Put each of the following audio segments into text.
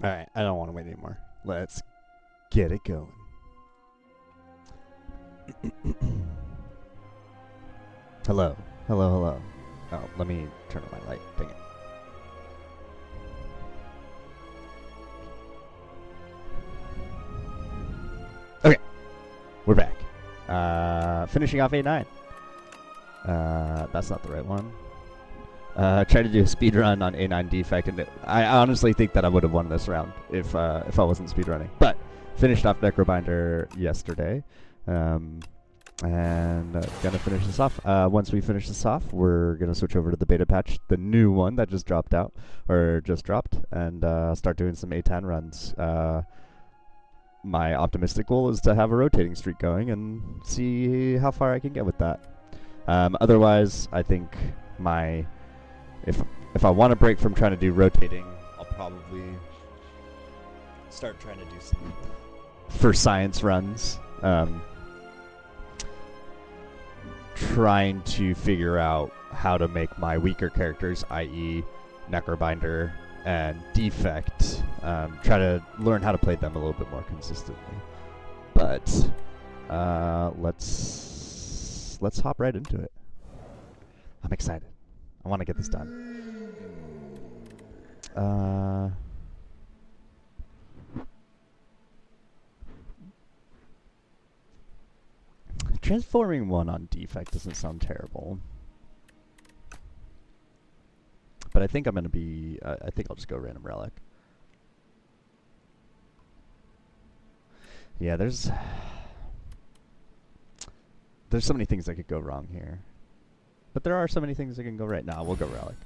Alright, I don't want to wait anymore. Let's get it going. Hello. Hello, hello. Oh, let me turn on my light. Dang it. Okay. We're back. Finishing off A9. That's not the right one. Tried to do a speed run on A9 Defect, and I honestly think that I would have won this round if I wasn't speedrunning. But finished off Necrobinder yesterday, and gonna finish this off. Once we finish this off, we're gonna switch over to the beta patch, the new one that just dropped out, or just dropped, and start doing some A10 runs. My optimistic goal is to have a rotating streak going and see how far I can get with that. Otherwise, I think if I want to break from trying to do rotating, I'll probably start trying to do some for science runs. Trying to figure out how to make my weaker characters, i.e. Necrobinder and Defect, try to learn how to play them a little bit more consistently. But let's hop right into it. I'm excited. I want to get this done. Transforming one on Defect doesn't sound terrible. But I think I'm going to be... I think I'll just go Random Relic. Yeah, there's so many things that could go wrong here. But there are so many things that can go right. Nah, we'll go Relic.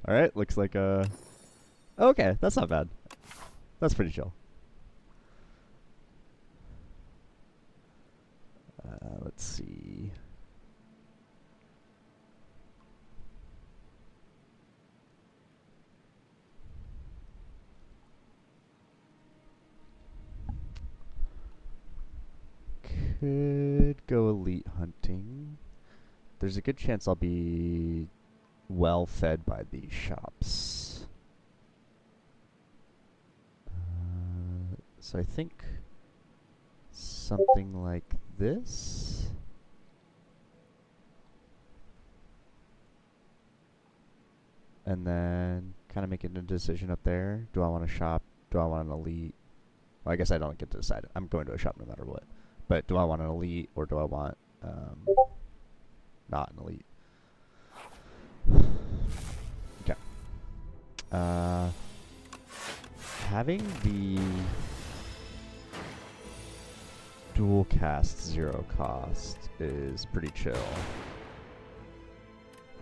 Alright, looks like okay, that's not bad. That's pretty chill. Let's see. Could go elite hunting. There's a good chance I'll be well fed by these shops. So I think something like this. And then kind of making a decision up there. Do I want a shop? Do I want an elite? Well, I guess I don't get to decide. I'm going to a shop no matter what. But do I want an elite or do I want not an elite? Okay. Having the dual cast 0 cost is pretty chill.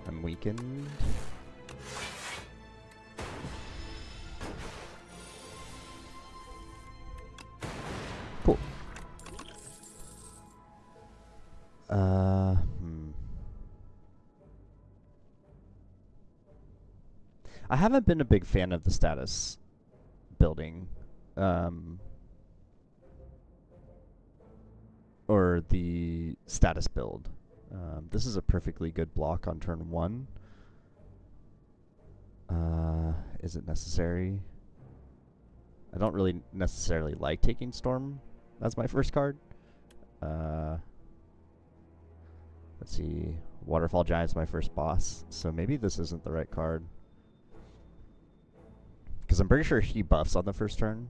I'm weakened. Cool. I haven't been a big fan of the status building. Or the status build. This is a perfectly good block on turn 1. Is it necessary? I don't really necessarily like taking Storm as my first card. Let's see. Waterfall Giant's my first boss, so maybe this isn't the right card. Because I'm pretty sure he buffs on the first turn.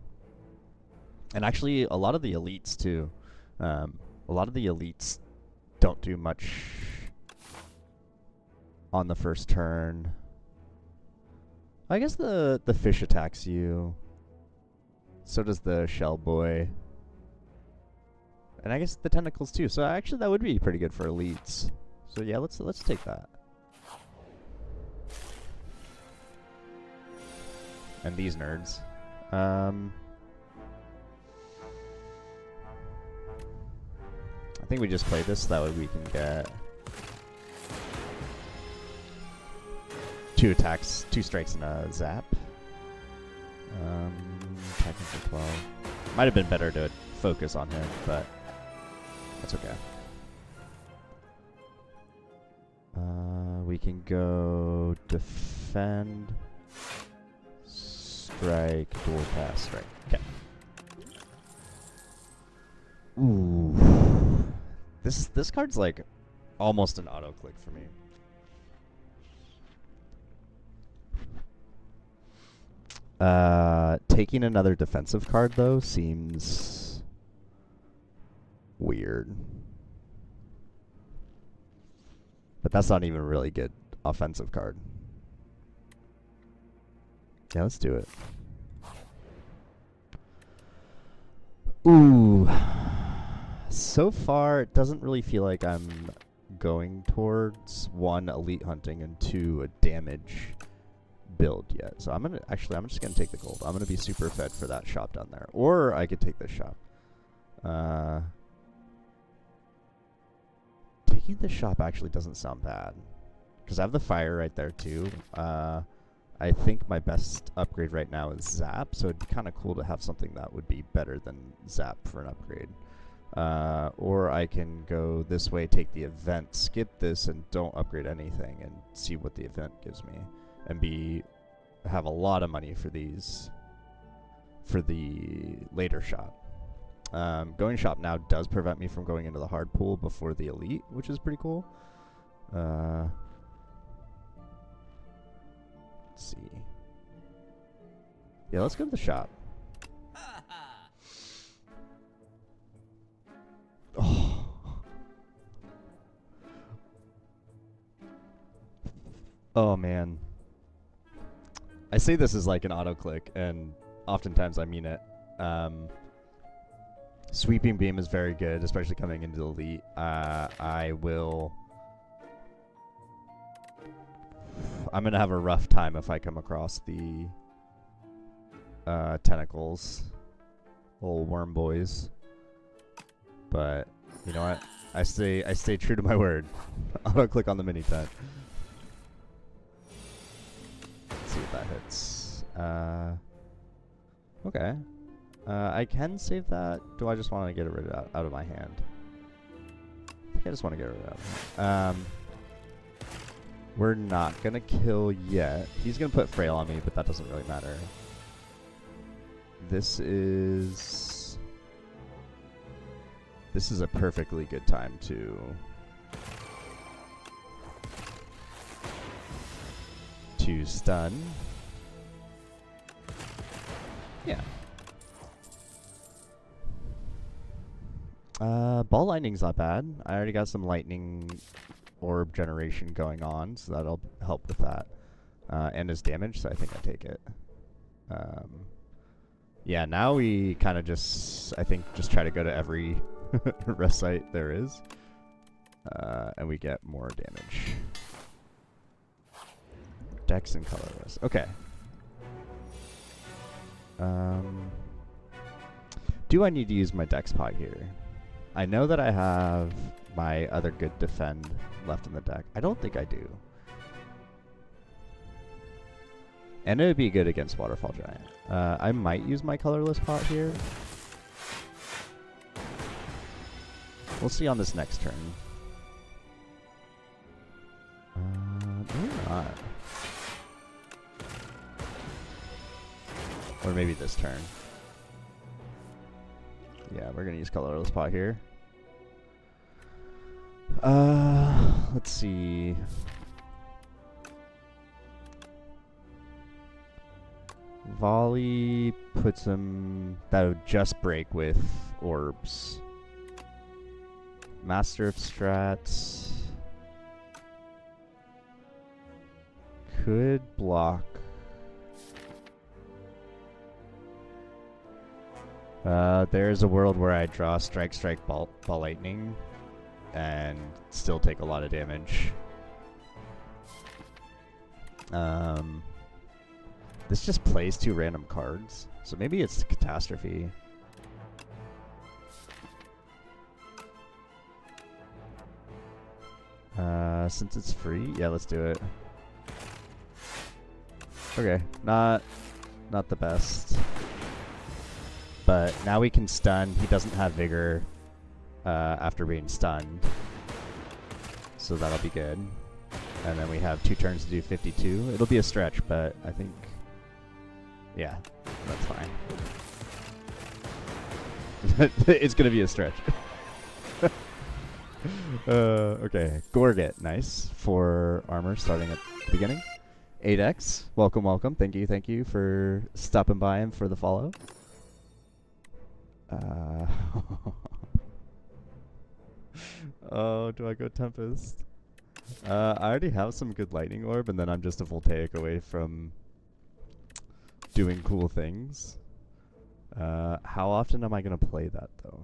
And actually, a lot of the elites, too. A lot of the elites don't do much on the first turn. I guess the fish attacks you. So does the shell boy. And I guess the tentacles too. So actually that would be pretty good for elites. So yeah, let's take that. And these nerds. I think we just play this so that way we can get 2 attacks, 2 strikes and a zap. Attacking for 12. Might have been better to focus on him, but that's okay. We can go defend, strike, dual cast, strike. Okay. Ooh. This card's like almost an auto click for me. Taking another defensive card though seems weird. But that's not even a really good offensive card. Yeah, let's do it. Ooh. So far, it doesn't really feel like I'm going towards 1, elite hunting, and 2, a damage build yet. So I'm just gonna take the gold. I'm gonna be super fed for that shop down there. Or I could take this shop. Taking this shop actually doesn't sound bad. Because I have the fire right there too. I think my best upgrade right now is Zap, so it'd be kind of cool to have something that would be better than Zap for an upgrade. Or I can go this way, take the event, skip this, and don't upgrade anything, and see what the event gives me. And have a lot of money for these, for the later shop. Going shop now does prevent me from going into the hard pool before the elite, which is pretty cool. Let's see. Yeah, let's go to the shop. Oh. Oh man. I say this is like an auto click, and oftentimes I mean it. Sweeping beam is very good, especially coming into the elite. I'm gonna have a rough time if I come across the tentacles, little worm boys. But you know what? I stay true to my word. Auto click on the mini tent. Let's see if that hits. Okay. I can save that. Do I just want to get it out of my hand? I think I just want to get it out of my hand. We're not gonna kill yet. He's gonna put Frail on me, but that doesn't really matter. This is a perfectly good time to stun. Yeah. Ball lightning's not bad. I already got some lightning orb generation going on, so that'll help with that. And his damage, so I think I take it. Yeah, now we kind of just, I think, just try to go to every rest site there is. And we get more damage. Dex and colorless. Okay. Do I need to use my Dex pot here? I know that I have my other good defend left in the deck. I don't think I do. And it would be good against Waterfall Giant. I might use my colorless pot here. We'll see on this next turn. Maybe not. Or maybe this turn. Yeah, we're gonna use colorless pot here. Let's see. Volley puts him. That would just break with orbs. Master of Strats could block. There's a world where I draw Strike, Strike, Ball Lightning, and still take a lot of damage. This just plays 2 random cards, so maybe it's Catastrophe. Since it's free, yeah, let's do it. Okay, not the best. But now we can stun. He doesn't have Vigor after being stunned. So that'll be good. And then we have 2 turns to do 52. It'll be a stretch, but I think... yeah, that's fine. It's going to be a stretch. Okay, Gorget, nice. 4 armor starting at the beginning. 8x, welcome, welcome. Thank you for stopping by and for the follow. Oh, do I go Tempest? I already have some good Lightning Orb, and then I'm just a Voltaic away from doing cool things. How often am I going to play that, though?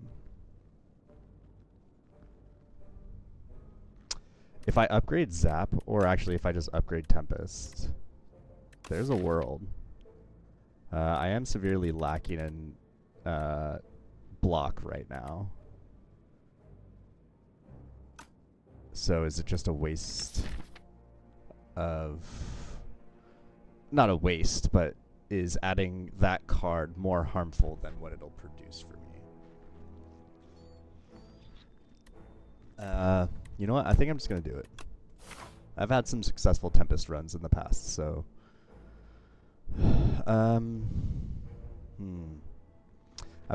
If I upgrade Zap, or actually if I just upgrade Tempest, there's a world. I am severely lacking in block right now. So is it just a waste of... not a waste, but is adding that card more harmful than what it'll produce for me? You know what? I think I'm just going to do it. I've had some successful Tempest runs in the past, so... I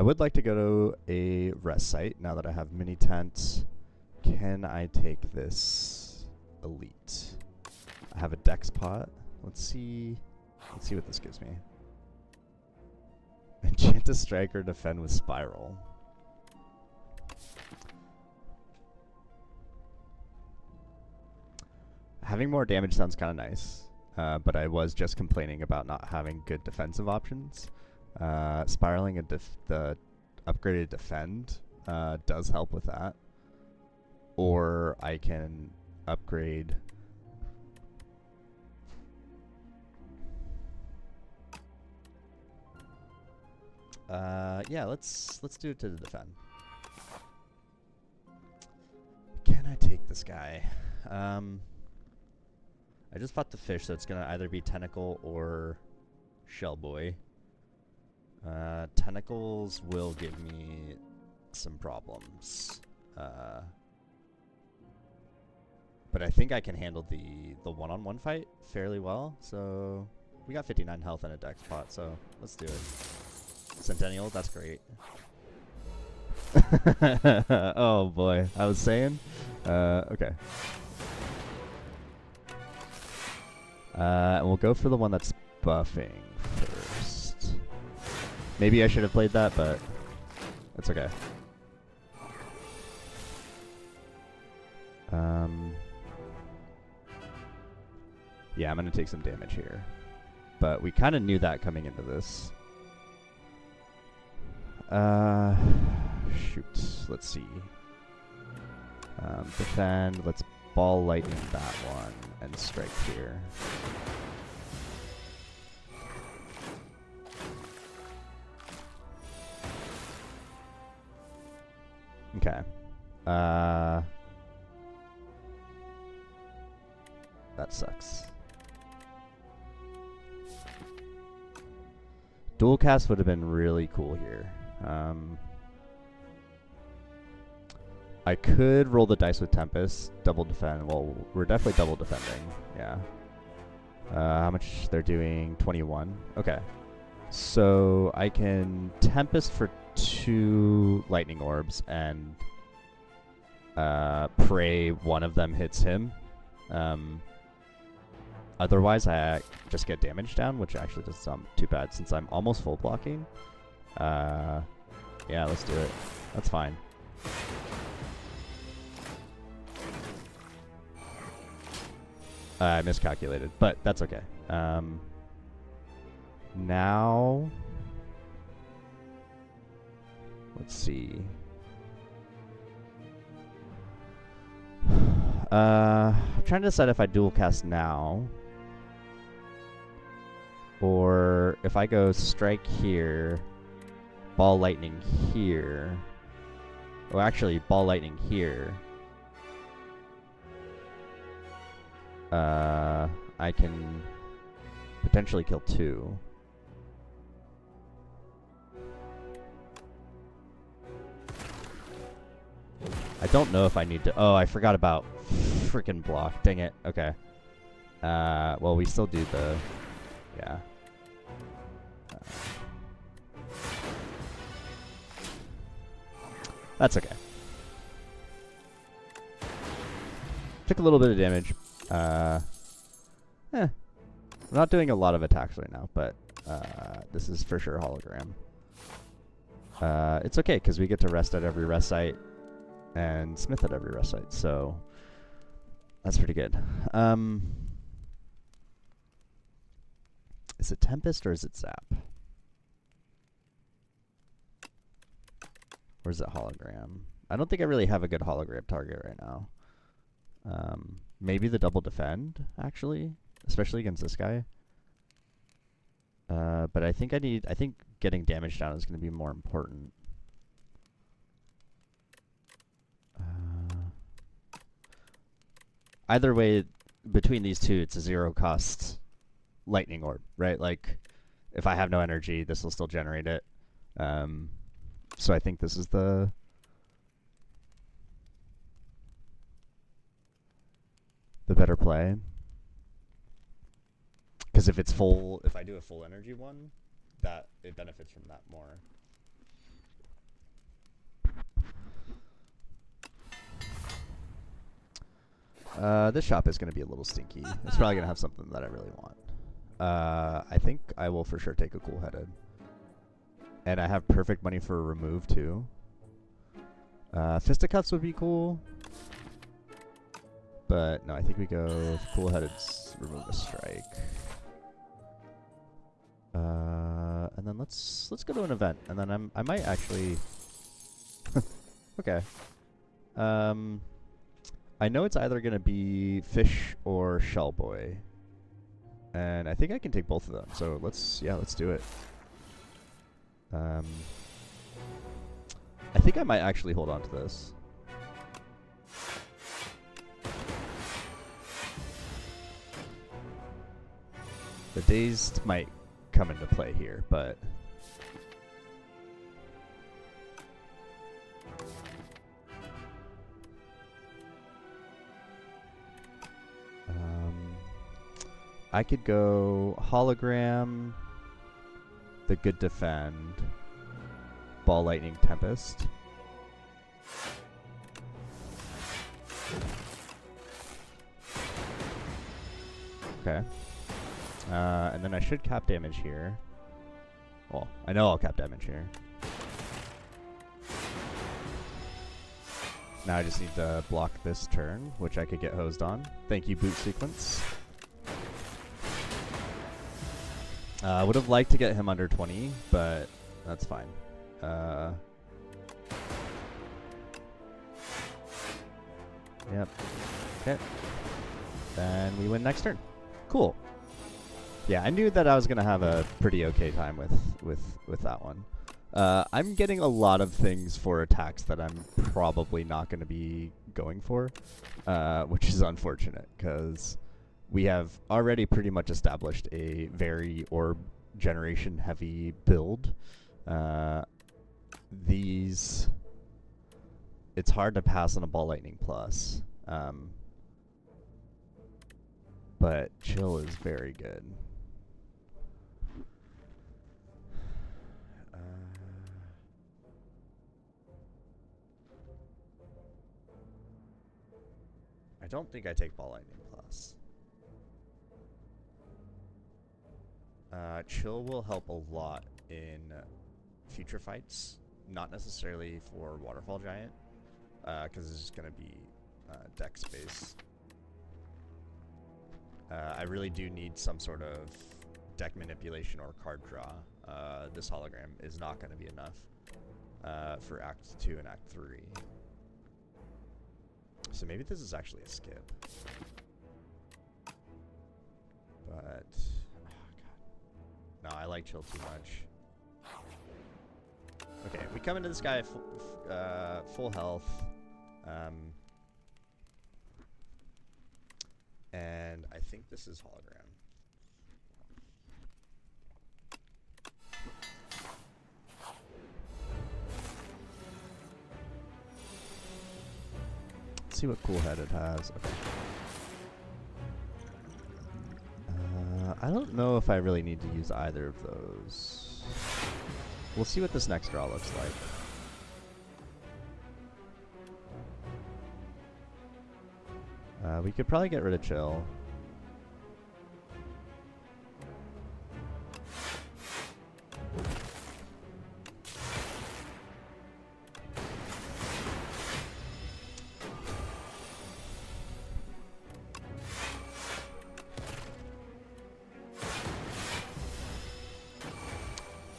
would like to go to a rest site now that I have mini tent. Can I take this elite? I have a Dex pot. Let's see what this gives me. Enchant a Striker, defend with Spiral. Having more damage sounds kind of nice, but I was just complaining about not having good defensive options. Spiraling the upgraded defend does help with that. Or I can upgrade... yeah, let's do it to the defend. Can I take this guy? I just fought the fish, so it's gonna either be Tentacle or Shellboy. Tentacles will give me some problems. But I think I can handle the one-on-one fight fairly well. So we got 59 health and a Dex pot, so let's do it. Centennial, that's great. Oh boy, I was saying. Okay. And we'll go for the one that's buffing first. Maybe I should have played that, but that's okay. Yeah, I'm going to take some damage here. But we kind of knew that coming into this. Shoot. Let's see. Defend. Let's ball lightning that one and strike here. Okay. That sucks. Dual cast would have been really cool here. I could roll the dice with Tempest, double defend. Well, we're definitely double defending. Yeah. How much they're doing? 21. Okay. So I can Tempest for 2 lightning orbs and pray one of them hits him. Otherwise, I just get damage down, which actually doesn't sound too bad since I'm almost full blocking. Yeah, let's do it. That's fine. I miscalculated, but that's okay. Now, let's see. I'm trying to decide if I dual cast now, or if I go strike here, ball lightning here. Oh, actually, ball lightning here. I can potentially kill 2. I don't know if I need to. Oh, I forgot about freaking block. Dang it. Okay. Well, we still do the. Yeah. That's okay. Took a little bit of damage. We're not doing a lot of attacks right now, but this is for sure hologram. It's okay, because we get to rest at every rest site and smith at every rest site, so that's pretty good. Is it Tempest or is it Zap? Or is it hologram? I don't think I really have a good hologram target right now. Maybe the double defend, actually, especially against this guy. But I think getting damage down is going to be more important. Either way, between these two, it's a 0 cost lightning orb, right? Like, if I have no energy, this will still generate it. So I think this is the better play. Because if it's full, if I do a full energy one, that it benefits from that more. This shop is going to be a little stinky. It's probably going to have something that I really want. I think I will for sure take a cool-headed. And I have perfect money for a remove, too. Fisticuffs would be cool. But, no, I think we go cool-headed, remove a strike. And then let's go to an event. And then I might actually... Okay. I know it's either going to be Fish or Shellboy. And I think I can take both of them. So let's do it. I think I might actually hold on to this. The Dazed might come into play here, but... I could go Hologram, the Good Defend, Ball Lightning Tempest. Okay. And then I should cap damage here. Well, I know I'll cap damage here. Now I just need to block this turn, which I could get hosed on. Thank you, boot sequence. I would have liked to get him under 20, but that's fine. Yep. Okay. Then we win next turn. Cool. Yeah, I knew that I was gonna have a pretty okay time with that one. I'm getting a lot of things for attacks that I'm probably not going to be going for, which is unfortunate because we have already pretty much established a very orb generation heavy build. It's hard to pass on a Ball Lightning Plus, but Chill is very good. I don't think I take Ball Lightning Plus. Chill will help a lot in future fights, not necessarily for Waterfall Giant, because it's just going to be deck space. I really do need some sort of deck manipulation or card draw. This hologram is not going to be enough for Act 2 and Act 3. So maybe this is actually a skip. But, oh god. No, I like Chill too much. Okay, we come into this guy full health. And I think this is hologram. Let's see what cool head it has. Okay. I don't know if I really need to use either of those. We'll see what this next draw looks like. We could probably get rid of Chill.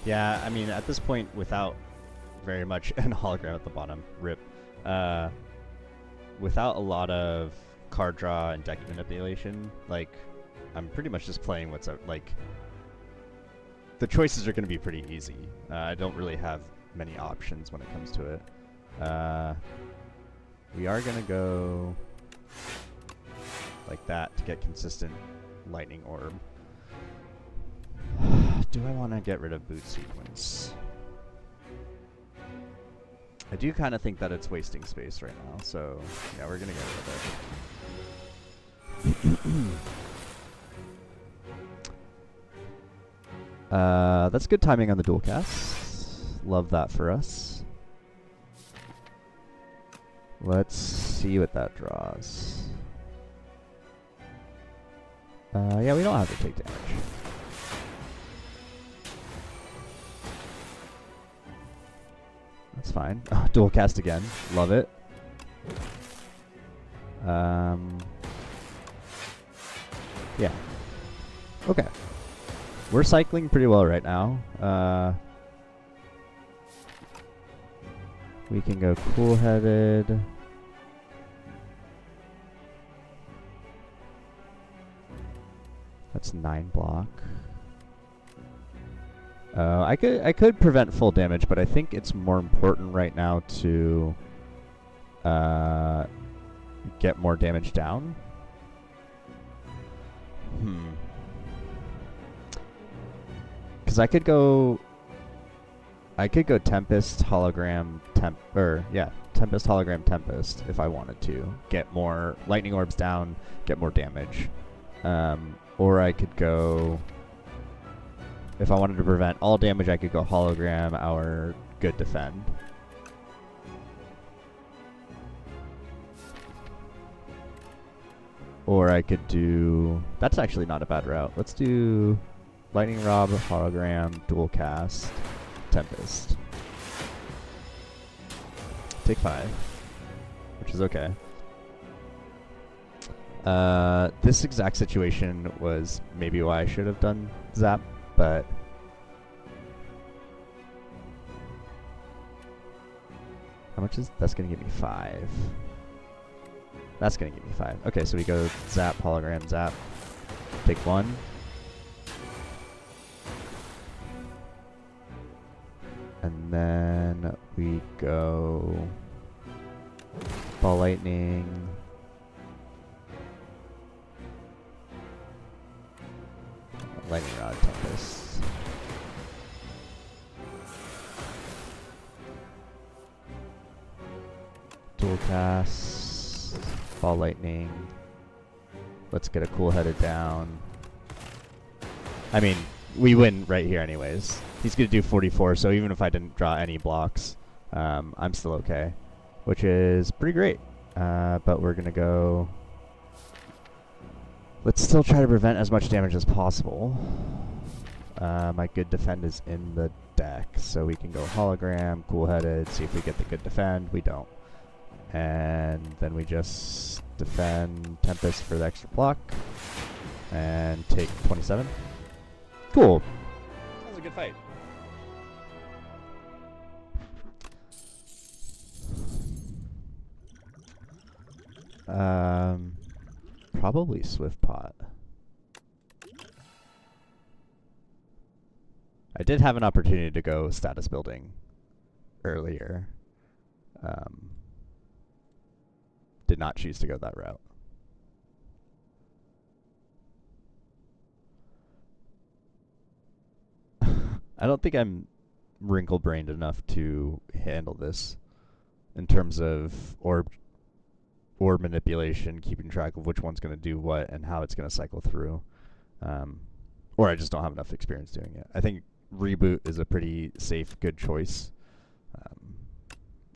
Yeah, I mean, at this point, without very much an hologram at the bottom, rip, without a lot of card draw and deck manipulation, like, I'm pretty much just playing what's like, the choices are going to be pretty easy. I don't really have many options when it comes to it. We are going to go like that to get consistent lightning orb. Do I want to get rid of boot sequence? I do kind of think that it's wasting space right now, so yeah, we're gonna get rid of it. That's good timing on the dual cast. Love that for us. Let's see what that draws. Yeah, we don't have to take damage. That's fine. Oh, dual cast again. Love it. Yeah. Okay. We're cycling pretty well right now. We can go cool-headed. That's 9 block. I could prevent full damage, but I think it's more important right now to get more damage down. Because I could go Tempest, Hologram, Tempest, Hologram, Tempest if I wanted to get more lightning orbs down, get more damage, or I could go. If I wanted to prevent all damage, I could go hologram our good defend. Or I could do... That's actually not a bad route. Let's do Lightning Rob, Hologram, Dual Cast, Tempest. Take 5, which is okay. This exact situation was maybe why I should have done Zap, but... How much is... That's going to give me 5. That's going to give me 5. Okay, so we go Zap, Hologram, Zap. Take 1. And then we go Ball Lightning. Lightning Rod, Tempest. Dual Cast. Ball Lightning. Let's get a Cool Headed down. I mean, we win right here anyways. He's going to do 44, so even if I didn't draw any blocks, I'm still okay, which is pretty great. But we're going to go... Let's still try to prevent as much damage as possible. My good defend is in the deck, so we can go Hologram, Cool-Headed, see if we get the good defend. We don't. And then we just defend Tempest for the extra block, and take 27. Cool. That was a good fight. Probably Swift Pot. I did have an opportunity to go status building earlier. Did not choose to go that route. I don't think I'm wrinkle-brained enough to handle this in terms of orb manipulation, keeping track of which one's going to do what and how it's going to cycle through. Or I just don't have enough experience doing it. I think Reboot is a pretty safe, good choice.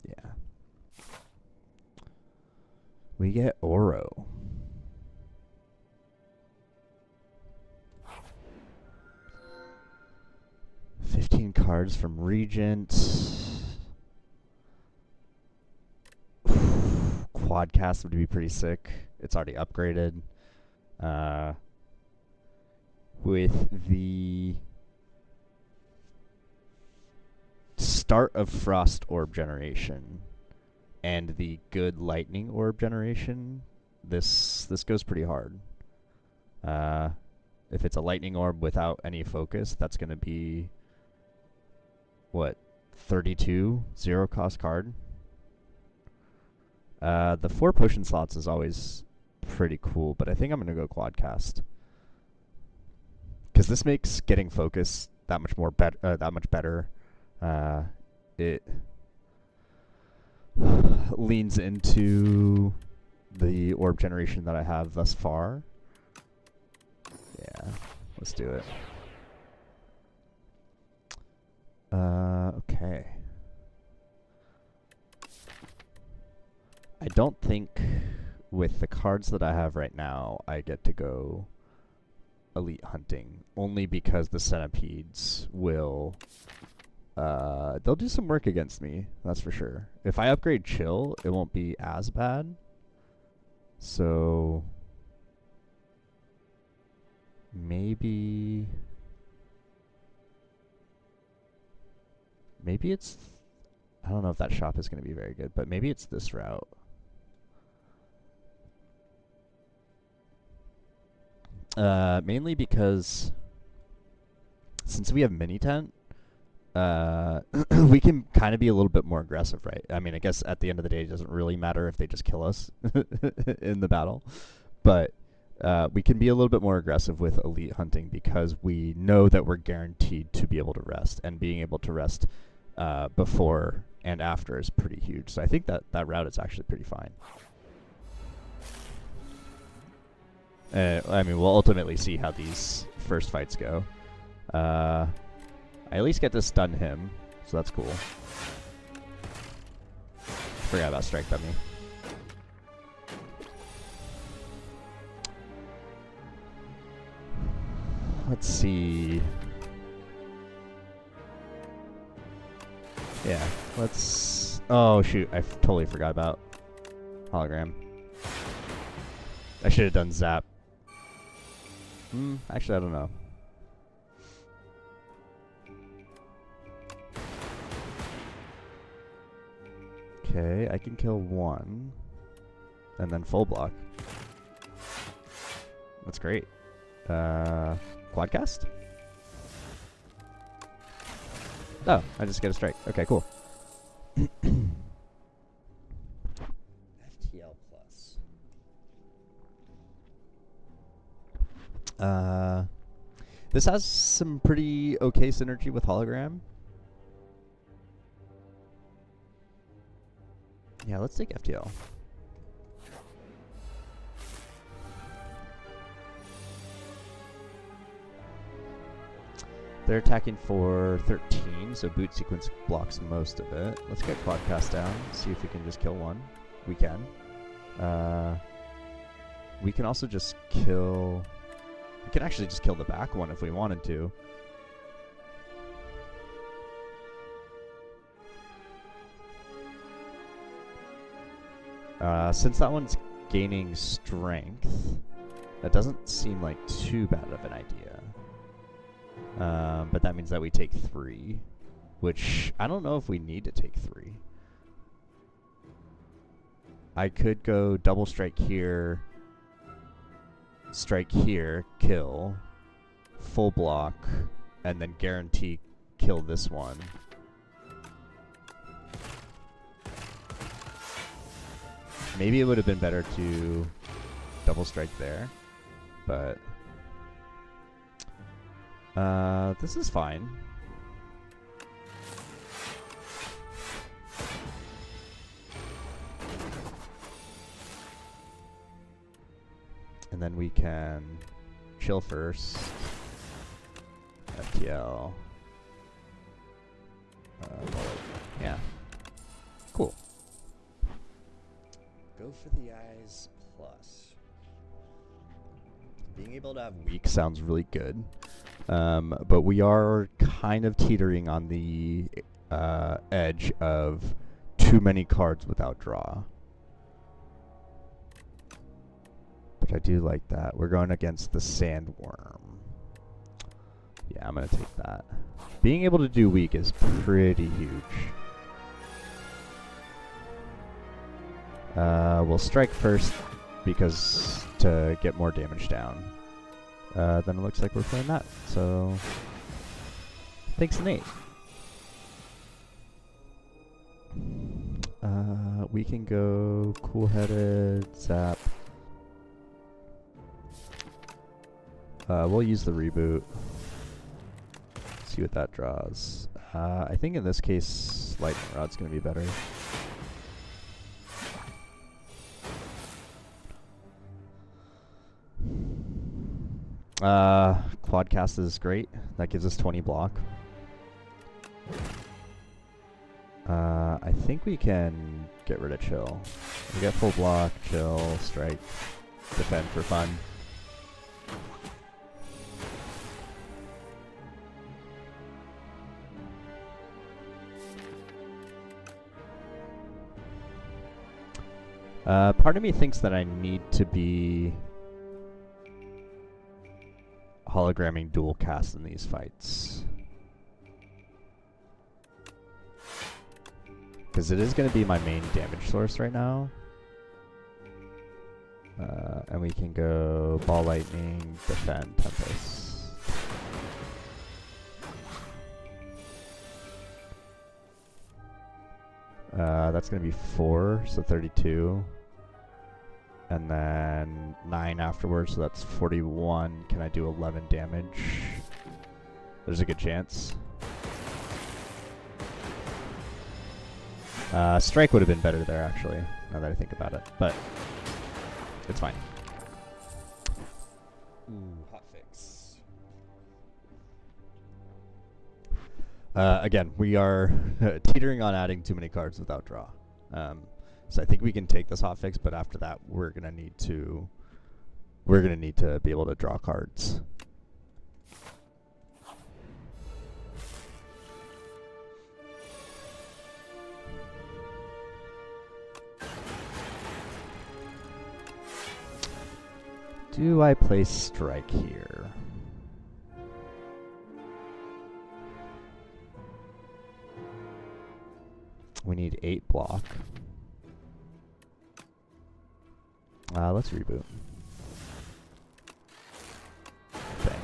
Yeah. We get Oro. $15 cards from Regent. Quadcast would be pretty sick. It's already upgraded. With the start of Frost Orb generation and the good Lightning Orb generation, this goes pretty hard. If it's a Lightning Orb without any focus, that's going to be, what, 32 zero-cost card? The 4 potion slots is always pretty cool, but I think I'm going to go Quadcast. Because this makes getting focus that much more that much better. It leans into the orb generation that I have thus far. Yeah, let's do it. Okay. I don't think with the cards that I have right now, I get to go Elite Hunting, only because the Centipedes will... they'll do some work against me, that's for sure. If I upgrade Chill, it won't be as bad. So... Maybe it's... I don't know if that shop is going to be very good, but maybe it's this route. Mainly because since we have mini tent, we can kind of be a little bit more aggressive, right? I mean, I guess at the end of the day, it doesn't really matter if they just kill us in the battle, but we can be a little bit more aggressive with Elite Hunting because we know that we're guaranteed to be able to rest, and being able to rest before and after is pretty huge. So I think that route is actually pretty fine. I mean, we'll ultimately see how these first fights go. I at least get to stun him, so that's cool. Forgot about Strike Dummy. let's see. Yeah, let's... Oh, shoot. I totally forgot about hologram. I should have done zap. Actually, I don't know. Okay, I can kill one. And then full block. That's great. Quadcast? Oh, I just get a strike. Okay, cool. FTL plus. This has some pretty okay synergy with hologram. Yeah, let's take FTL. They're attacking for 13, so boot sequence blocks most of it. Let's get quadcast down, see if we can just kill one. We can. We can also just kill... We can actually just kill the back one if we wanted to. Since that one's gaining strength, that doesn't seem like too bad of an idea. But that means that we take 3, which I don't know if we need to take 3. I could go double strike here, kill, full block, and then guarantee kill this one. Maybe it would have been better to double strike there, but this is fine. And then we can chill first. FTL. Yeah. Cool. Go for the eyes plus. Being able to have weak sounds really good. But we are kind of teetering on the edge of too many cards without draw. But I do like that. We're going against the Sandworm. Yeah, I'm going to take that. Being able to do weak is pretty huge. We'll strike first because to get more damage down. Then it looks like we're playing that. So, thanks, Nate. We can go cool-headed, zap. We'll use the reboot. See what that draws. I think in this case, lightning rod's gonna be better. Quadcast is great. That gives us 20 block. I think we can get rid of chill. We get full block, chill, strike, defend for fun. Part of me thinks that I need to be hologramming dual cast in these fights. Because it is going to be my main damage source right now. And we can go ball lightning, defend, tempest. That's going to be 4, so 32. And then 9 afterwards, so that's 41. Can I do 11 damage? There's a good chance. Strike would have been better there, actually, now that I think about it. But it's fine. Ooh, hotfix. Again, we are teetering on adding too many cards without draw. So I think we can take this hotfix, but after that, we're gonna need to be able to draw cards. Do I play strike here? We need 8 block. Let's reboot. Okay.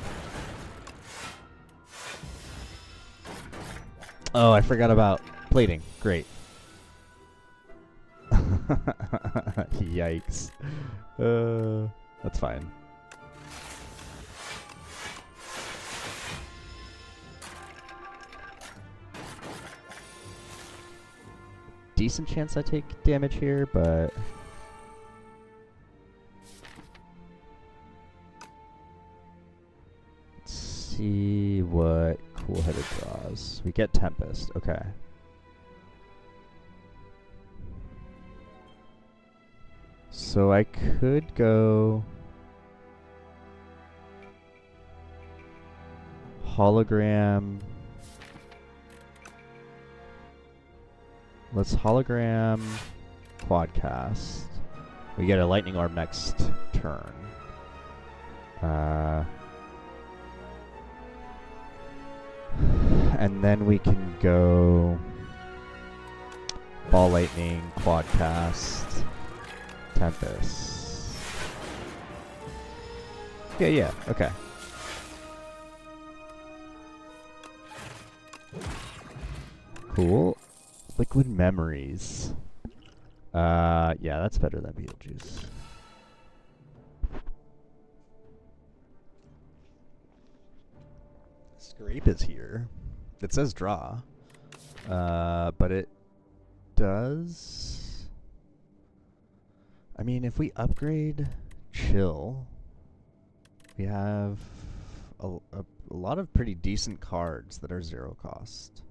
Oh, I forgot about plating. Great. Yikes. That's fine. Decent chance I take damage here, but let's see what Cool-Headed draws. We get Tempest. Okay. So I could go hologram. Let's hologram Quadcast. We get a lightning orb next turn. And then we can go ball lightning, Quadcast, Tempest. Yeah, okay. Cool. Liquid Memories. Yeah, that's better than Beetlejuice. Scrape is here. It says draw. But it does... I mean, if we upgrade Chill, we have a lot of pretty decent cards that are 0 cost.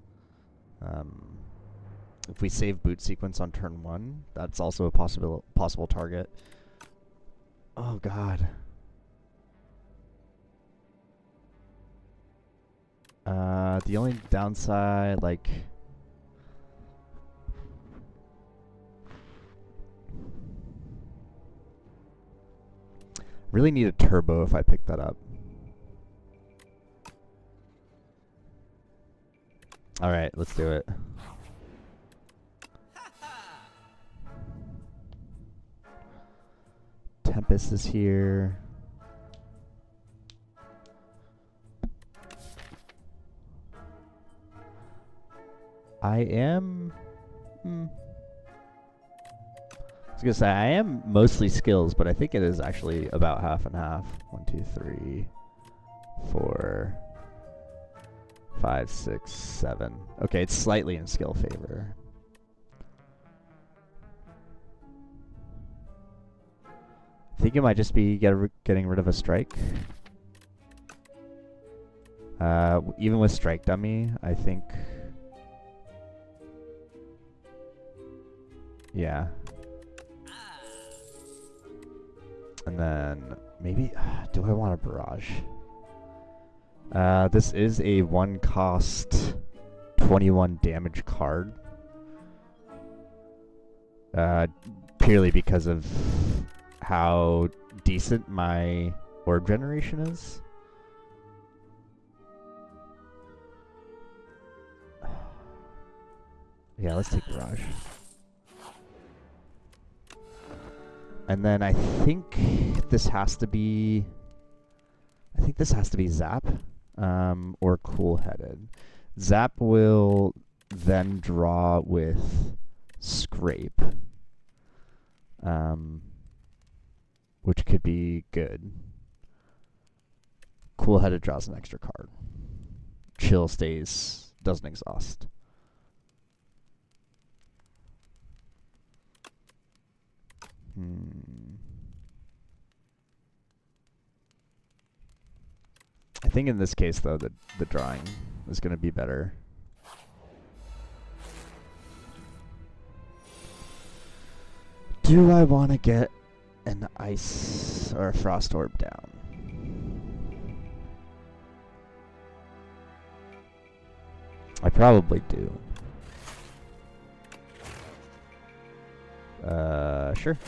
If we save boot sequence on turn 1, that's also a possible target. Oh god. The only downside, like, really need a turbo if I pick that up. All right, let's do it. Tempest is here. I am... I was gonna say, I am mostly skills, but I think it is actually about half and half. 1, 2, 3, 4, 5, 6, 7. Okay, it's slightly in skill favor. I think it might just be getting rid of a strike. Even with strike dummy, I think... Yeah. And then maybe... do I want a barrage? This is a 1 cost 21 damage card. Purely because of how decent my orb generation is. Yeah, let's take barrage. And then I think this has to be... I think this has to be Zap, or Cool-Headed. Zap will then draw with Scrape, which could be good. Cool-Headed draws an extra card. Chill stays, doesn't exhaust. I think in this case, though, the drawing is going to be better. Do I want to get an ice or a frost orb down? I probably do. Sure.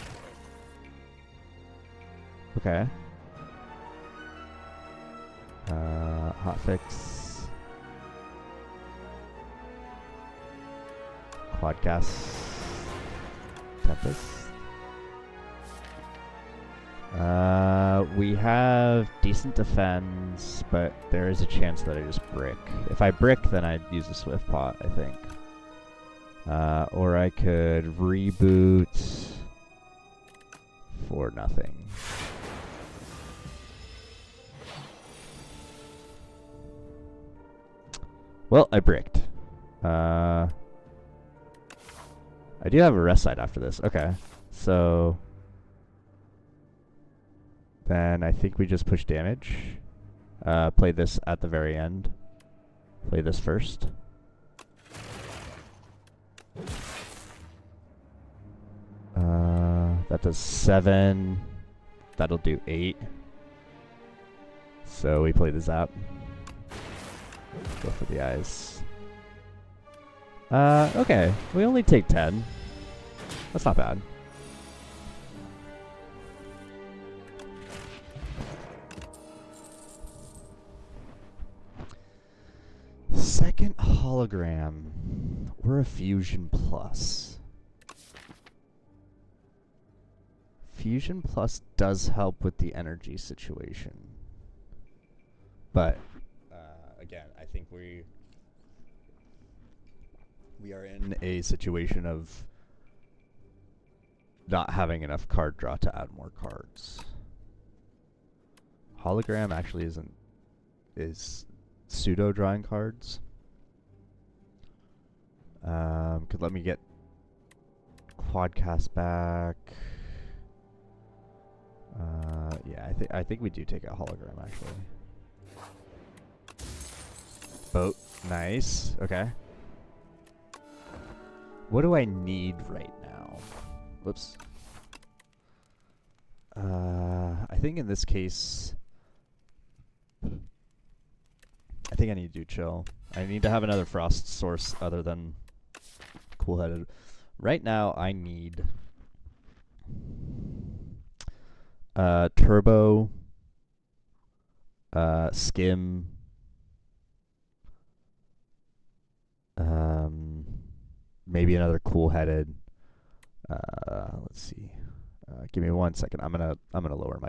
Okay. Hotfix. Quadcast. Tempest. We have decent defense, but there is a chance that I just brick. If I brick, then I'd use a Swift Pot, I think. Or I could reboot for nothing. Well, I bricked. I do have a rest side after this. Okay, so then I think we just push damage. Play this at the very end. Play this first. That does 7. That'll do 8. So we play the zap. Go for the eyes. Okay. We only take 10. That's not bad. Second hologram. Or a fusion plus. Fusion plus does help with the energy situation. But again, I think we are in a situation of not having enough card draw to add more cards. Hologram actually is pseudo drawing cards. Could let me get Quadcast back. Yeah, I think we do take a hologram actually. Boat, nice. Okay. What do I need right now? Whoops. I think in this case, I think I need to do chill. I need to have another frost source other than cool-headed. Right now, I need turbo, skim, maybe another cool-headed. Let's see. Give me 1 second. I'm gonna lower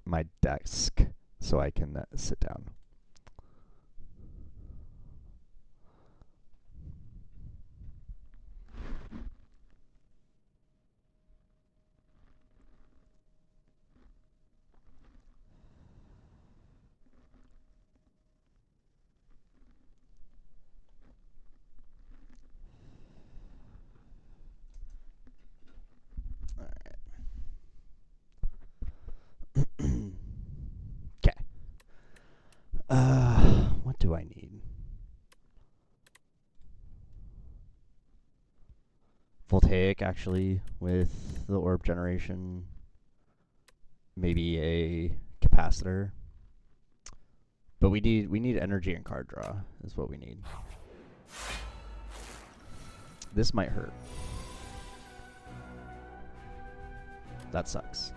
my desk so I can sit down. What do I need? Voltaic, actually, with the orb generation. Maybe a capacitor. But we need energy and card draw, is what we need. This might hurt. That sucks.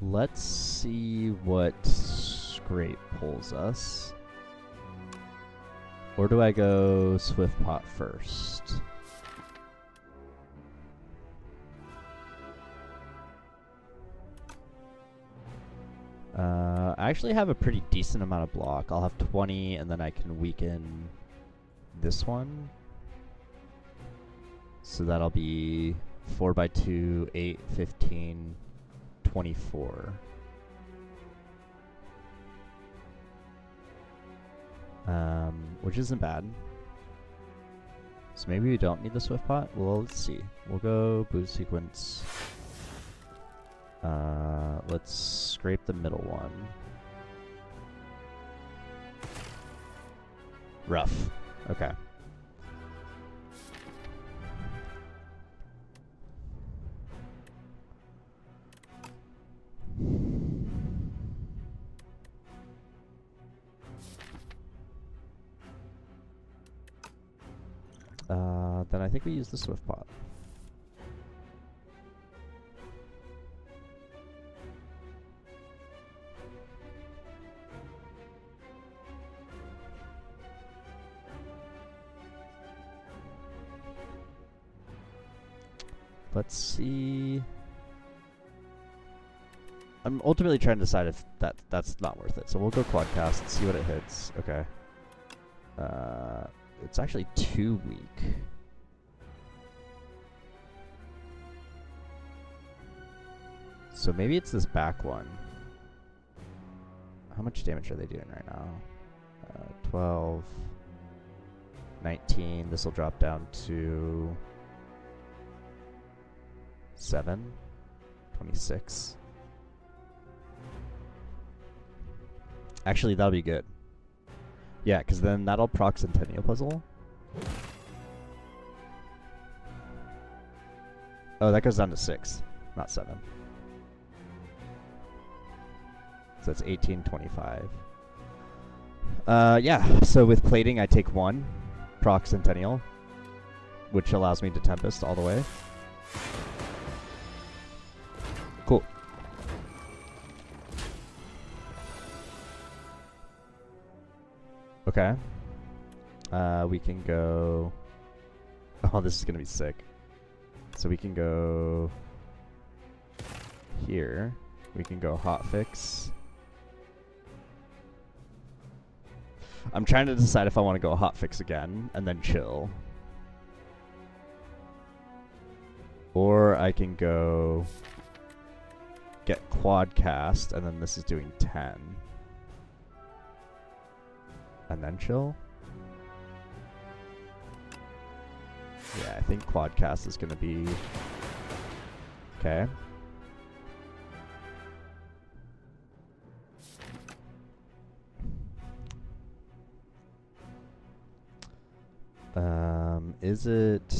Let's see what Scrape pulls us. Or do I go Swift Pot first? I actually have a pretty decent amount of block. I'll have 20 and then I can weaken this one. So that'll be 4x2, 8, 15, 24. Which isn't bad. So maybe we don't need the Swift Pot? Well, let's see. We'll go boost sequence. Let's scrape the middle one. Rough. Okay. Then I think we use the Swift Pot. Let's see. I'm ultimately trying to decide if that's not worth it. So we'll go quadcast and see what it hits. Okay. It's actually too weak. So maybe it's this back one. How much damage are they doing right now? 12, 19. This will drop down to 7, 26. Actually, that'll be good. Yeah, because then that'll proc Centennial Puzzle. Oh, that goes down to 6, not 7. So that's 18, 25. Yeah, so with plating, I take 1, proc Centennial, which allows me to Tempest all the way. Cool. Okay. We can go... Oh, this is going to be sick. So we can go... here. We can go hotfix. I'm trying to decide if I want to go hotfix again and then chill. Or I can go get quadcast and then this is doing 10. And then chill? Yeah, I think quadcast is going to be... Okay. Is it...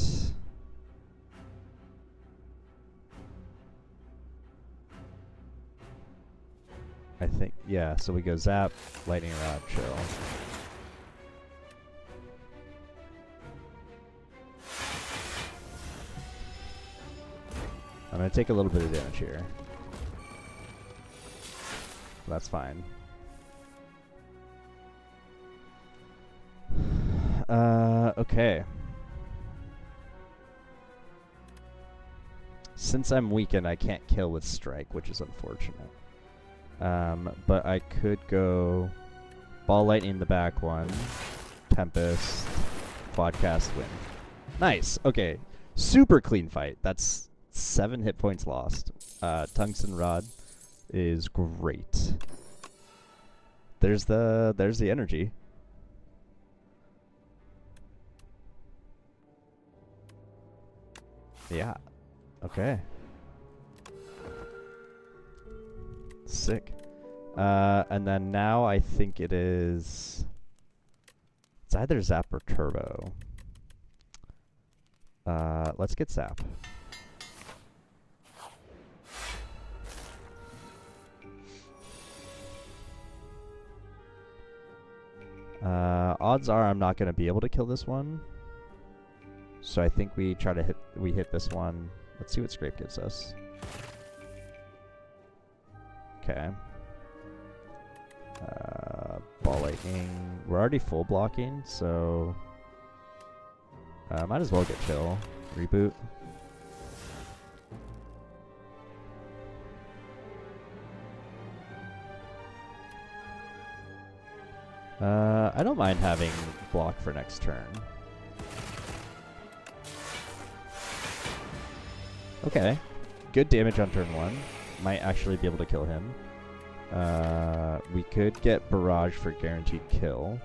I think, yeah, so we go zap, lightning rod, chill. I'm going to take a little bit of damage here. That's fine. Okay. Since I'm weakened, I can't kill with strike, which is unfortunate. But I could go ball lightning the back one, Tempest, quadcast, win. Nice. Okay. Super clean fight. That's 7 hit points lost. Tungsten rod is great. There's the energy. Yeah. Okay. Sick. And then now I think it is... It's either Zap or Turbo. Let's get Zap. Odds are I'm not going to be able to kill this one. So I think we try to hit this one. Let's see what Scrape gives us. Okay. Ball lightning. We're already full blocking, so might as well get chill. Reboot. I don't mind having block for next turn. Okay. Good damage on turn 1. Might actually be able to kill him. We could get Barrage for guaranteed kill.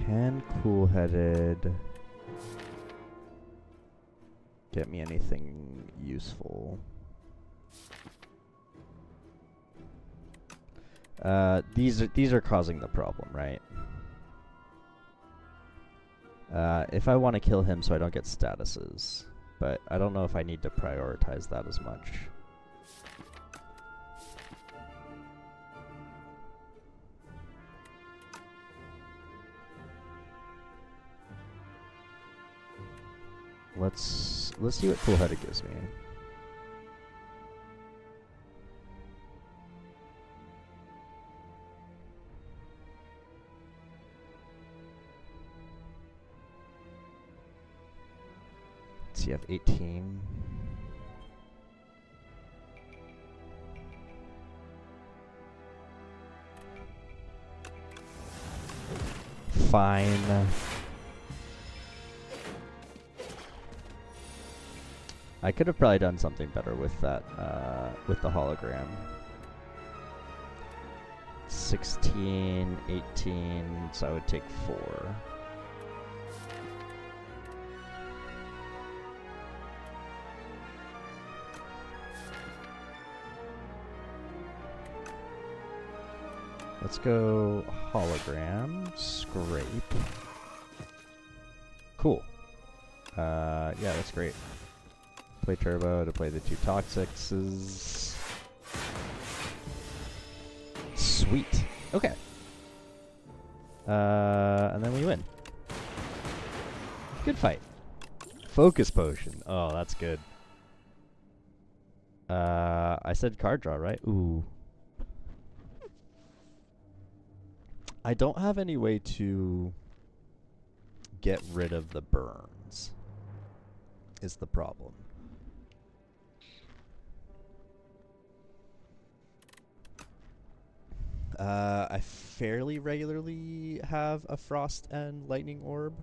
Can cool-headed get me anything useful? These are causing the problem, right? If I want to kill him so I don't get statuses, but I don't know if I need to prioritize that as much. Let's see what full-headed gives me. CF 18. Fine. I could have probably done something better with that, with the hologram. 16, 18, so I would take 4. Let's go hologram, scrape. Cool. Yeah, that's great. Play turbo to play the 2 toxics. Sweet. Okay. And then we win. Good fight. Focus potion. Oh, that's good. I said card draw, right? Ooh. I don't have any way to get rid of the burns, is the problem. I fairly regularly have a frost and lightning orb.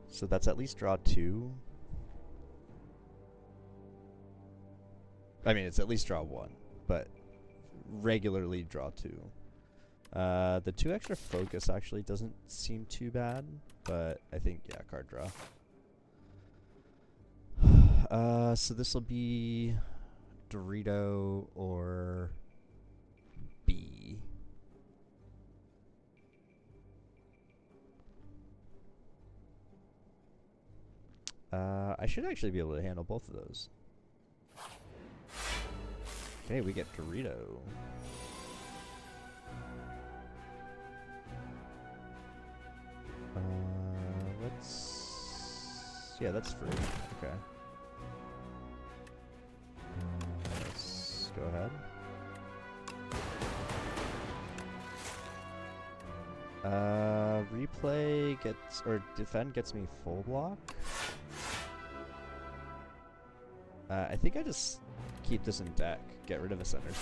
So that's at least draw 2. I mean, it's at least draw 1, but regularly draw 2. The 2 extra focus actually doesn't seem too bad, but I think, yeah, card draw. So this will be Dorito or B. I should actually be able to handle both of those. Okay, we get Dorito. Yeah, that's free. Okay. Let's go ahead. Replay gets, or defend gets me full block. I think I just keep this in deck. Get rid of Ascenders.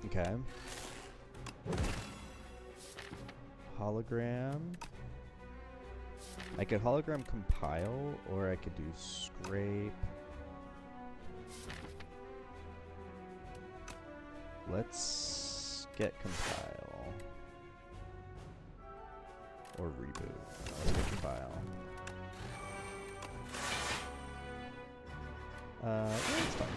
Okay. Hologram. I could hologram compile, or I could do scrape. Let's get compile. Or reboot. Let's get compile. Yeah, it's fine.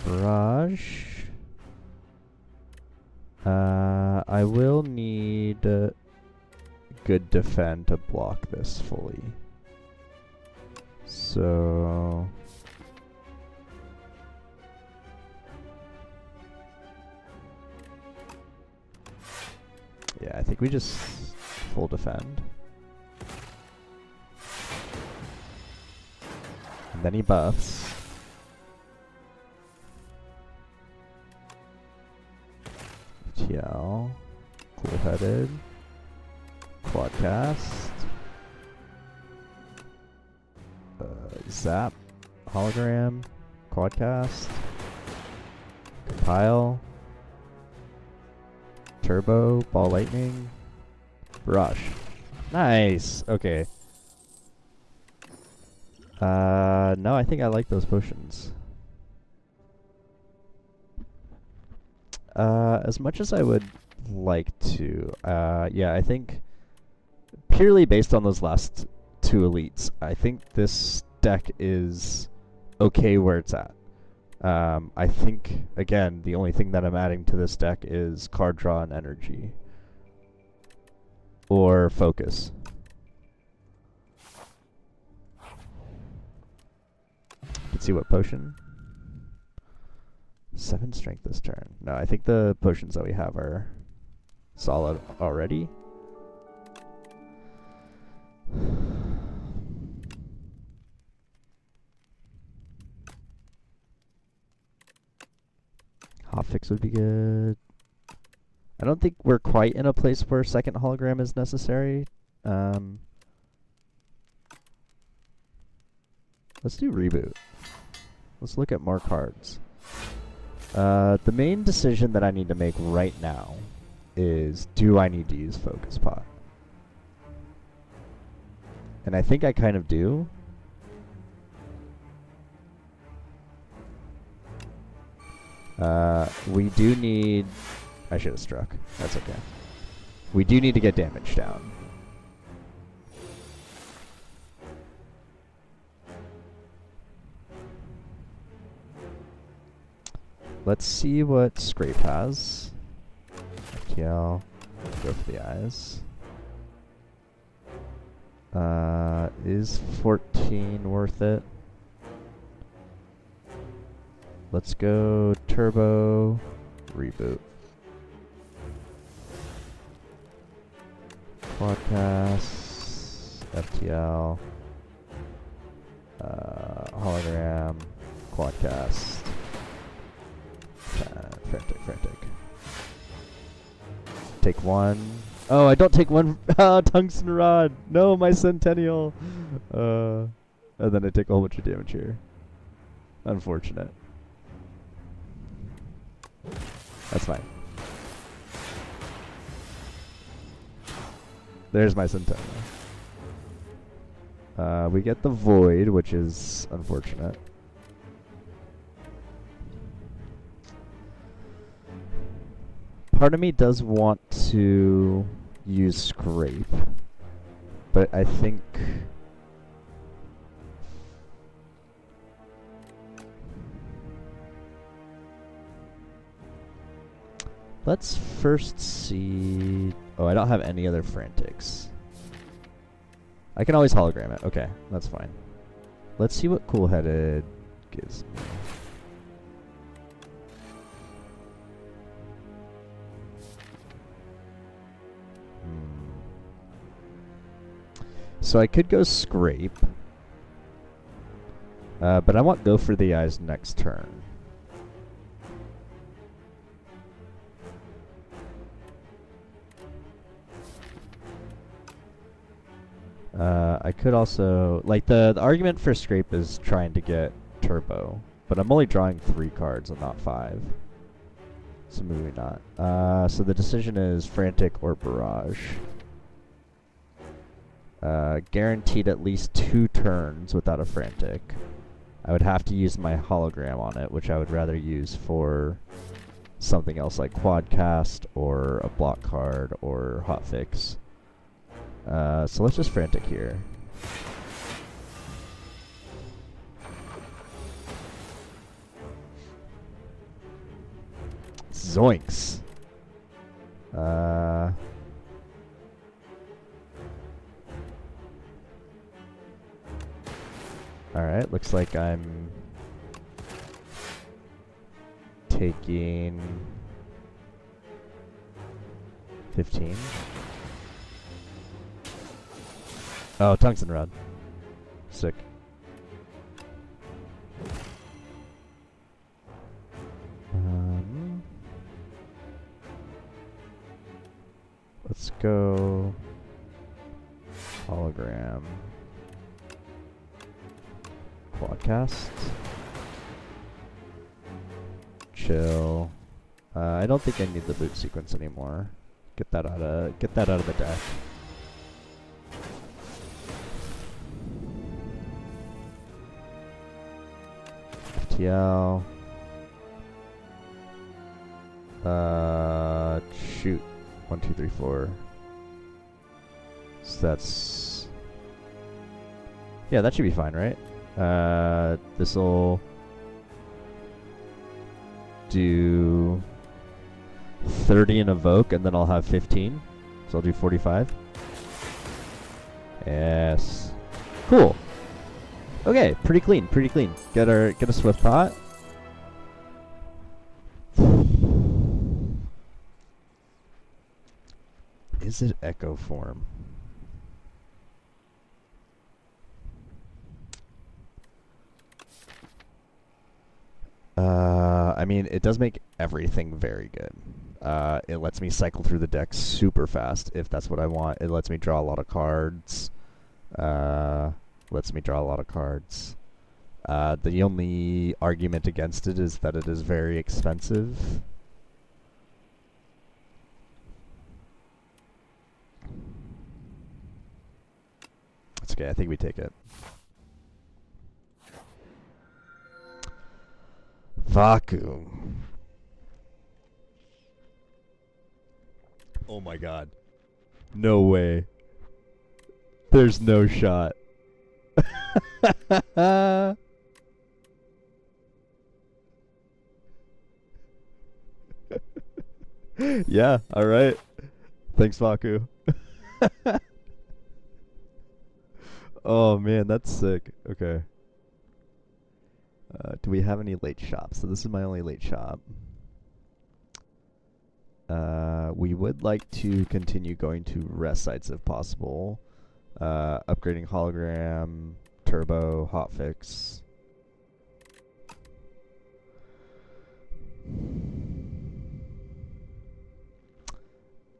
Barrage. I will need good defend to block this fully. So yeah, I think we just full defend. And then he buffs. TL, cool-headed, quadcast, zap, hologram, quadcast, compile, turbo, ball lightning, rush. Nice. Okay. No, I think I like those potions. As much as I would like to, yeah, I think purely based on those last 2 elites, I think this deck is okay where it's at. I think, again, the only thing that I'm adding to this deck is card draw and energy. Or focus. Let's see what potion. 7 strength this turn. No, I think the potions that we have are solid already. Hotfix would be good. I don't think we're quite in a place where second hologram is necessary. Let's do reboot. Let's look at more cards. The main decision that I need to make right now is, do I need to use Focus Pot? And I think I kind of do. We do need... I should have struck. That's okay. We do need to get damage down. Let's see what Scrape has. FTL. Go for the eyes. Is 14 worth it? Let's go Turbo. Reboot. Quadcast. FTL. Hologram. Quadcast. Frantic. Take one. Oh, I don't take one. Tungsten Rod. No, my Centennial. And then I take a whole bunch of damage here. Unfortunate. That's fine. There's my Centennial. We get the Void, which is unfortunate. Part of me does want to use Scrape, but I think let's first see. Oh, I don't have any other Frantics. I can always hologram it. Okay, that's fine. Let's see what Cool Headed gives me. So I could go Scrape, but I want Go for the Eyes next turn. I could also, like, the argument for Scrape is trying to get Turbo, but I'm only drawing 3 cards and not 5. So maybe not. So the decision is Frantic or Barrage. Guaranteed at least 2 turns without a Frantic. I would have to use my hologram on it, which I would rather use for something else like Quadcast or a block card or Hotfix. So let's just Frantic here. Zoinks. Alright, looks like I'm taking 15. Oh, Tungsten Rod. Sick. Let's go hologram. Quadcast. Chill. I don't think I need the boot sequence anymore. Get that out of the deck. FTL. Shoot. 1, 2, 3, 4. So that's... Yeah, that should be fine, right? This'll... do 30 and evoke, and then I'll have 15. So I'll do 45. Yes. Cool. Okay, pretty clean, pretty clean. Get a swift pot. Is it echo form? I mean, it does make everything very good. It lets me cycle through the deck super fast if that's what I want. It lets me draw a lot of cards. The only argument against it is that it is very expensive. That's okay, I think we take it. Vacuum. Oh my god. No way. There's no shot. Yeah, alright. Thanks, Vaku. Oh man, that's sick. Okay. Do we have any late shops? So this is my only late shop. We would like to continue going to rest sites if possible. Upgrading hologram, turbo, hotfix.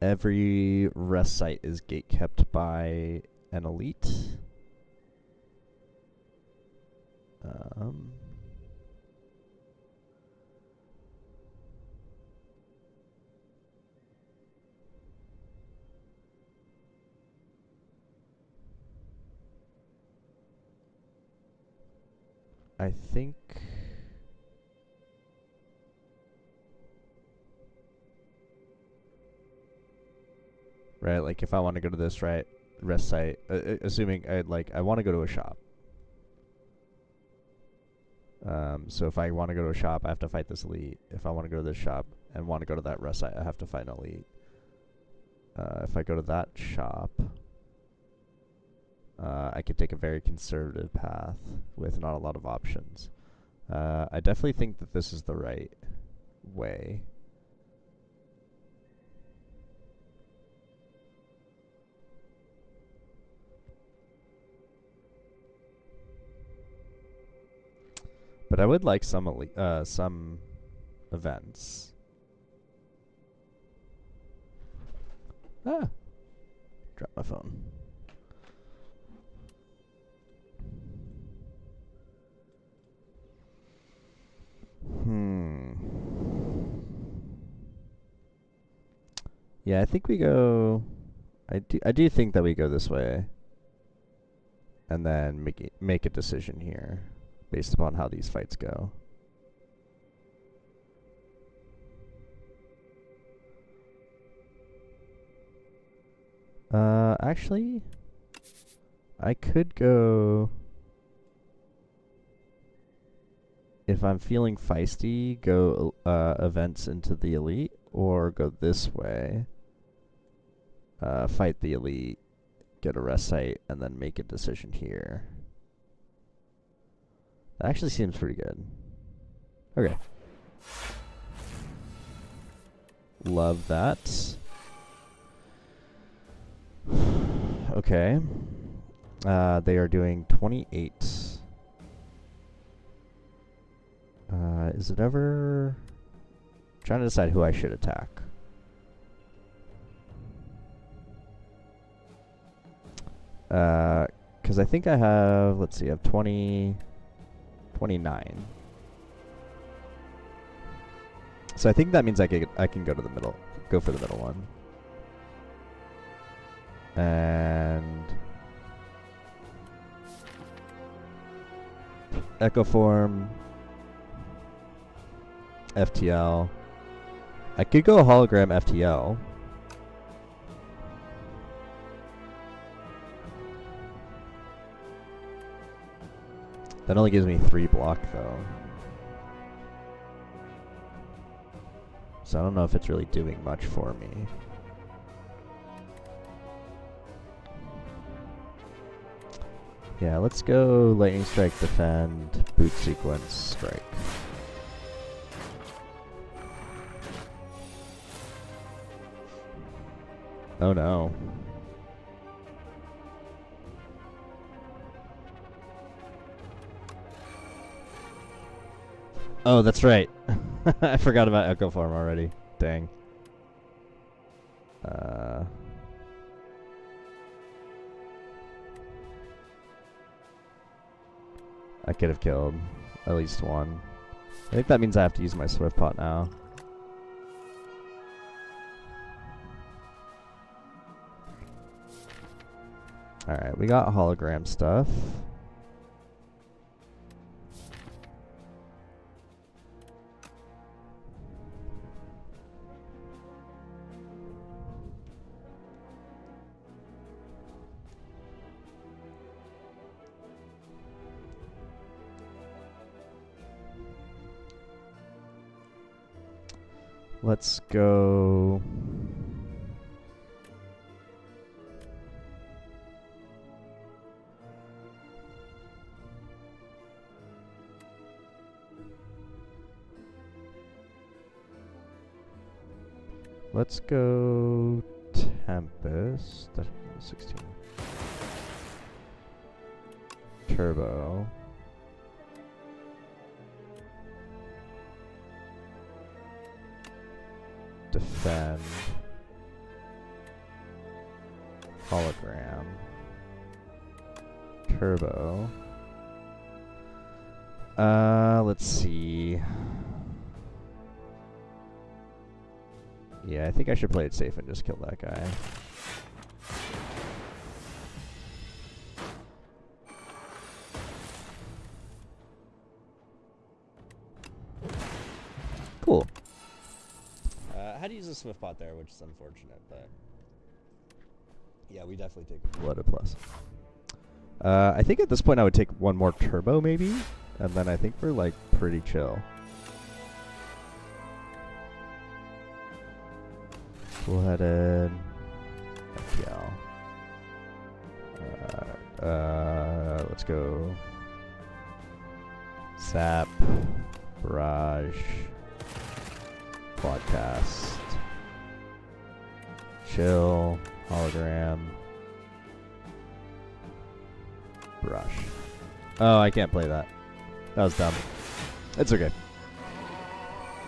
Every rest site is gate kept by an elite. I think right, like if I want to go to this rest site, assuming I want to go to a shop. So if I want to go to a shop, I have to fight this elite. If I want to go to this shop and want to go to that rest site, I have to fight an elite. If I go to that shop, I could take a very conservative path with not a lot of options. I definitely think that this is the right way. But I would like some events. Ah, drop my phone. Yeah, I think we go. I do think that we go this way, and then make a decision here, based upon how these fights go. Actually, I could go. If I'm feeling feisty, go events into the elite, or go this way. Fight the elite, get a rest site, and then make a decision here. That actually seems pretty good. Okay. Love that. Okay. They are doing 28. Is it ever... I'm trying to decide who I should attack. Because I think I have, let's see, I have 29. So I think that means I can go to the middle, go for the middle one. And Echo Form, FTL. I could go hologram FTL. That only gives me 3 block though. So I don't know if it's really doing much for me. Yeah, let's go Lightning Strike, Defend, Boot Sequence, Strike. Oh no. Oh, that's right. I forgot about Echo Form already. Dang. I could have killed at least one. I think that means I have to use my Swift Pot now. Alright, we got hologram stuff. Let's go. Let's go Tempest. That's 16. Turbo. Defend. Hologram. Turbo. Let's see. Yeah, I think I should play it safe and just kill that guy. Cool. I had to use a Swift Pot there, which is unfortunate, but yeah, we definitely take a Blooded Plus. I think at this point I would take one more Turbo maybe, and then I think we're like pretty chill. Cool-headed. FPL. Let's go. Sap. Barrage. Quadcast. Chill. Hologram. Brush. Oh, I can't play that. That was dumb. It's okay.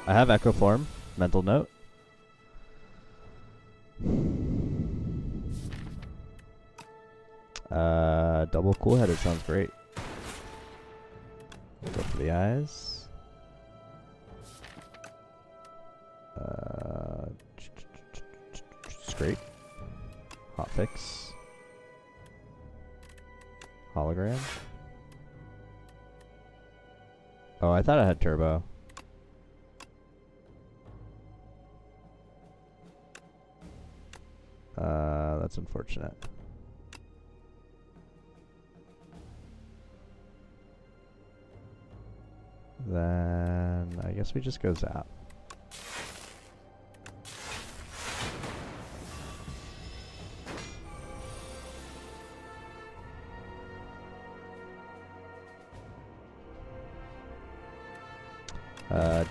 I have Echo Form. Mental note. Double cool-headed sounds great. Go for the eyes. Scrape. Hotfix. Hologram. Oh, I thought I had turbo. That's unfortunate. Then I guess we just go zap.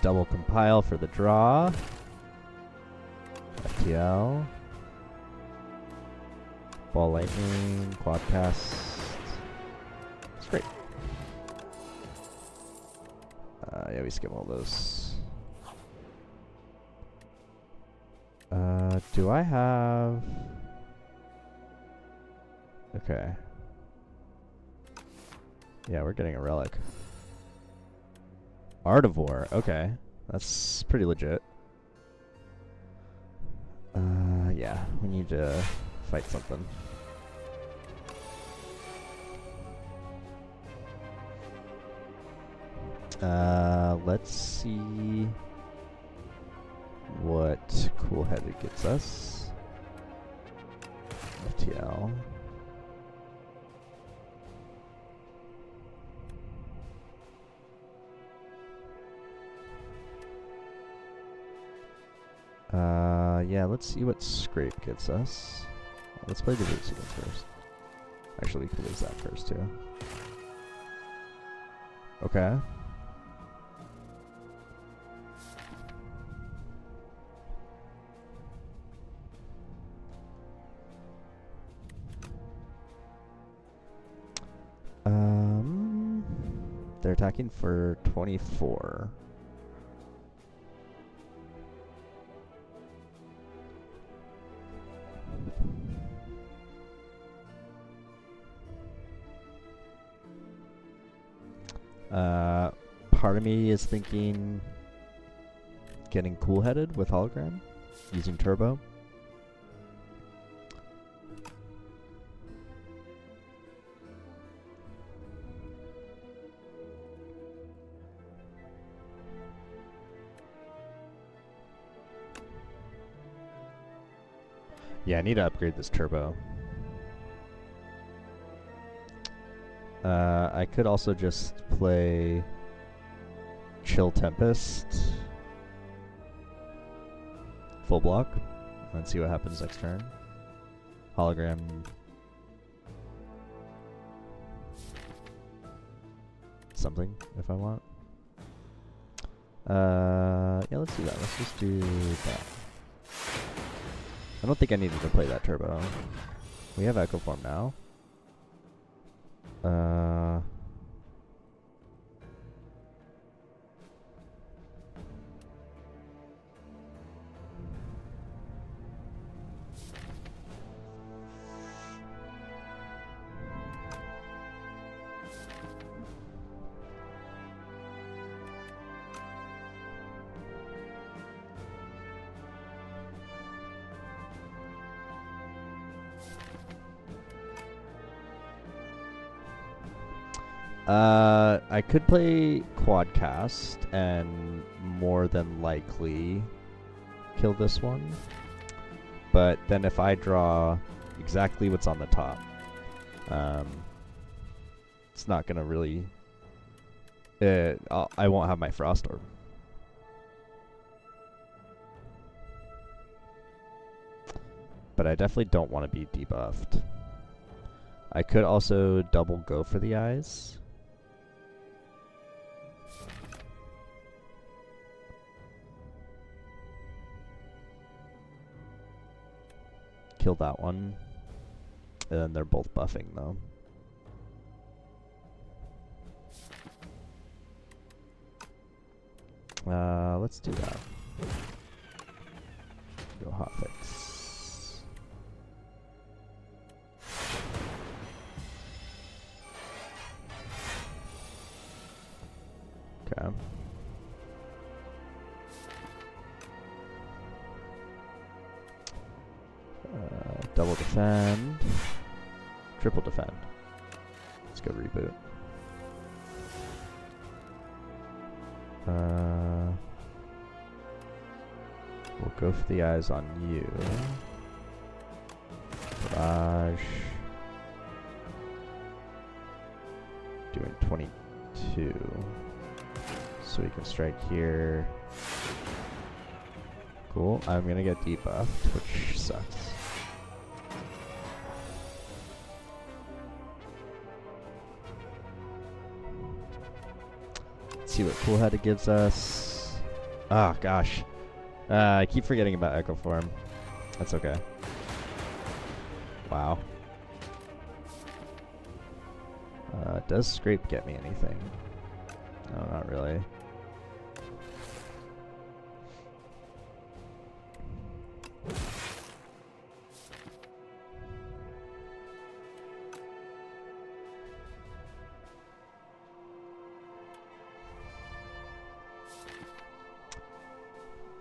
Double compile for the draw. FTL. Ball lightning, quadcast. It's great. Yeah, we skim all those. Do I have... Okay. Yeah, we're getting a relic. Artivore, okay. That's pretty legit. Yeah, we need to fight something. Let's see what cool-headed gets us. FTL. Yeah, let's see what Scrape gets us. Let's play the root sequence first. Actually, we can lose that first, too. Okay. They're attacking for 24. Part of me is thinking getting cool-headed with hologram, using turbo. Yeah, I need to upgrade this turbo. I could also just play Chill Tempest, full block, and see what happens next turn. Hologram. Something, if I want. Yeah, let's do that. Let's just do that. I don't think I needed to play that turbo. We have Echo Form now. I could play Quadcast and more than likely kill this one. But then if I draw exactly what's on the top, it's not gonna really... I won't have my Frost Orb. But I definitely don't want to be debuffed. I could also double go for the eyes. Kill that one. And then they're both buffing though. Let's do that. Go hotfix. Okay. Double defend. Triple defend. Let's go reboot. We'll go for the eyes on you. Barrage. Doing 22. So we can strike here. Cool. I'm gonna get debuffed, which sucks. Let's see what Cool-Headed gives us. Ah, oh, gosh. I keep forgetting about Echo Form. That's okay. Wow. Does Scrape get me anything? No, not really.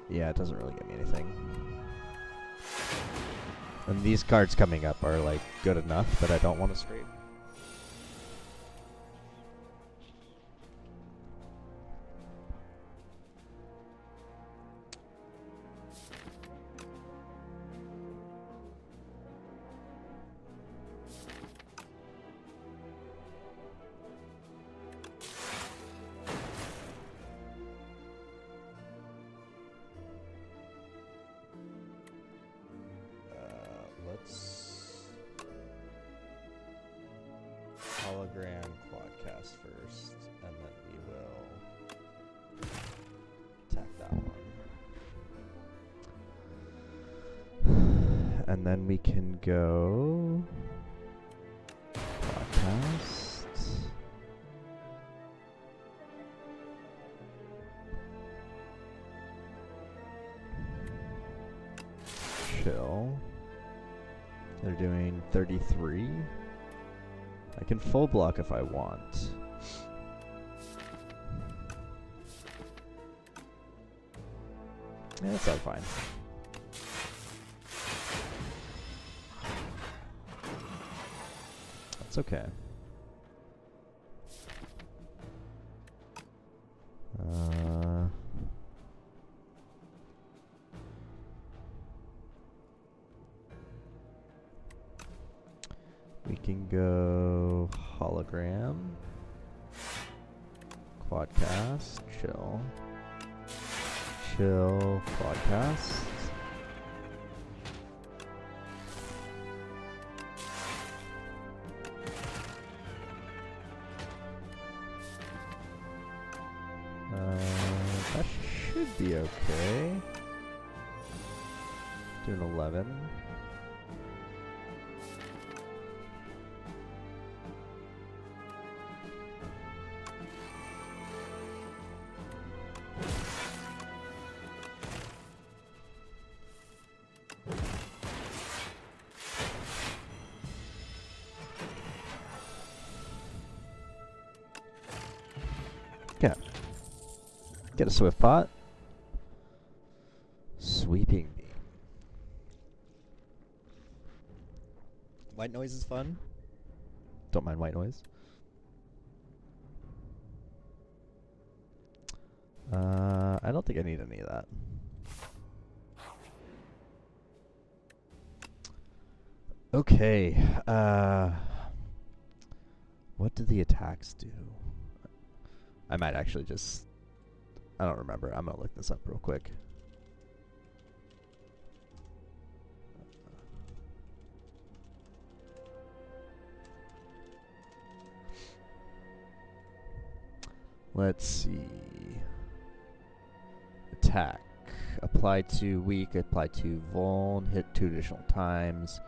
Yeah, it doesn't really get me anything. And these cards coming up are like good enough that I don't want to scrape. hologram quadcast first, and then we will attack that one. And then we can go quadcast. Chill. They're doing 33. I can full block if I want. Yeah, that's all fine. That's okay. We can go hologram, quadcast, chill, quadcast. That should be okay. Do an 11. Yeah. Get a swift pot. Sweeping beam. White noise is fun. Don't mind white noise. I don't think I need any of that. Okay. What do the attacks do? I might actually just... I don't remember. I'm gonna look this up real quick. Let's see. Attack. Apply to weak, apply to vuln, hit 2 additional times.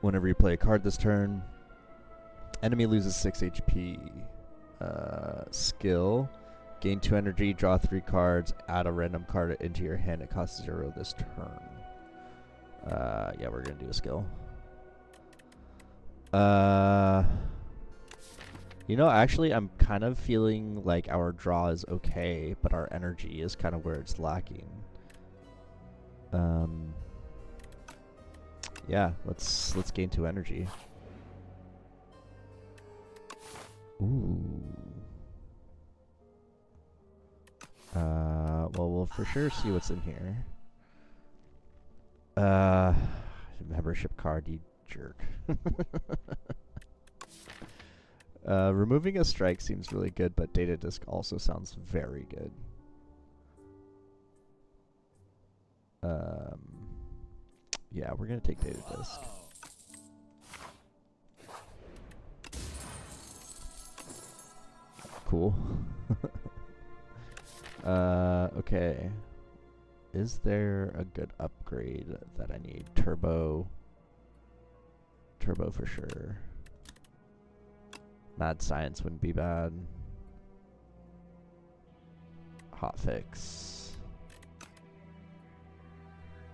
Whenever you play a card this turn, enemy loses 6 HP. Skill. Gain 2 energy, draw 3 cards, add a random card into your hand. It costs 0 this turn. Yeah, we're gonna do a skill. You know, actually, I'm kind of feeling like our draw is okay, but our energy is kind of where it's lacking. Yeah, let's gain 2 energy. Ooh. Well, we'll for sure see what's in here. Membership card, you jerk. Removing a strike seems really good, but data disk also sounds very good. Yeah, we're gonna take data disk. Cool. Okay. Is there a good upgrade that I need? Turbo. Turbo for sure. Mad Science wouldn't be bad. Hotfix.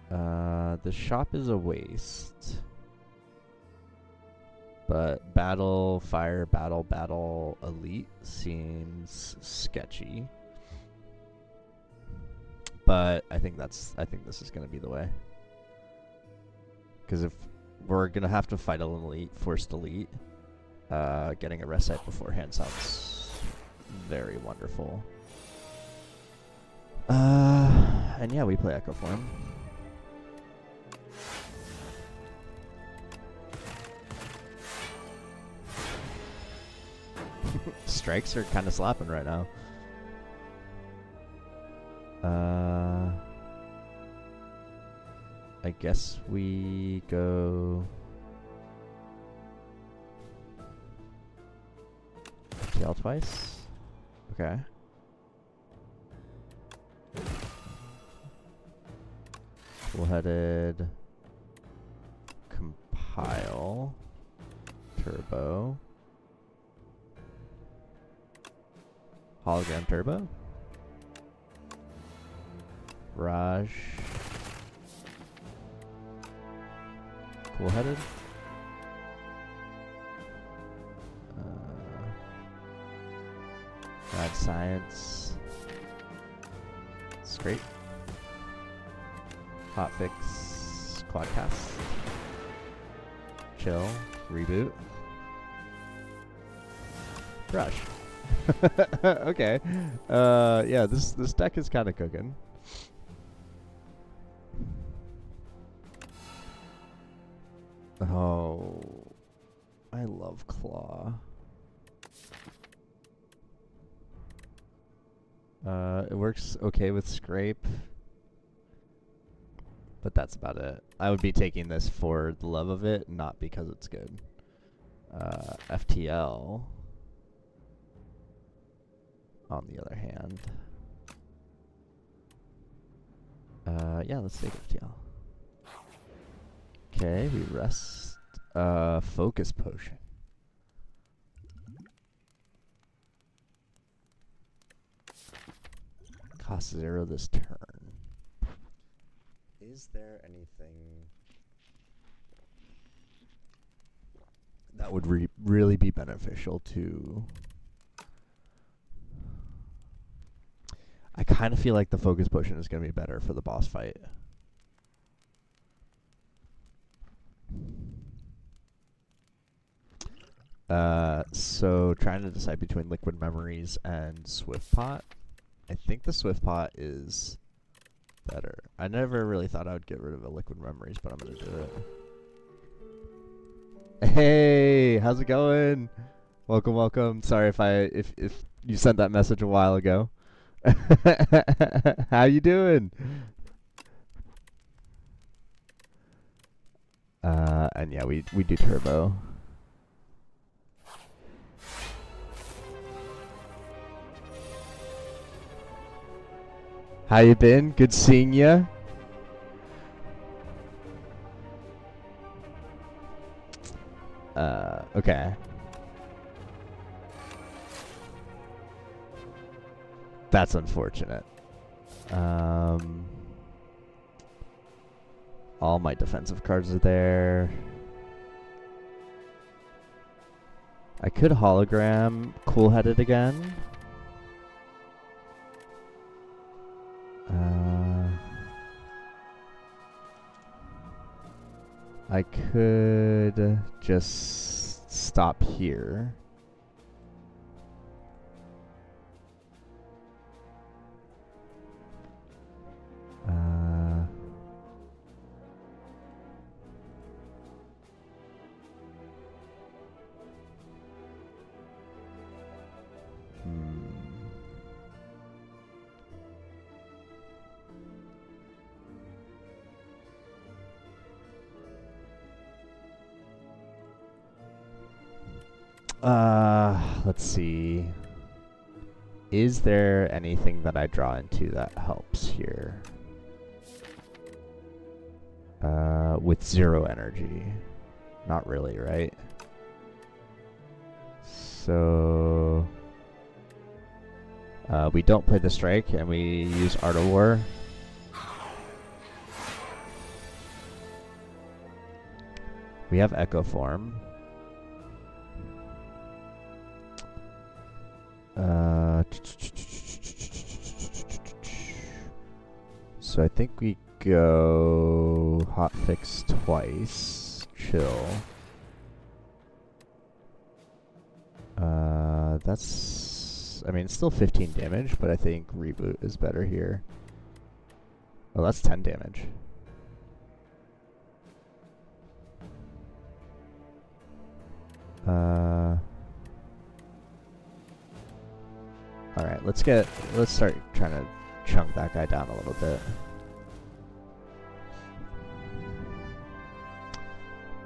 The shop is a waste. But battle, fire, battle, elite seems sketchy. But I think this is gonna be the way. Because if we're gonna have to fight an elite, forced elite, getting a rest site beforehand sounds very wonderful. And yeah, we play Echo Form. Strikes are kind of slapping right now. I guess we go FTL twice. Okay. Full-headed. Compile. Turbo. Hologram turbo. Raj. Cool-headed. Mad Science. Scrape. Hotfix. Quadcast. Chill. Reboot. Brush. Okay. Yeah, this deck is kind of cooking. Oh, I love Claw. It works okay with Scrape, but that's about it. I would be taking this for the love of it, not because it's good. FTL, on the other hand. Yeah, let's take FTL. Okay, we rest. Focus Potion. Cost 0 this turn. Is there anything that would really be beneficial to... I kind of feel like the Focus Potion is going to be better for the boss fight. So trying to decide between Liquid Memories and Swift Pot. I think the Swift Pot is better. I never really thought I would get rid of the Liquid Memories, but I'm gonna do it. Hey, how's it going? Welcome, welcome. Sorry if you sent that message a while ago. How you doing? And yeah, we do turbo. How you been? Good seeing ya. Okay. That's unfortunate. All my defensive cards are there. I could hologram cool-headed again. I could just stop here. Let's see. Is there anything that I draw into that helps here? With 0 energy. Not really, right? So... we don't play the strike, and we use Art of War. We have Echo Form. So I think we go hotfix twice. Chill. That's... I mean, it's still 15 damage, but I think reboot is better here. Oh, that's 10 damage. Alright, let's start trying to chunk that guy down a little bit.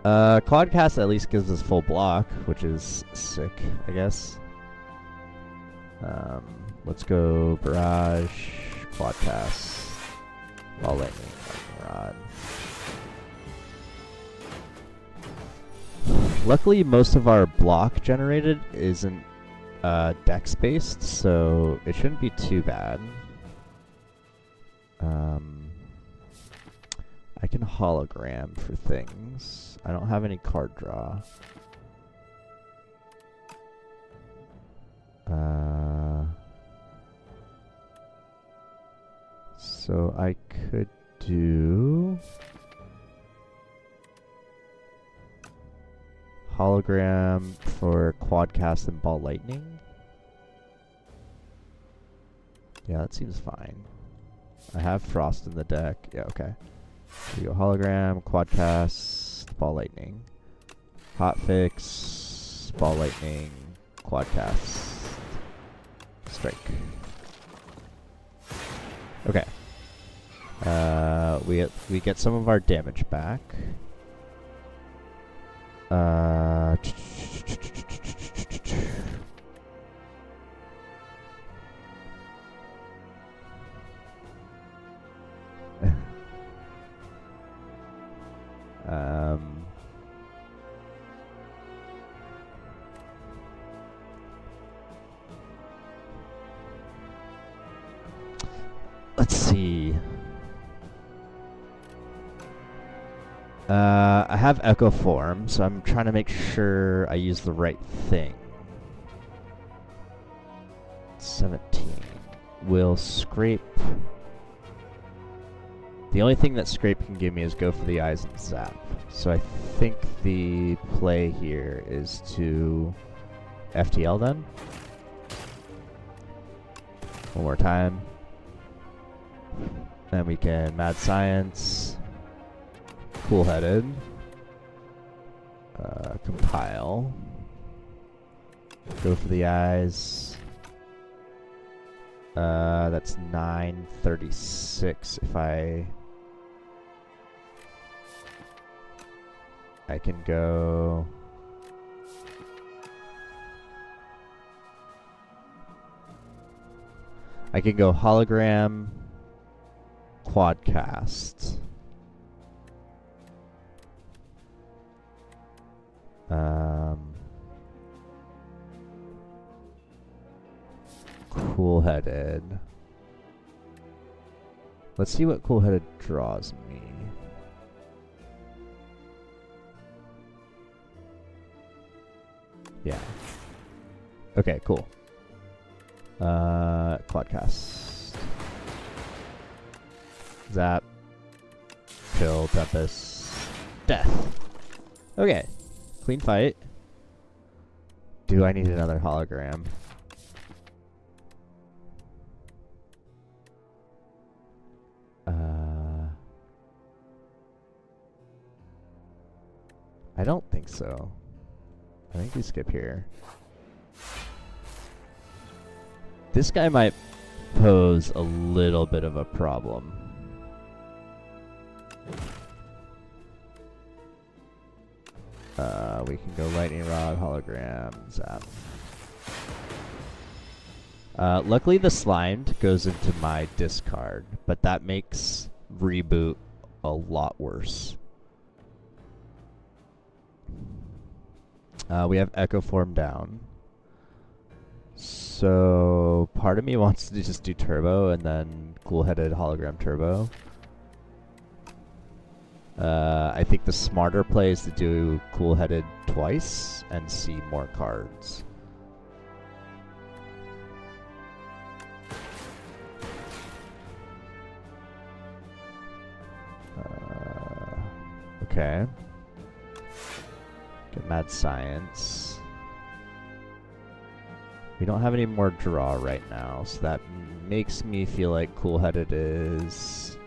Quadcast at least gives us full block, which is sick, I guess. Let's go Barrage, Quadcast, Ball Lightning, Lightning Rod. Luckily, most of our block generated isn't dex based, so it shouldn't be too bad. I can hologram for things. I don't have any card draw. So I could do hologram for Quadcast and Ball Lightning. Yeah, that seems fine. I have Frost in the deck. Yeah, okay. We go hologram, Quadcast, Ball Lightning. Hotfix, Ball Lightning, Quadcast, Strike. Okay. We get some of our damage back. Let's see. I have Echo Form, so I'm trying to make sure I use the right thing. 17. Will Scrape... The only thing that Scrape can give me is go for the eyes and zap. So I think the play here is to FTL then. One more time. Then we can Mad Science, Cool-Headed, compile, go for the eyes. That's 936. If I can go. I can go hologram, Quadcast. Cool-Headed. Let's see what Cool-Headed draws me. Yeah. Okay, cool. Quadcast. Zap. Kill. Tempest. Death. Okay. Clean fight. Do I need another hologram? I don't think so. I think we skip here. This guy might pose a little bit of a problem. We can go Lightning Rod, Hologram, Zap. Luckily the Slimed goes into my discard, but that makes Reboot a lot worse. We have Echo Form down. So part of me wants to just do Turbo and then Cool-Headed Hologram Turbo. I think the smarter play is to do Cool-Headed twice and see more cards. Okay. Get Mad Science. We don't have any more draw right now, so that makes me feel like Cool-Headed is...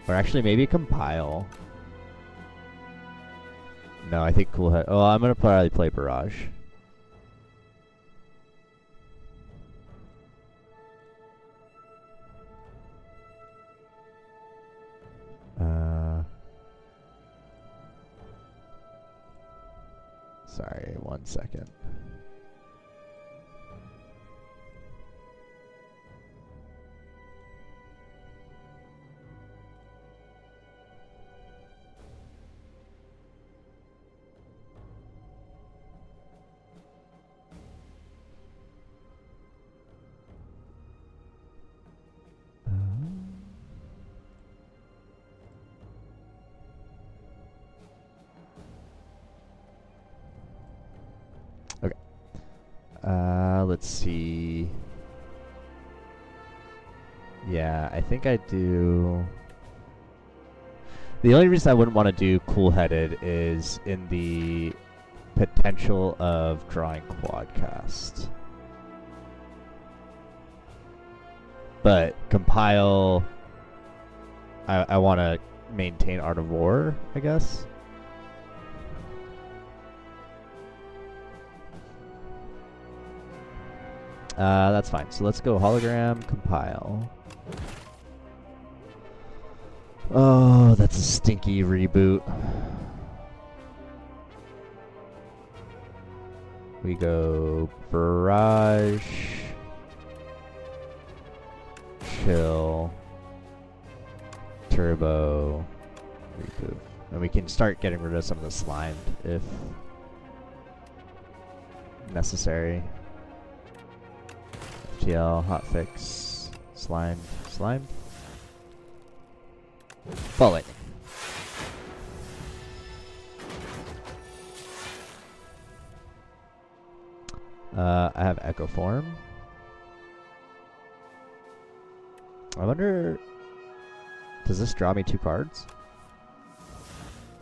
Or actually, maybe Compile. No, I think Cool-Headed... Oh, I'm going to probably play Barrage. Sorry, 1 second. Let's see. Yeah, I think I do. The only reason I wouldn't want to do cool-headed is in the potential of drawing quadcast. But compile, I want to maintain Art of War, I guess. That's fine. So let's go hologram, compile. Oh, that's a stinky reboot. We go barrage, chill, turbo, reboot. And we can start getting rid of some of the slimed if necessary. FTL, hotfix, slimed. Ball lightning. I have Echo Form. I wonder, does this draw me 2 cards?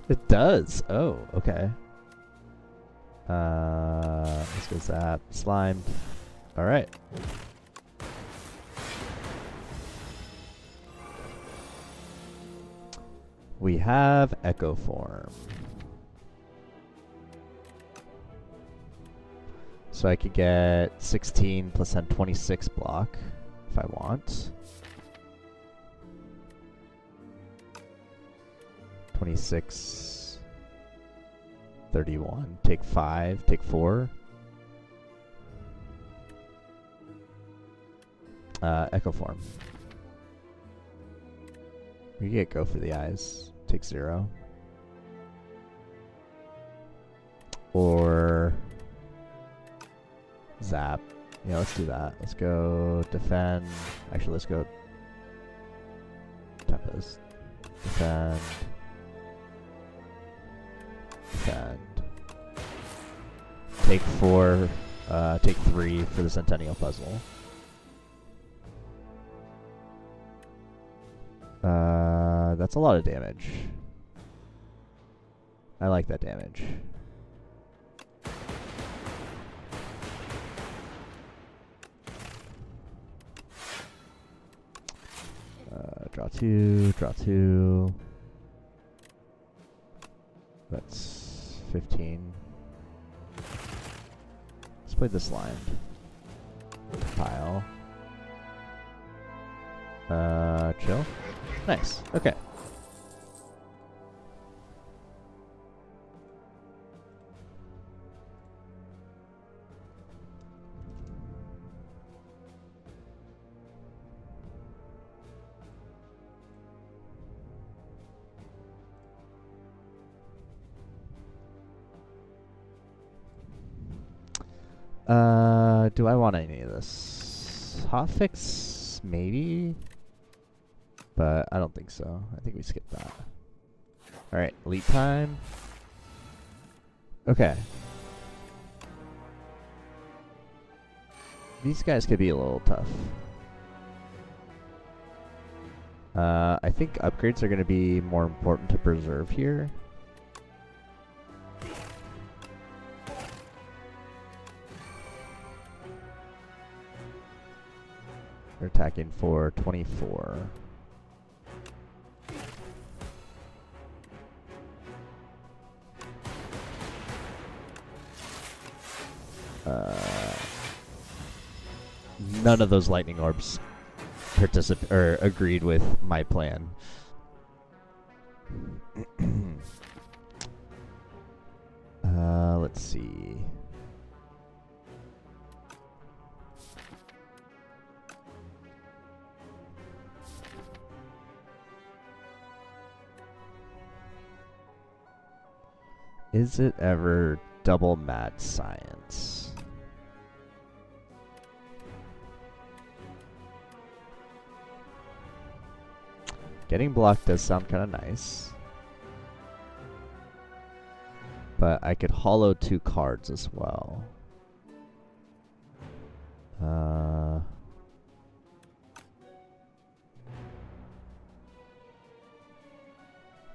It does. Oh, okay. Let's go zap. Slimed. All right. We have Echo Form. So I could get 16 plus 10, 26 block if I want. 26, 31. Take 5, take 4. Echo Form. We get go for the eyes. Take 0. Or zap. Yeah, let's do that. Let's go defend. Actually, let's go Tempest. Defend. Defend. Take 4. Take 3 for the Centennial Puzzle. That's a lot of damage. I like that damage. Draw 2, draw 2. That's 15. Let's play this line. Pile. Chill. Nice. Okay. Do I want any of this? Hotfix, maybe? But I don't think so. I think we skip that. Alright, lead time. Okay. These guys could be a little tough. I think upgrades are going to be more important to preserve here. We're attacking for 24. None of those lightning orbs agreed with my plan. Let's see. Is it ever double mad science? Getting blocked does sound kind of nice. But I could hollow 2 cards as well.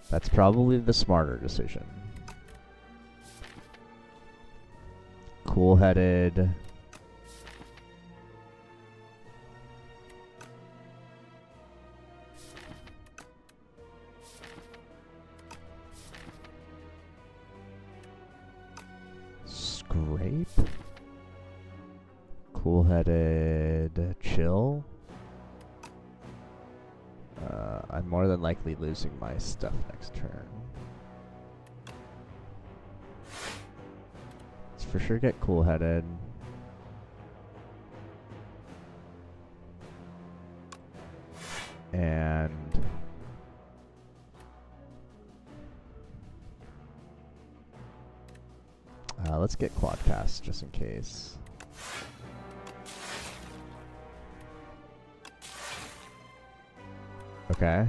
That's probably the smarter decision. Cool-headed. Scrape. Cool-headed. Chill. I'm more than likely losing my stuff next turn. Let's for sure get cool-headed. And let's get quadcast just in case. Okay.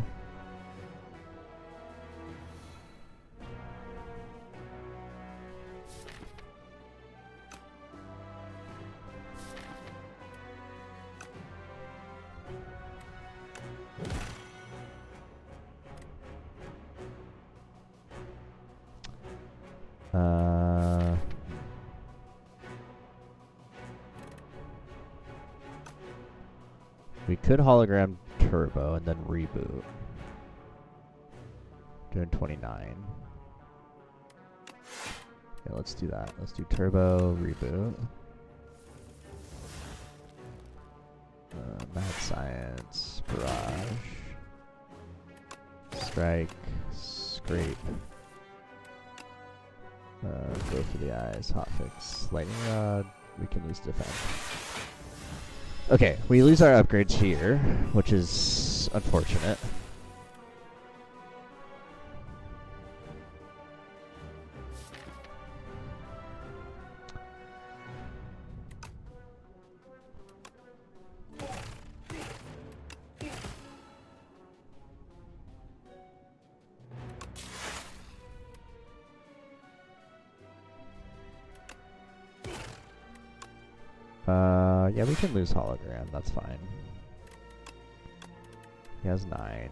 We could hologram turbo and then reboot. Doing 29. Yeah, let's do that. Let's do turbo, reboot. Mad science, barrage. Strike, scrape. Go for the eyes, hotfix, lightning rod. We can lose defend. Okay, we lose our upgrades here, which is unfortunate. Yeah, we can lose hologram, that's fine. He has 9.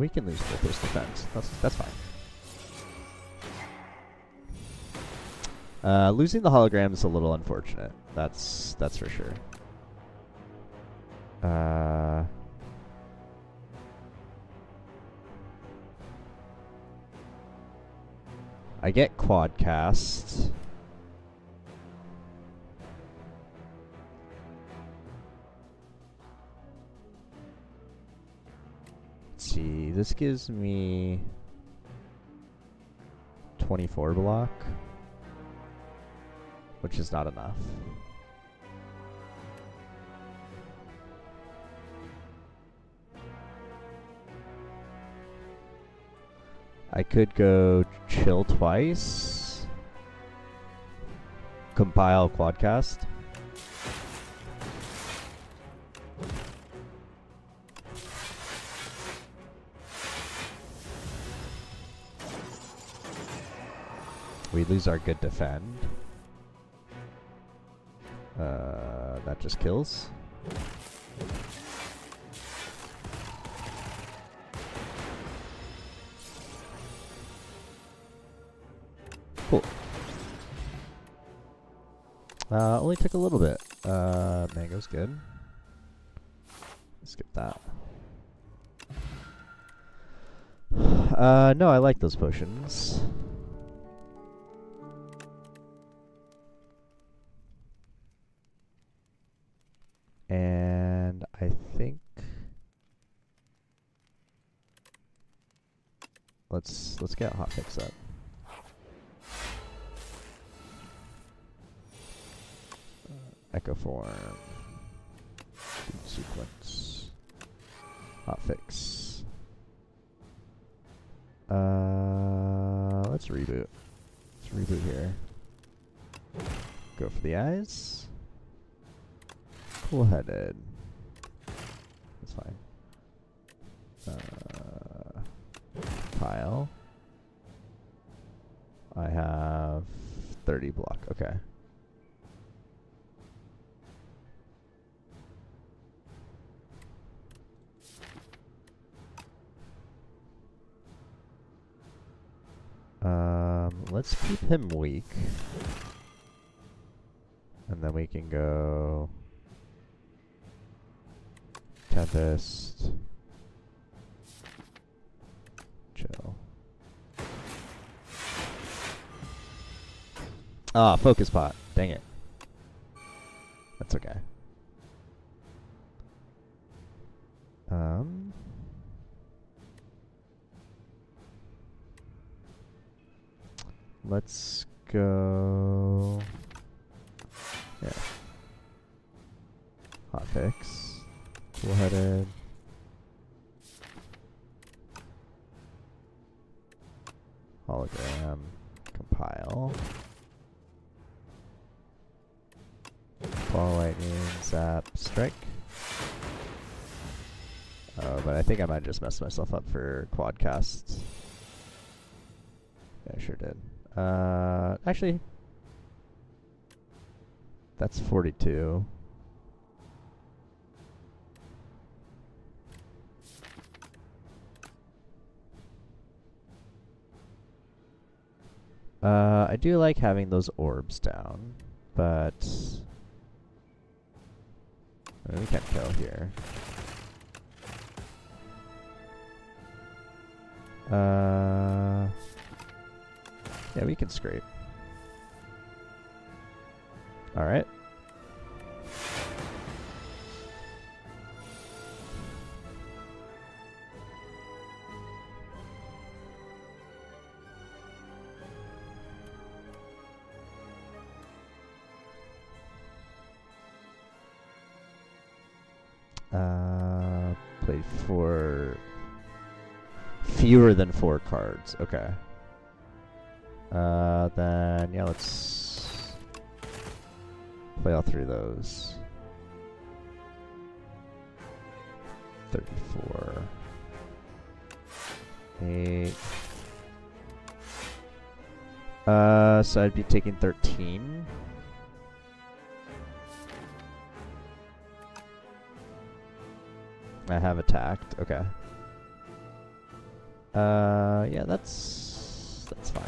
We can lose full face defense. That's fine. Losing the hologram is a little unfortunate. That's for sure. I get quadcast. Let's see, this gives me 24 block, which is not enough. I could go chill twice. Compile quadcast. We lose our good defend. That just kills. Cool. Only took a little bit. Mango's good. Skip that. No, I like those potions. And I think let's get hotfix up. Echo form, sequence, hotfix. Let's reboot. Let's reboot here. Go for the eyes. Cool-headed. That's fine. Pile. compile. I have 30 block. Okay. Let's keep him weak. And then we can go Tempest. Chill. Ah, focus pot. Dang it. That's okay. Let's go. Yeah. Hotfix. Cool-headed. Hologram. Compile. Ball lightning. Zap. Strike. Oh, but I think I might just mess myself up for quadcasts. Yeah, I sure did. Actually, that's 42. I do like having those orbs down, but we can't kill here. Yeah, we can scrape. Alright. Played for fewer than 4 cards. Okay. Then yeah, let's play all 3 of those. 34. 8. So I'd be taking 13. I have attacked. Okay. Yeah, that's fine.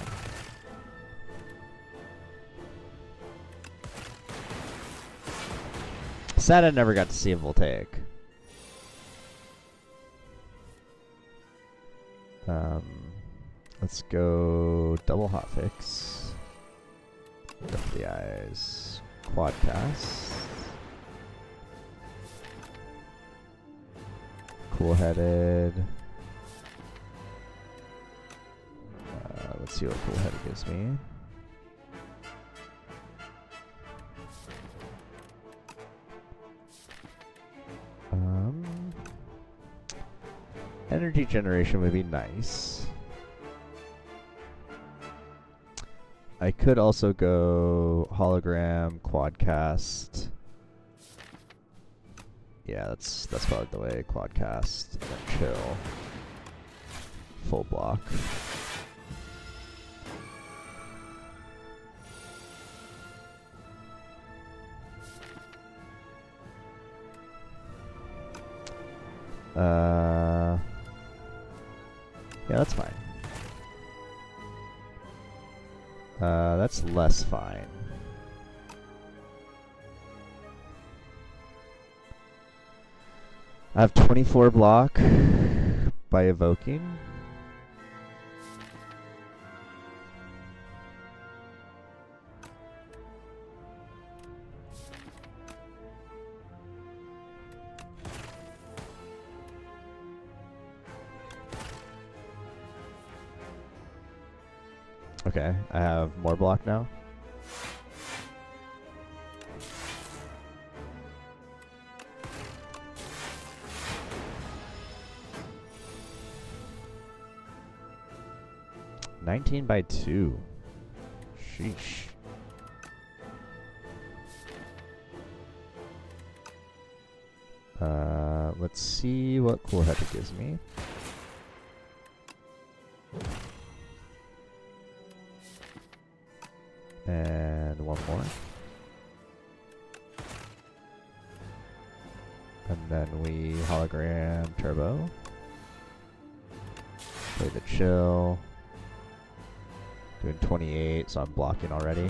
Sad I never got to see a Voltaic. Let's go double hotfix. Up the eyes. Quadcast. Cool-headed. Let's see what cool-headed gives me. Energy generation would be nice. I could also go hologram, quadcast. Yeah, that's probably the way. Quadcast, and then chill. Full block. Yeah, that's fine. That's less fine. I have 24 block by evoking. Okay, I have more block now. $19 by 2. Sheesh. Let's see what cool head it gives me. one more. And then we hologram turbo. Play the chill. Doing 28, so I'm blocking already.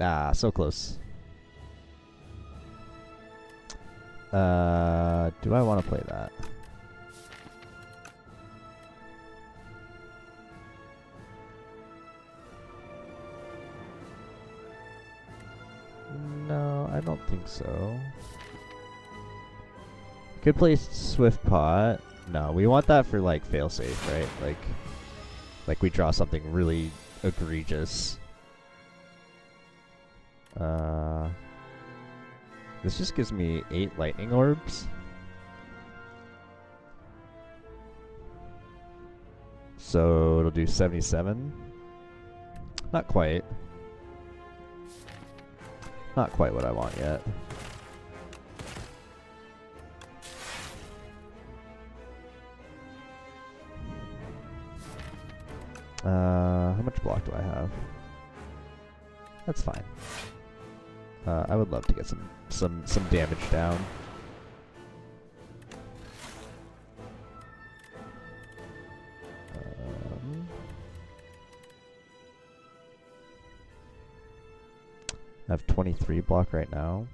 Ah, so close. Do I want to play that? No, I don't think so. Could play Swift Pot. No, we want that for like failsafe, right? Like we draw something really egregious. This just gives me 8 lightning orbs. So it'll do 77. Not quite. Not quite what I want yet. How much block do I have? That's fine. I would love to get some damage down. I have 23 block right now,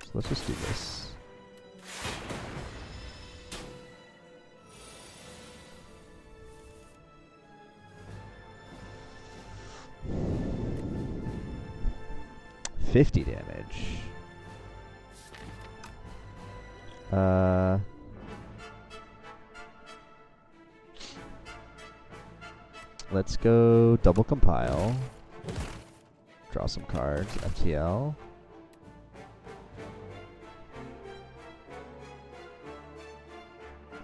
so let's just do this. $50 damage. Let's go double compile. Draw some cards. FTL.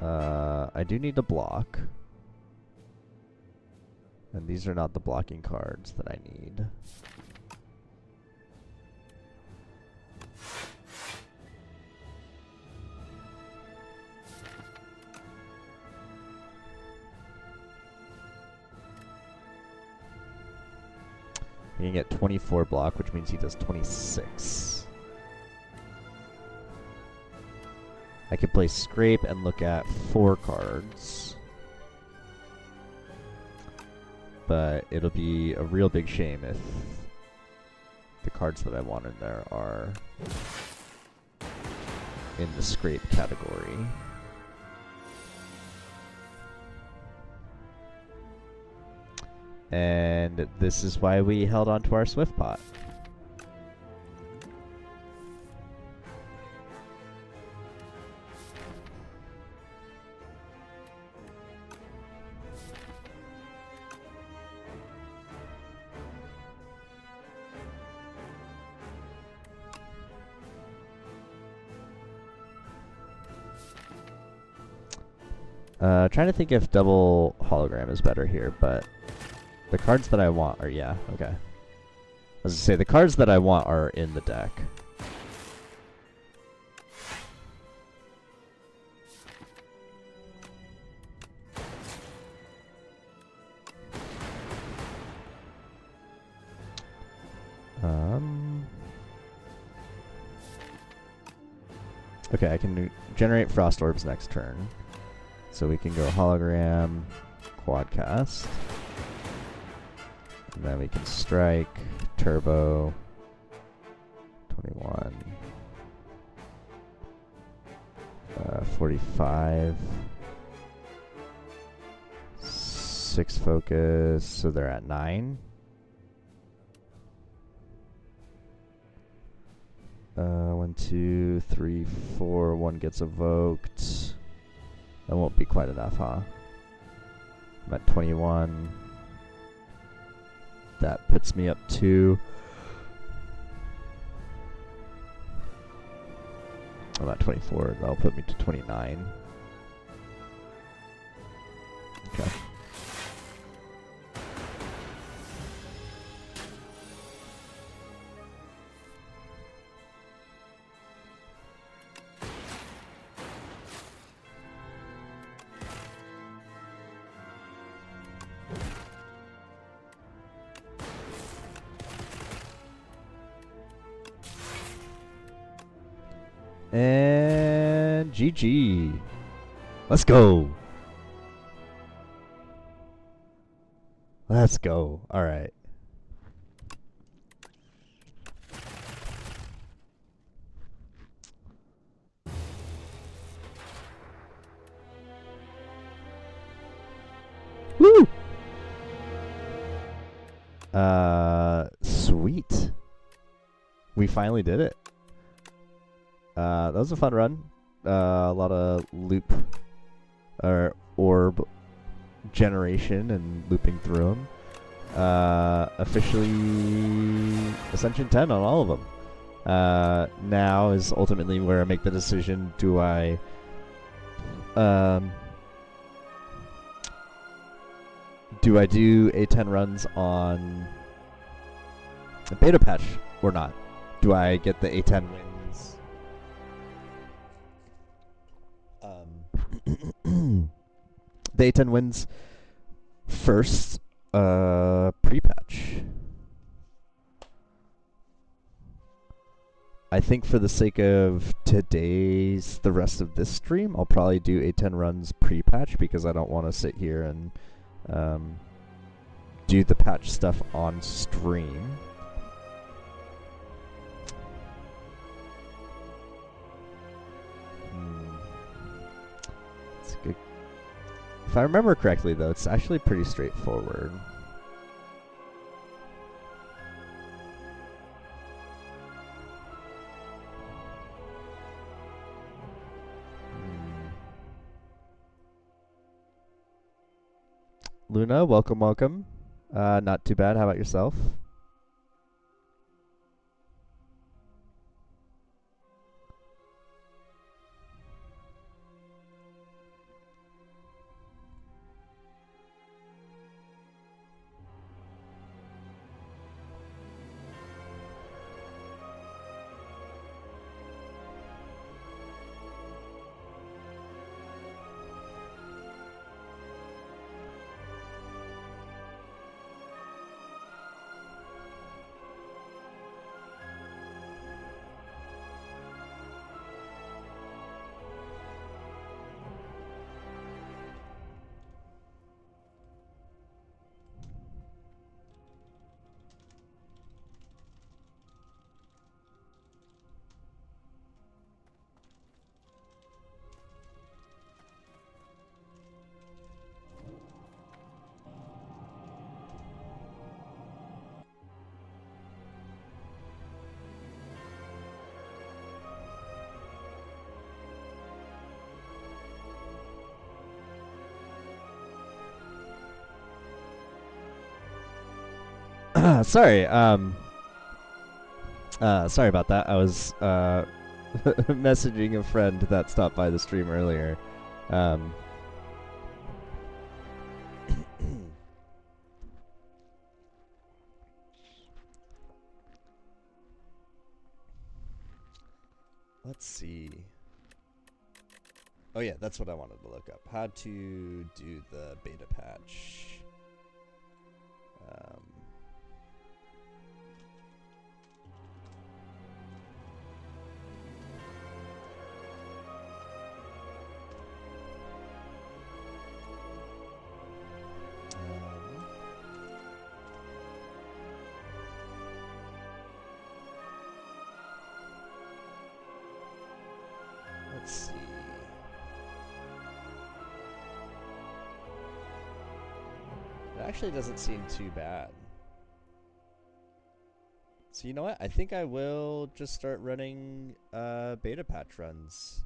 I do need to block. And these are not the blocking cards that I need. He can get 24 block, which means he does 26. I could play Scrape and look at 4 cards. But it'll be a real big shame if the cards that I want in there are in the Scrape category. And this is why we held on to our Swift Pot. Trying to think if double hologram is better here, but the cards that I want are, yeah, okay. I was gonna say, the cards that I want are in the deck. Okay, I can generate Frost Orbs next turn. So we can go hologram, quadcast. And then we can strike, turbo, 21, 45, 6 focus, so they're at 9. 1, 2, 3, 4, 1 gets evoked. That won't be quite enough, huh? I'm at 21. That puts me up to I'm at 24. That'll put me to 29. Okay. And GG. Let's go. Let's go. All right. Woo! Sweet. We finally did it. That was a fun run. A lot of loop or orb generation and looping through them. Officially Ascension 10 on all of them. Now is ultimately where I make the decision. Do I do A10 runs on the beta patch or not? Do I get the A10 wins? The A10 wins first, pre-patch. I think for the sake of the rest of this stream, I'll probably do A10 runs pre-patch because I don't want to sit here and do the patch stuff on stream. It's good. If I remember correctly, though, it's actually pretty straightforward. Luna, welcome, welcome. Not too bad. How about yourself? Sorry. Sorry about that. I was messaging a friend that stopped by the stream earlier. Let's see. Oh yeah, that's what I wanted to look up. How to do the beta patch. Let's see. It actually doesn't seem too bad. So you know what? I think I will just start running beta patch runs.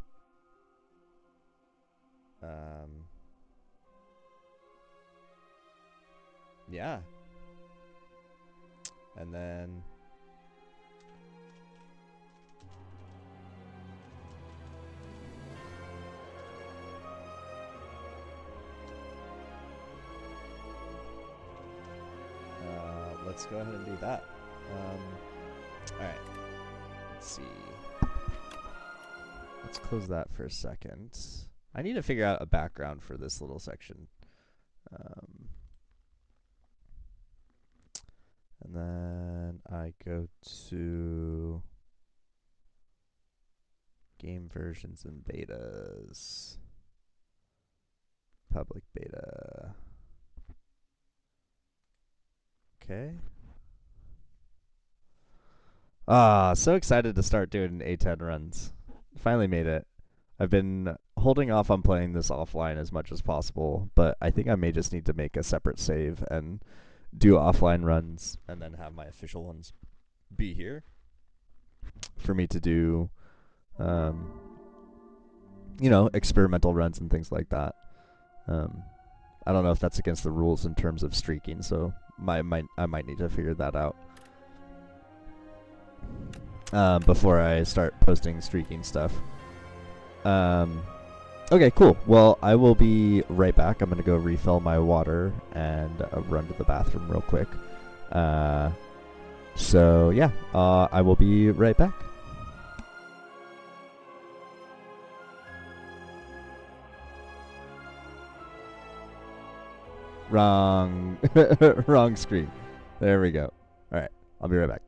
Yeah. And then let's go ahead and do that. Alright. Let's see. Let's close that for a second. I need to figure out a background for this little section. And then I go to game versions and betas. Public beta. Okay. So excited to start doing A10 runs. Finally made it. I've been holding off on playing this offline as much as possible, but I think I may just need to make a separate save and do offline runs and then have my official ones be here for me to do, experimental runs and things like that. I don't know if that's against the rules in terms of streaking, so I might need to figure that out before I start posting streaking stuff. Okay, cool. Well, I will be right back. I'm going to go refill my water and run to the bathroom real quick. So, yeah, I will be right back. Wrong, wrong screen. There we go. All right, I'll be right back.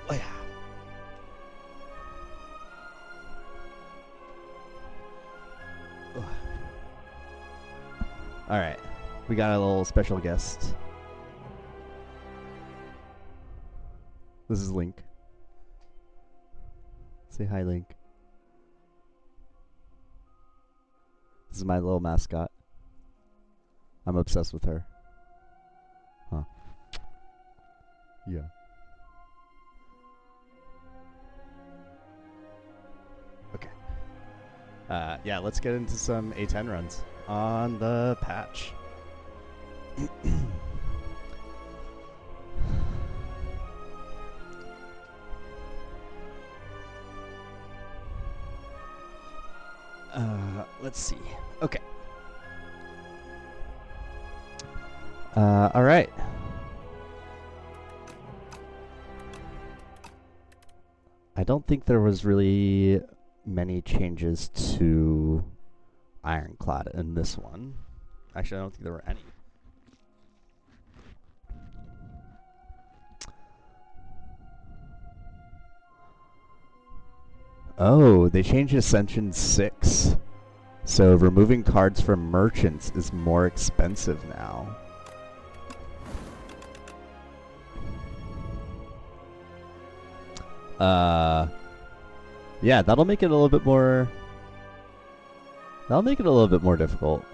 Oh, yeah. All right. We got a little special guest. This is Link. Say hi, Link. This is my little mascot. I'm obsessed with her. Huh. Yeah. Okay. Yeah, let's get into some A10 runs on the patch. Let's see. Okay. All right. I don't think there was really many changes to Ironclad in this one. Actually, I don't think there were any. Oh, they changed Ascension 6. So removing cards from merchants is more expensive now. Yeah, that'll make it a little bit more... That'll make it a little bit more difficult.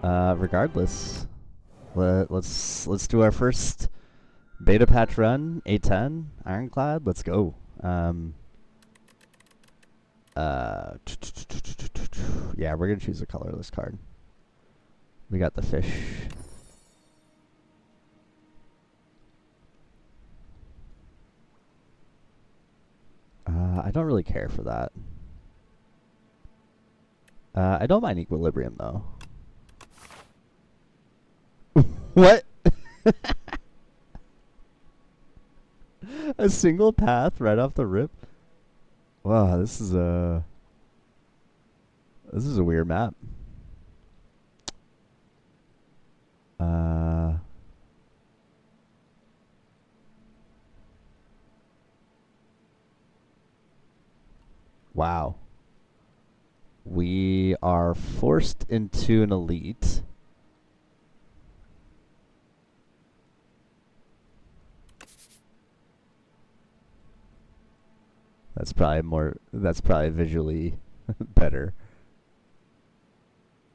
Regardless, let's do our first beta patch run. A10 Ironclad. Let's go. Yeah, we're gonna choose a colorless card. We got the fish. I don't really care for that. I don't mind Equilibrium though. What? A single path right off the rip? Wow, this is a weird map. Wow. We are forced into an elite. That's probably visually better.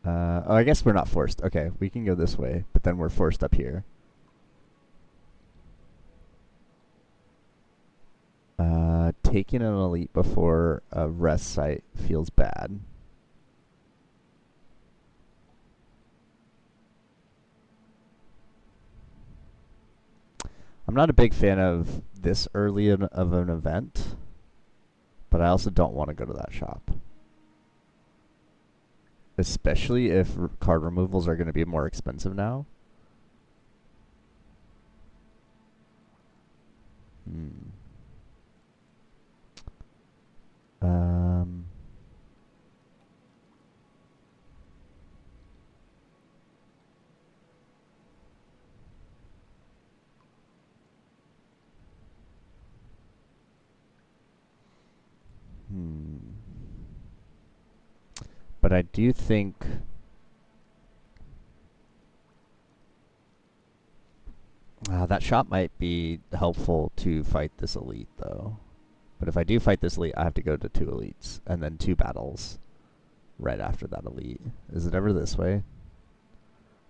Oh, I guess we're not forced. Okay, we can go this way, but then we're forced up here. Taking an elite before a rest site feels bad. I'm not a big fan of this early of an event, but I also don't want to go to that shop. Especially if card removals are going to be more expensive now. But I do think that shop might be helpful to fight this elite, though. But if I do fight this elite, I have to go to 2 elites and then 2 battles right after that elite. Is it ever this way?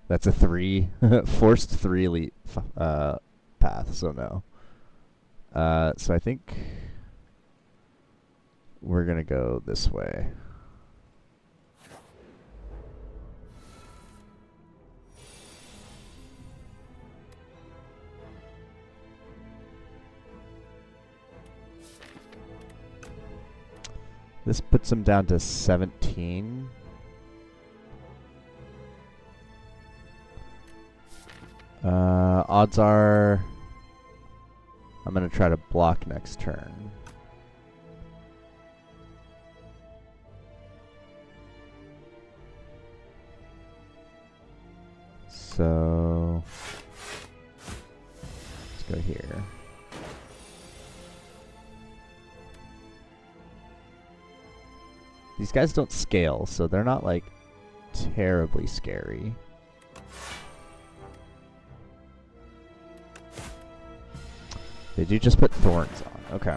That's a 3 forced 3 elite path, so no. So I think we're gonna go this way. This puts him down to 17. Odds are I'm going to try to block next turn. So let's go here. These guys don't scale, so they're not like terribly scary. They do just put thorns on. Okay.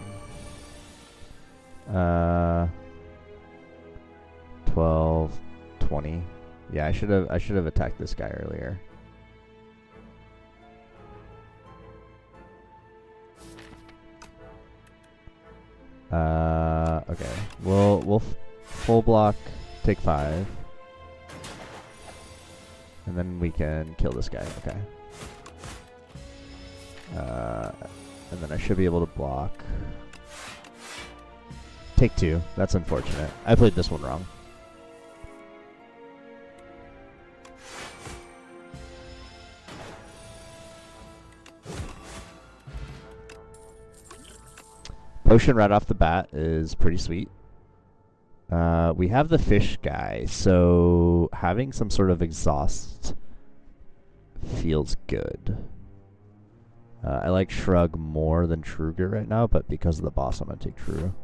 12, 20. Yeah, I should have attacked this guy earlier. Okay. We'll full block, take 5. And then we can kill this guy. Okay. And then I should be able to block. Take 2. That's unfortunate. I played this one wrong. Potion right off the bat is pretty sweet. We have the fish guy, so having some sort of exhaust feels good. I like Shrug more than Truger right now, but because of the boss, I'm gonna take True.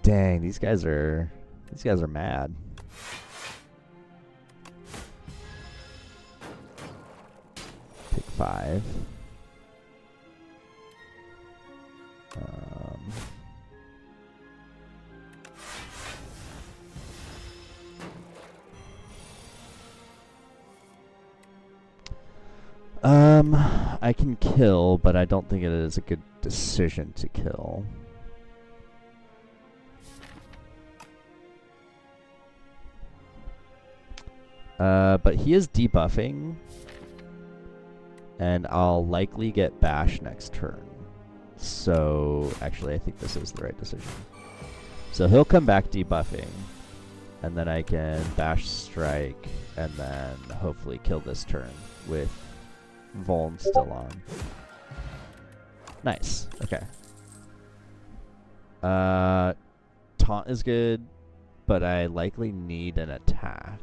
Dang, these guys are mad. Take 5. I can kill, but I don't think it is a good decision to kill. But he is debuffing, and I'll likely get Bash next turn. So, actually, I think this is the right decision. So he'll come back debuffing, and then I can Bash Strike, and then hopefully kill this turn with Vuln still on. Nice. Okay. Taunt is good, but I likely need an attack.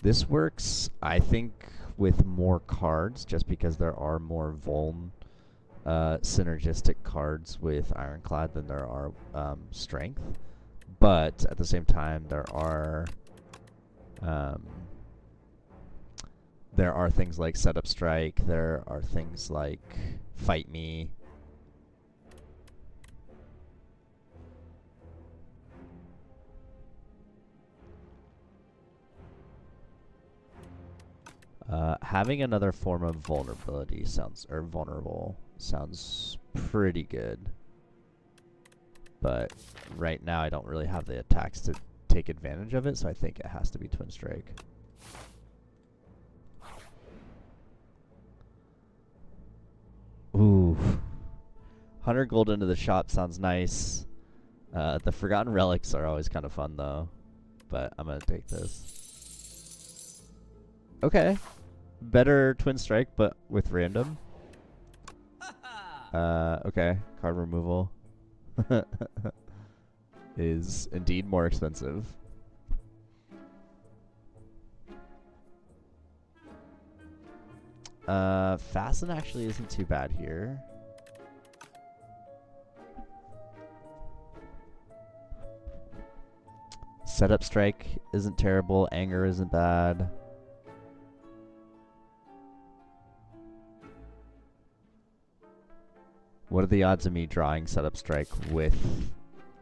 This works, I think, with more cards, just because there are more Vuln synergistic cards with Ironclad than there are Strength. But at the same time, there are things like Setup Strike. There are things like Fight Me. Having another form of vulnerability vulnerable sounds pretty good. But right now I don't really have the attacks to take advantage of it, so I think it has to be Twin Strike. Ooh. 100 gold into the shop sounds nice. The Forgotten Relics are always kind of fun though, but I'm gonna take this. Okay. Better Twin Strike, but with random. Okay. Card removal is indeed more expensive. Fasten actually isn't too bad here. Setup Strike isn't terrible. Anger isn't bad. What are the odds of me drawing Setup Strike with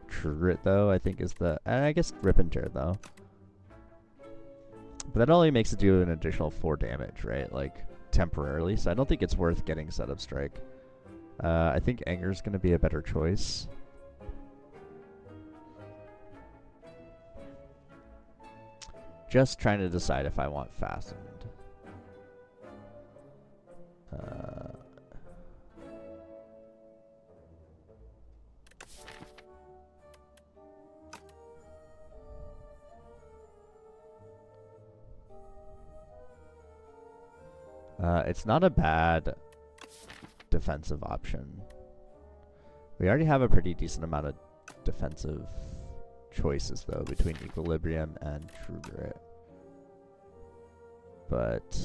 Trigger though? I think is the... And I guess Rip and Tear though. But that only makes it do an additional 4 damage, right? Like, temporarily. So I don't think it's worth getting Setup Strike. I think Anger's going to be a better choice. Just trying to decide if I want Fastened. It's not a bad defensive option. We already have a pretty decent amount of defensive choices, though, between Equilibrium and True Grit. But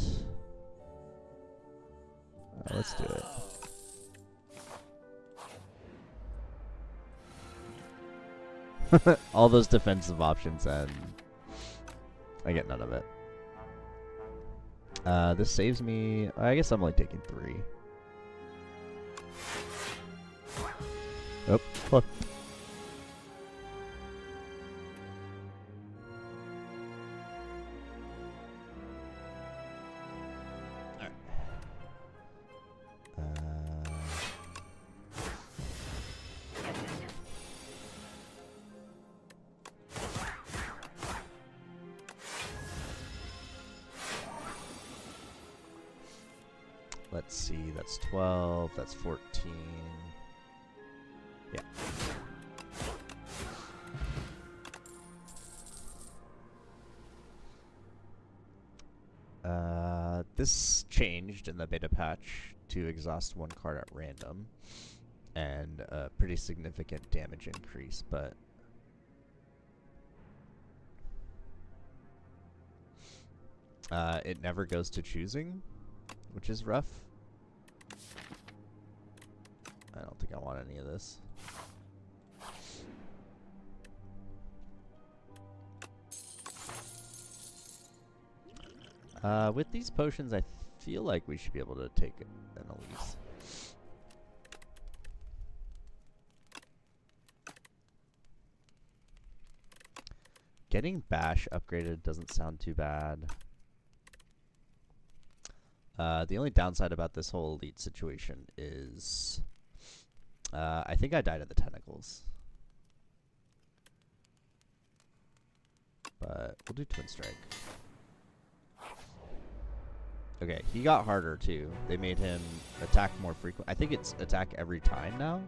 let's do it. All those defensive options, and I get none of it. This saves me... I guess I'm only taking 3. Oh, look. Let's see, that's 12, that's 14. Yeah. This changed in the beta patch to exhaust one card at random, and a pretty significant damage increase, but it never goes to choosing, which is rough. I don't think I want any of this. With these potions, I feel like we should be able to take an Elise. Getting Bash upgraded doesn't sound too bad. The only downside about this whole elite situation is I think I died of the tentacles. But we'll do Twin Strike. Okay, he got harder too. They made him attack more frequent. I think it's attack every time now.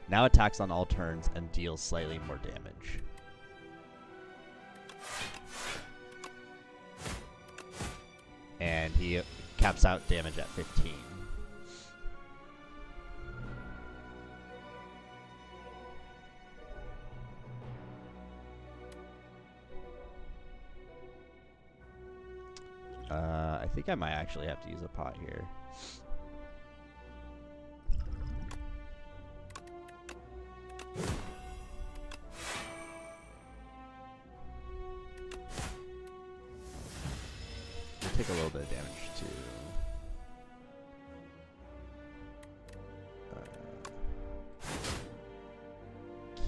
Now attacks on all turns and deals slightly more damage. And he caps out damage at 15. I think I might actually have to use a pot here. Take a little bit of damage to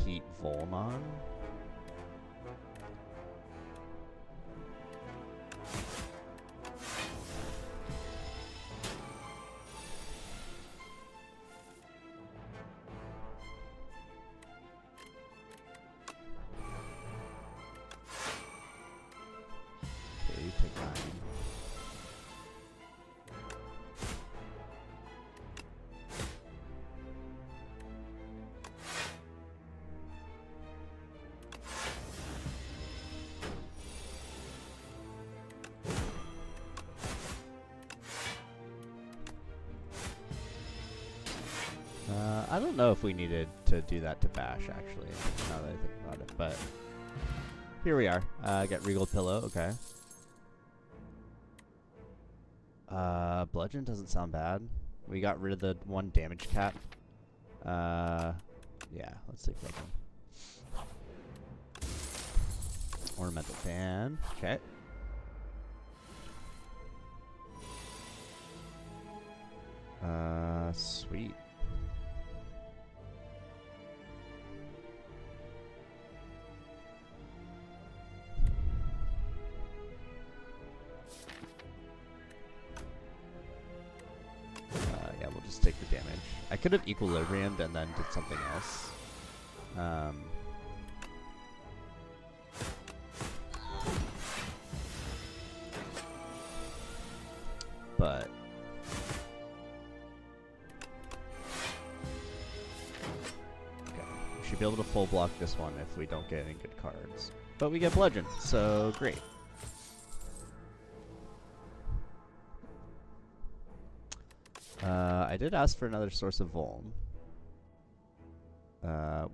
keep Volmon. I don't know if we needed to do that to Bash, actually, now that I think about it, but here we are. Get Regal Pillow, okay. Bludgeon doesn't sound bad. We got rid of the one damage cap. Yeah, let's take Bludgeon. Ornamental Fan, okay. Sweet. Yeah, we'll just take the damage. I could have equilibriumed and then did something else. But okay, we should be able to full block this one if we don't get any good cards. But we get Bludgeon, so great. I did ask for another source of Vuln.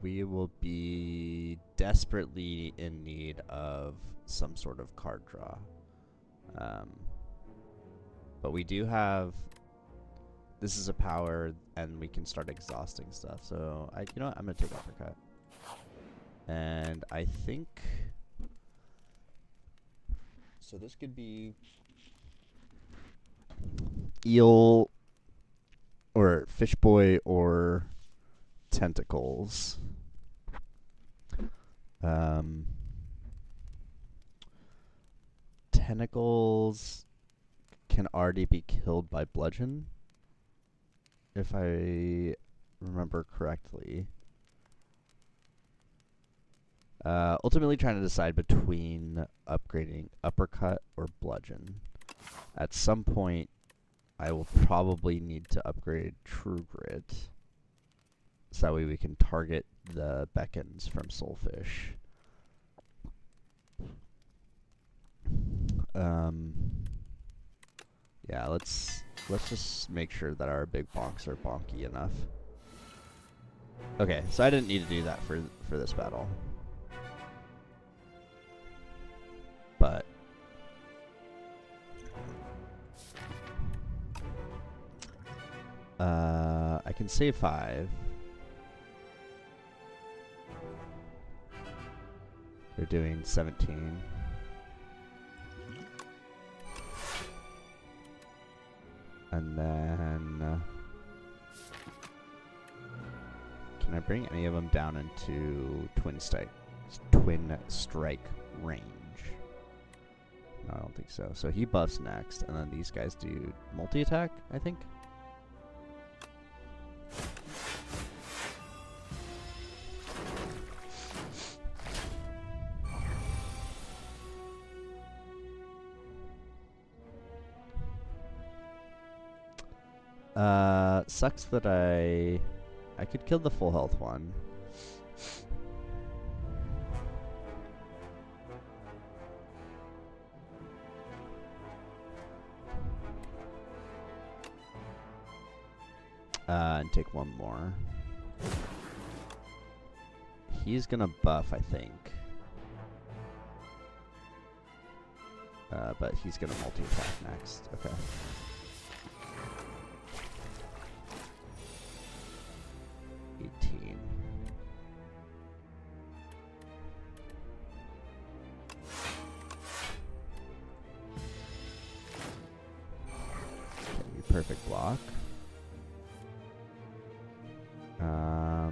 We will be desperately in need of some sort of card draw. But we do have... This is a power, and we can start exhausting stuff. So, you know what? I'm going to take Uppercut. And I think... So this could be... Eel... Or Fish Boy or Tentacles. Tentacles can already be killed by Bludgeon. If I remember correctly. Ultimately trying to decide between upgrading uppercut or bludgeon. At some point, I will probably need to upgrade True Grit, so that way we can target the beacons from Soulfish. Yeah, let's just make sure that our big bonks are bonky enough. Okay, so I didn't need to do that for this battle. But I can save 5. They're doing 17. And then can I bring any of them down into twin strike range? No, I don't think so. So he buffs next, and then these guys do multi-attack, I think. Sucks that I could kill the full health one. And take one more. He's gonna buff, I think. But he's gonna multi-attack next. Okay. Perfect block. I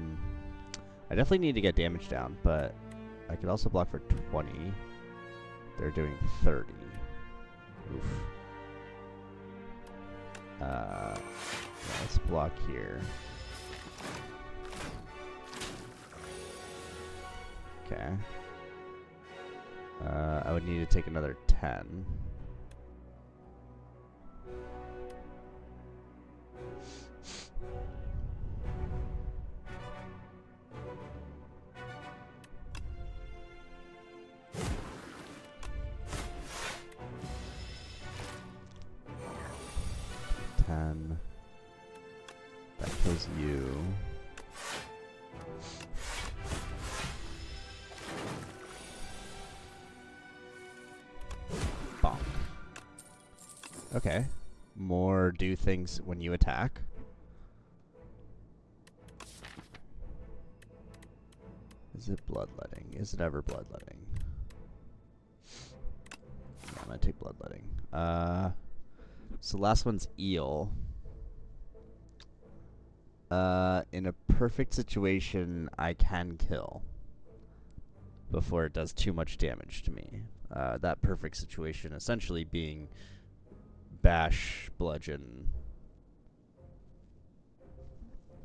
definitely need to get damage down, but I could also block for 20. They're doing 30. Oof. Yeah, let's block here. Okay. I would need to take another 10. That kills you. Bonk. Okay. More do things when you attack. Is it bloodletting? Is it ever bloodletting? Yeah, I'm gonna take bloodletting. So last one's eel. In a perfect situation, I can kill before it does too much damage to me. That perfect situation essentially being bash, bludgeon,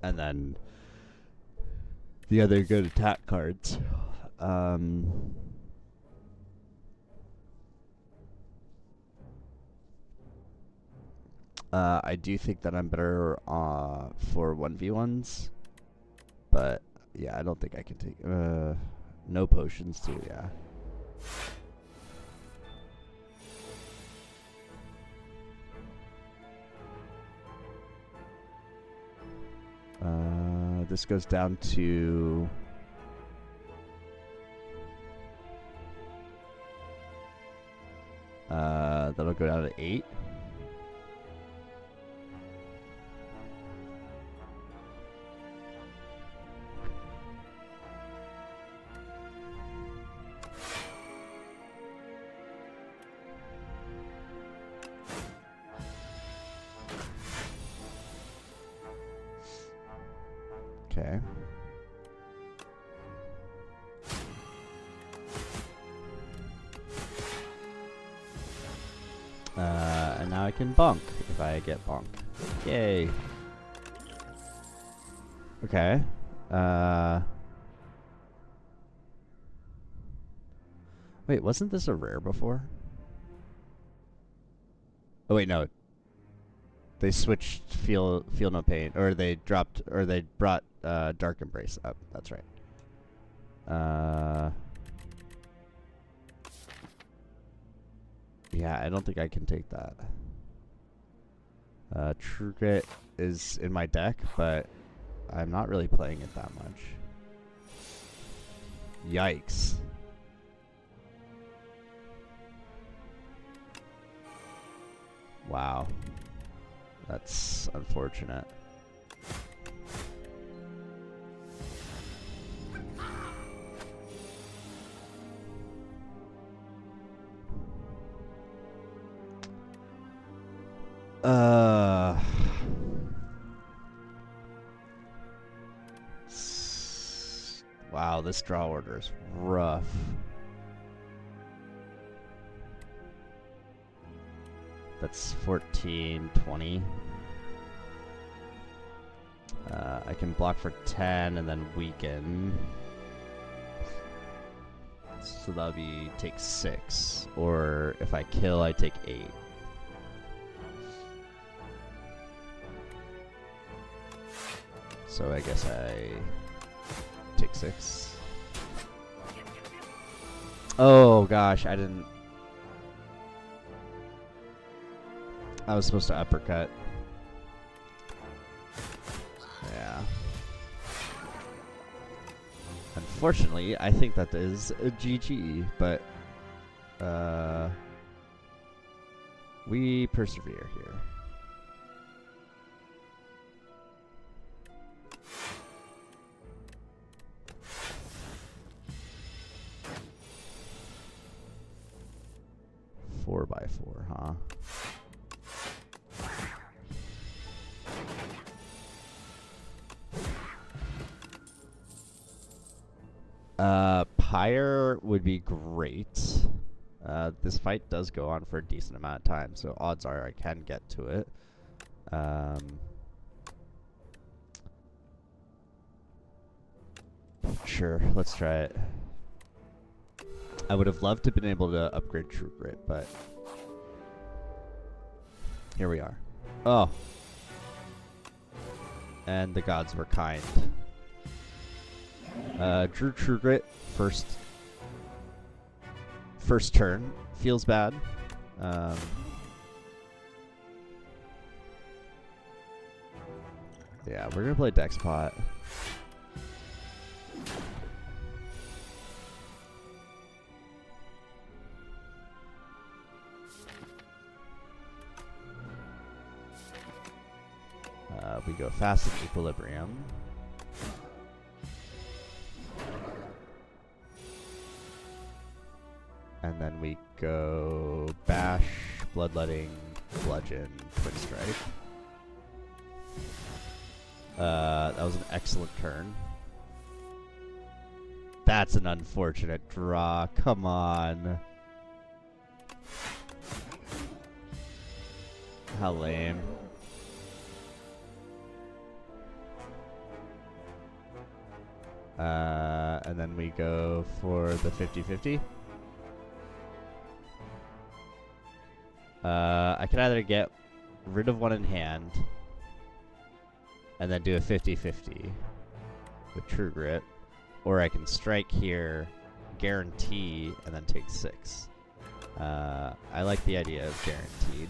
and then the other good attack cards. I do think that I'm better for 1v1s, but yeah, I don't think I can take no potions too. Yeah. This goes down to that'll go down to 8. Okay. And now I can bonk if I get bonk. Yay. Okay. Wait, wasn't this a rare before? Oh wait, no. They switched feel no pain, or they dropped, or they brought Dark Embrace up. That's right. Yeah, I don't think I can take that. True Grit is in my deck, but I'm not really playing it that much. Yikes. Wow. That's unfortunate. Wow, this draw order is rough. That's 14, 20. I can block for 10 and then weaken. So that'll be take 6. Or if I kill, I take 8. So I guess I take 6. Oh gosh, I didn't. I was supposed to uppercut. Yeah. Unfortunately, I think that is a GG, but we persevere here. Four by 4, huh? Pyre would be great. This fight does go on for a decent amount of time, so odds are I can get to it. Sure, let's try it. I would have loved to have been able to upgrade True Grit, but here we are. Oh. And the gods were kind. Drew True Grit first turn. Feels bad. Yeah, we're gonna play Dexpot. We go fast in Equilibrium. And then we go Bash, Bloodletting, Bludgeon, Twin Strike. That was an excellent turn. That's an unfortunate draw. Come on. How lame. And then we go for the 50-50. I can either get rid of one in hand and then do a 50-50 with True Grit, or I can strike here, guarantee, and then take 6. I like the idea of guaranteed.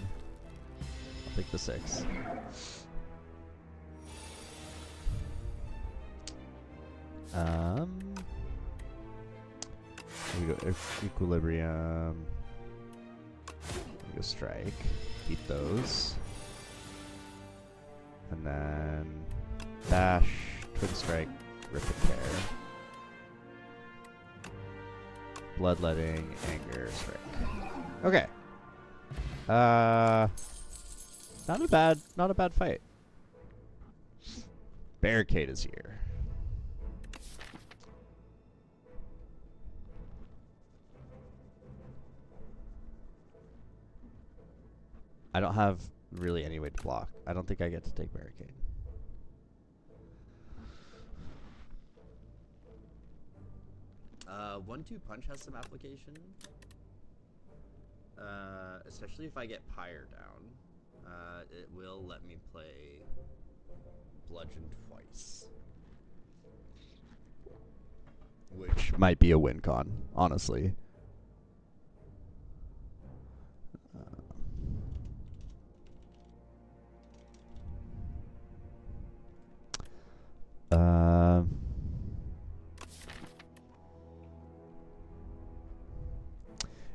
I'll take the 6. We go Equilibrium. We go Strike. Keep those. And then Bash, Twin Strike, Rip and Tear. Bloodletting, Anger, Strike. Okay. Not a bad fight. Barricade is here. I don't have really any way to block. I don't think I get to take Barricade. 1-2 punch has some application. Especially if I get Pyre down. It will let me play Bludgeon twice. Which might be a win con, honestly.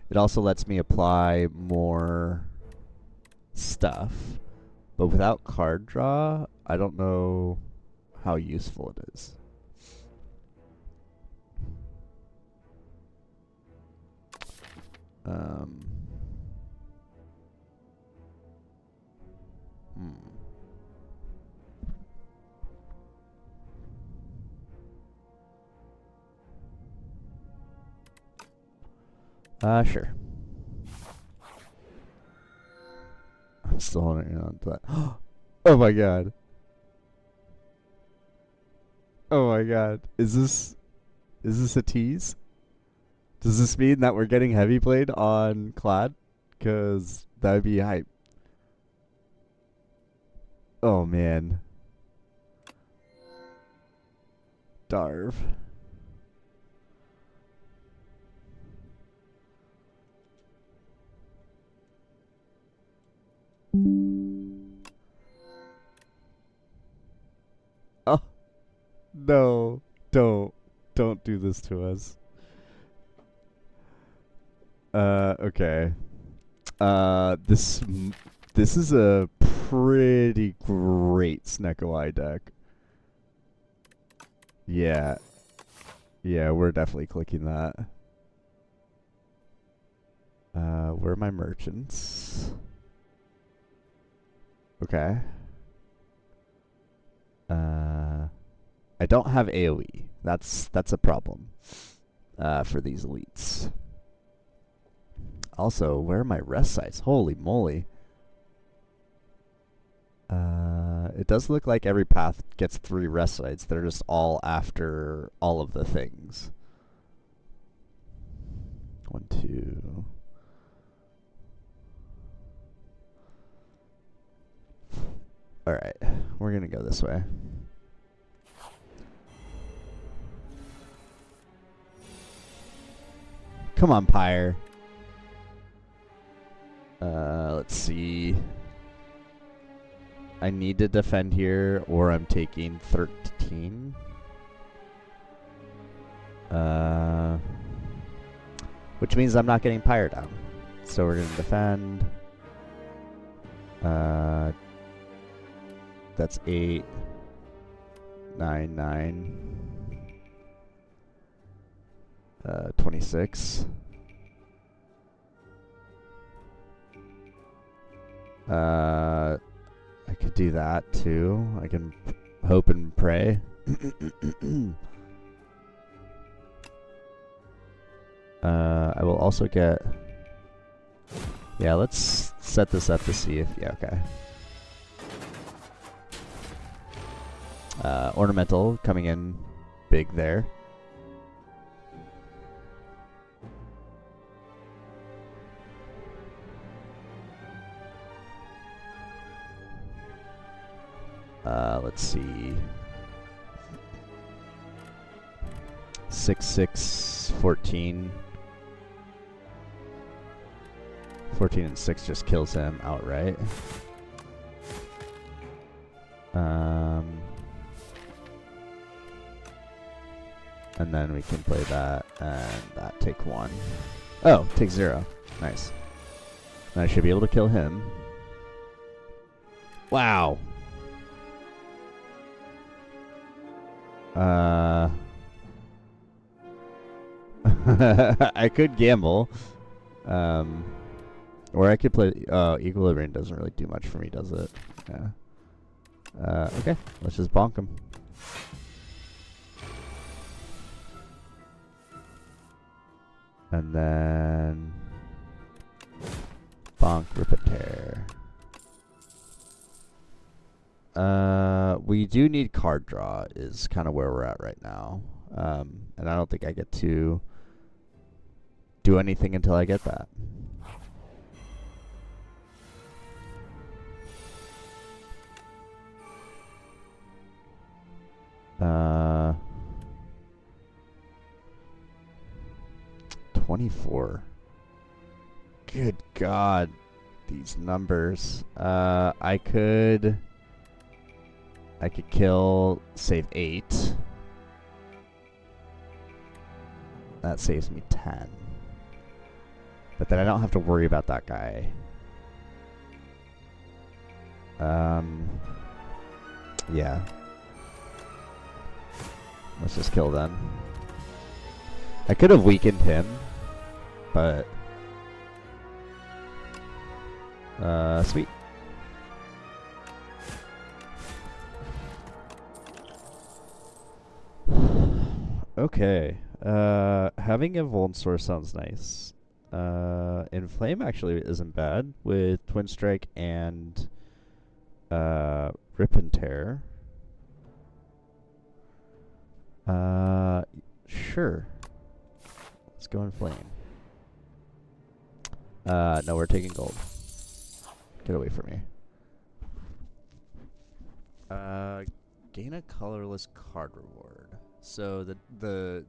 It also lets me apply more stuff, but without card draw, I don't know how useful it is. Sure. I'm still holding on to that. Oh my god. Oh my god. Is this a tease? Does this mean that we're getting heavy played on Clad? Cause that would be hype. Oh man. Darv. Oh. No. Don't do this to us. Okay. This is a pretty great Snecko deck. Yeah. Yeah, we're definitely clicking that. Where are my merchants? Okay. I don't have AoE. That's a problem. For these elites. Also, where are my rest sites? Holy moly. It does look like every path gets 3 rest sites. They're just all after all of the things. 1, 2. Alright, we're gonna go this way. Come on, Pyre. Let's see. I need to defend here, or I'm taking 13. Which means I'm not getting Pyre down. So we're gonna defend. That's 8, 9, 9. 26. I could do that too. I can hope and pray. I will also get... Yeah, let's set this up to see if... Yeah, okay. Ornamental coming in big there. Let's see. 6, 6, 14. 14 and 6 just kills him outright. And then we can play that and that take 1. Oh, take 0. Nice. And I should be able to kill him. Wow. I could gamble. Or I could play... Equilibrium doesn't really do much for me, does it? Yeah. Okay, let's just bonk him. And then... bonk, rip and tear. We do need card draw, is kind of where we're at right now. And I don't think I get to do anything until I get that. Uh, 24. Good God, these numbers. I could kill, save 8. That saves me 10. But then I don't have to worry about that guy. Yeah. Let's just kill them. I could have weakened him, but sweet. Okay. Having a Vuln Source sounds nice. Inflame actually isn't bad with Twin Strike and Rip and Tear. Sure. Let's go Inflame. No, we're taking gold. Get away from me. Gain a colorless card reward. So the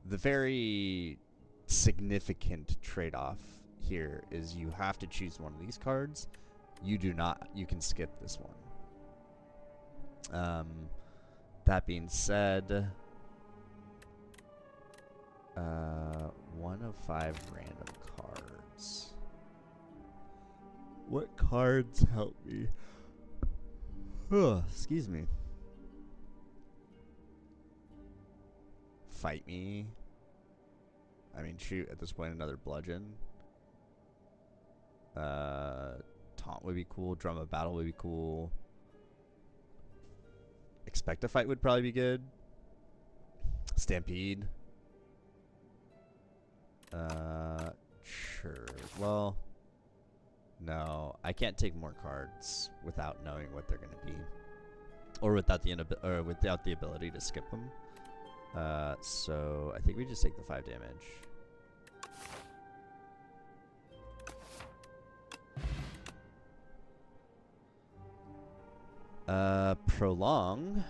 very significant trade-off here is you have to choose one of these cards. You do not. You can skip this one. That being said, 1 of 5 random cards. What cards help me? Excuse me. Fight me. I mean, shoot, at this point, another bludgeon. Taunt would be cool. Drum of battle would be cool. Expect a fight would probably be good. Stampede. Sure. Well, no, I can't take more cards without knowing what they're gonna be, or without the ability to skip them. So I think we just take the 5 damage. Prolong.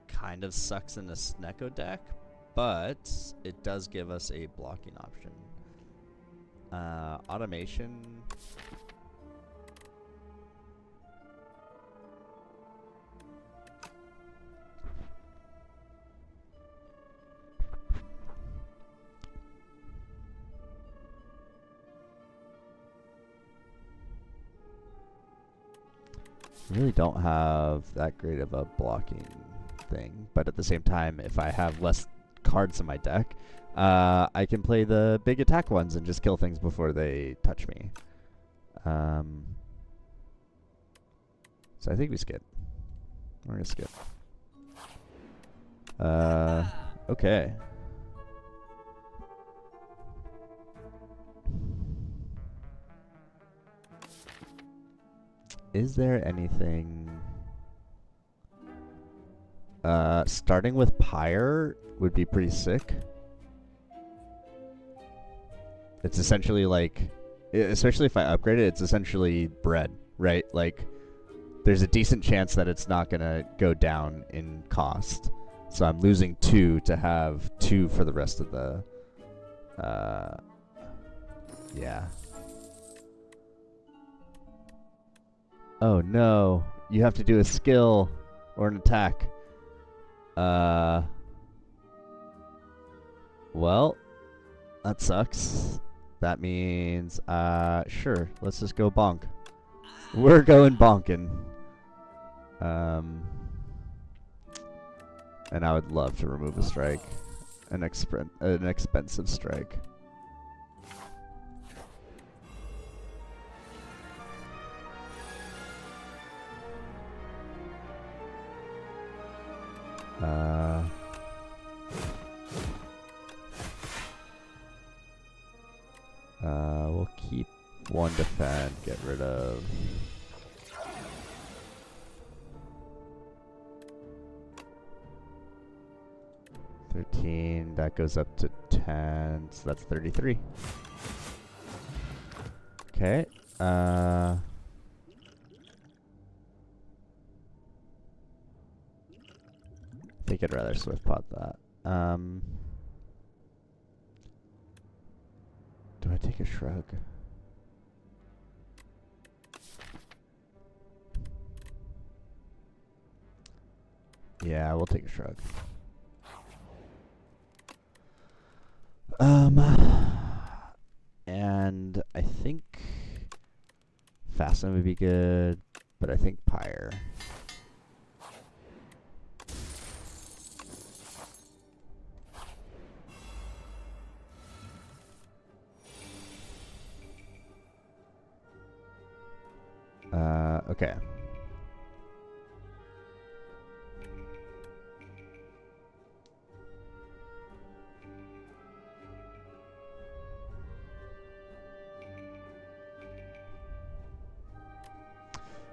Kind of sucks in the Snecko deck, but it does give us a blocking option. Automation. Really don't have that great of a blocking thing, but at the same time, if I have less cards in my deck, I can play the big attack ones and just kill things before they touch me. So I think we skip. We're gonna skip. Okay. Is there anything... starting with Pyre would be pretty sick. It's essentially like... especially if I upgrade it, it's essentially bread, right? Like, there's a decent chance that it's not gonna go down in cost. So I'm losing 2 to have 2 for the rest of the... yeah. Oh no, you have to do a skill or an attack. Well, that sucks. That means, sure, let's just go bonk. We're going bonking. And I would love to remove a strike. An expensive strike. We'll keep 1 defend, get rid of... 13, that goes up to 10, so that's 33. Okay. I think I'd rather swift pot that. Do I take a shrug? Yeah, we'll take a shrug. And I think Fasten would be good, but I think Pyre. Okay.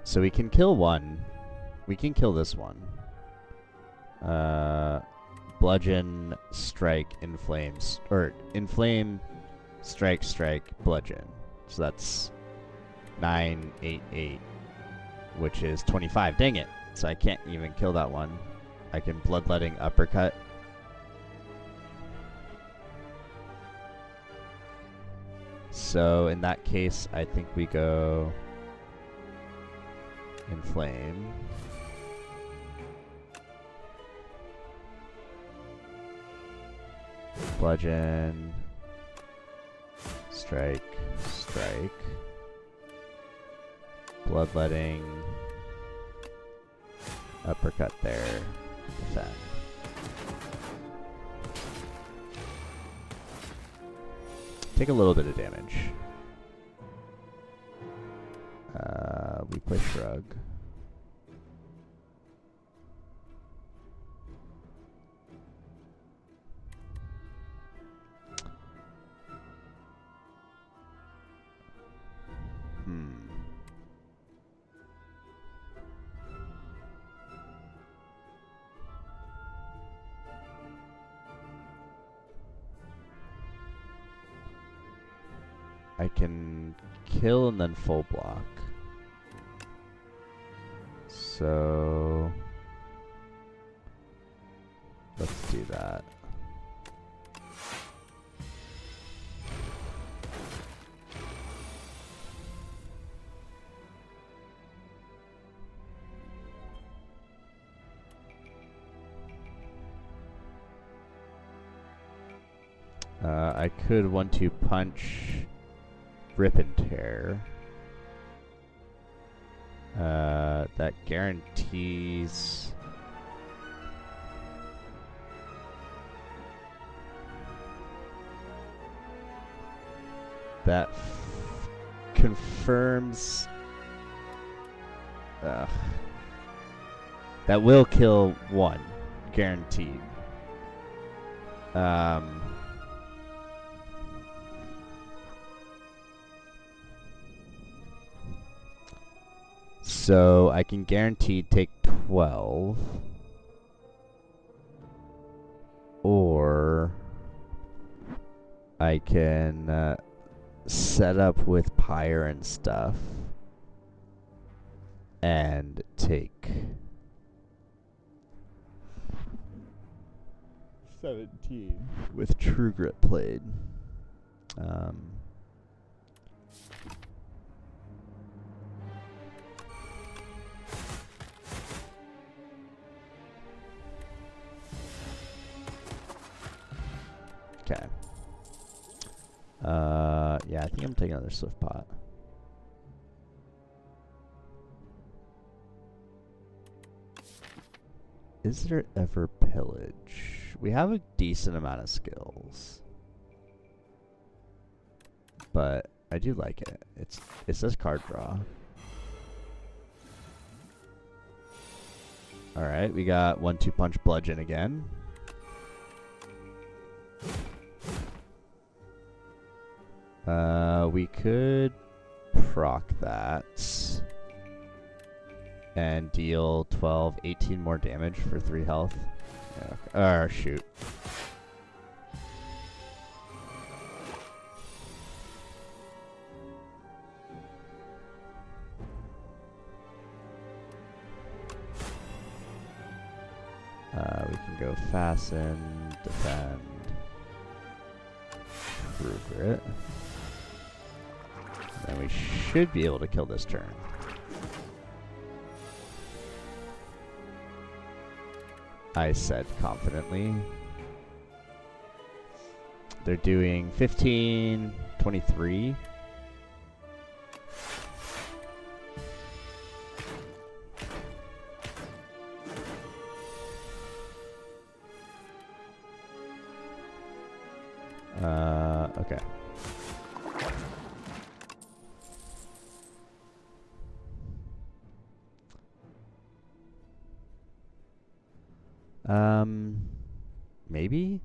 So we can kill one. We can kill this one. Bludgeon, strike, inflames, or inflame, strike, bludgeon. So that's 9, 8, 8, which is 25. Dang it! So I can't even kill that one. I can bloodletting uppercut. So in that case, I think we go inflame. Bludgeon. Strike. Bloodletting. Uppercut there. Defend. Take a little bit of damage. We play shrug. I can kill and then full block. So let's do that. I could 1-2 punch, rip and tear. That guarantees that confirms that will kill one, guaranteed. So I can guaranteed take 12, or I can set up with Pyre and stuff and take 17 with True Grit played. Okay. Yeah, I think I'm taking another swift pot. Is there ever pillage? We have a decent amount of skills, but I do like it. It says card draw. All right, we got 1-2 punch bludgeon again. We could proc that and deal 12, 18 more damage for 3 health. Yeah, okay. Shoot. We can go fasten, defend, Rupert. And we should be able to kill this turn. I said confidently. They're doing 15, 23. Okay. Maybe?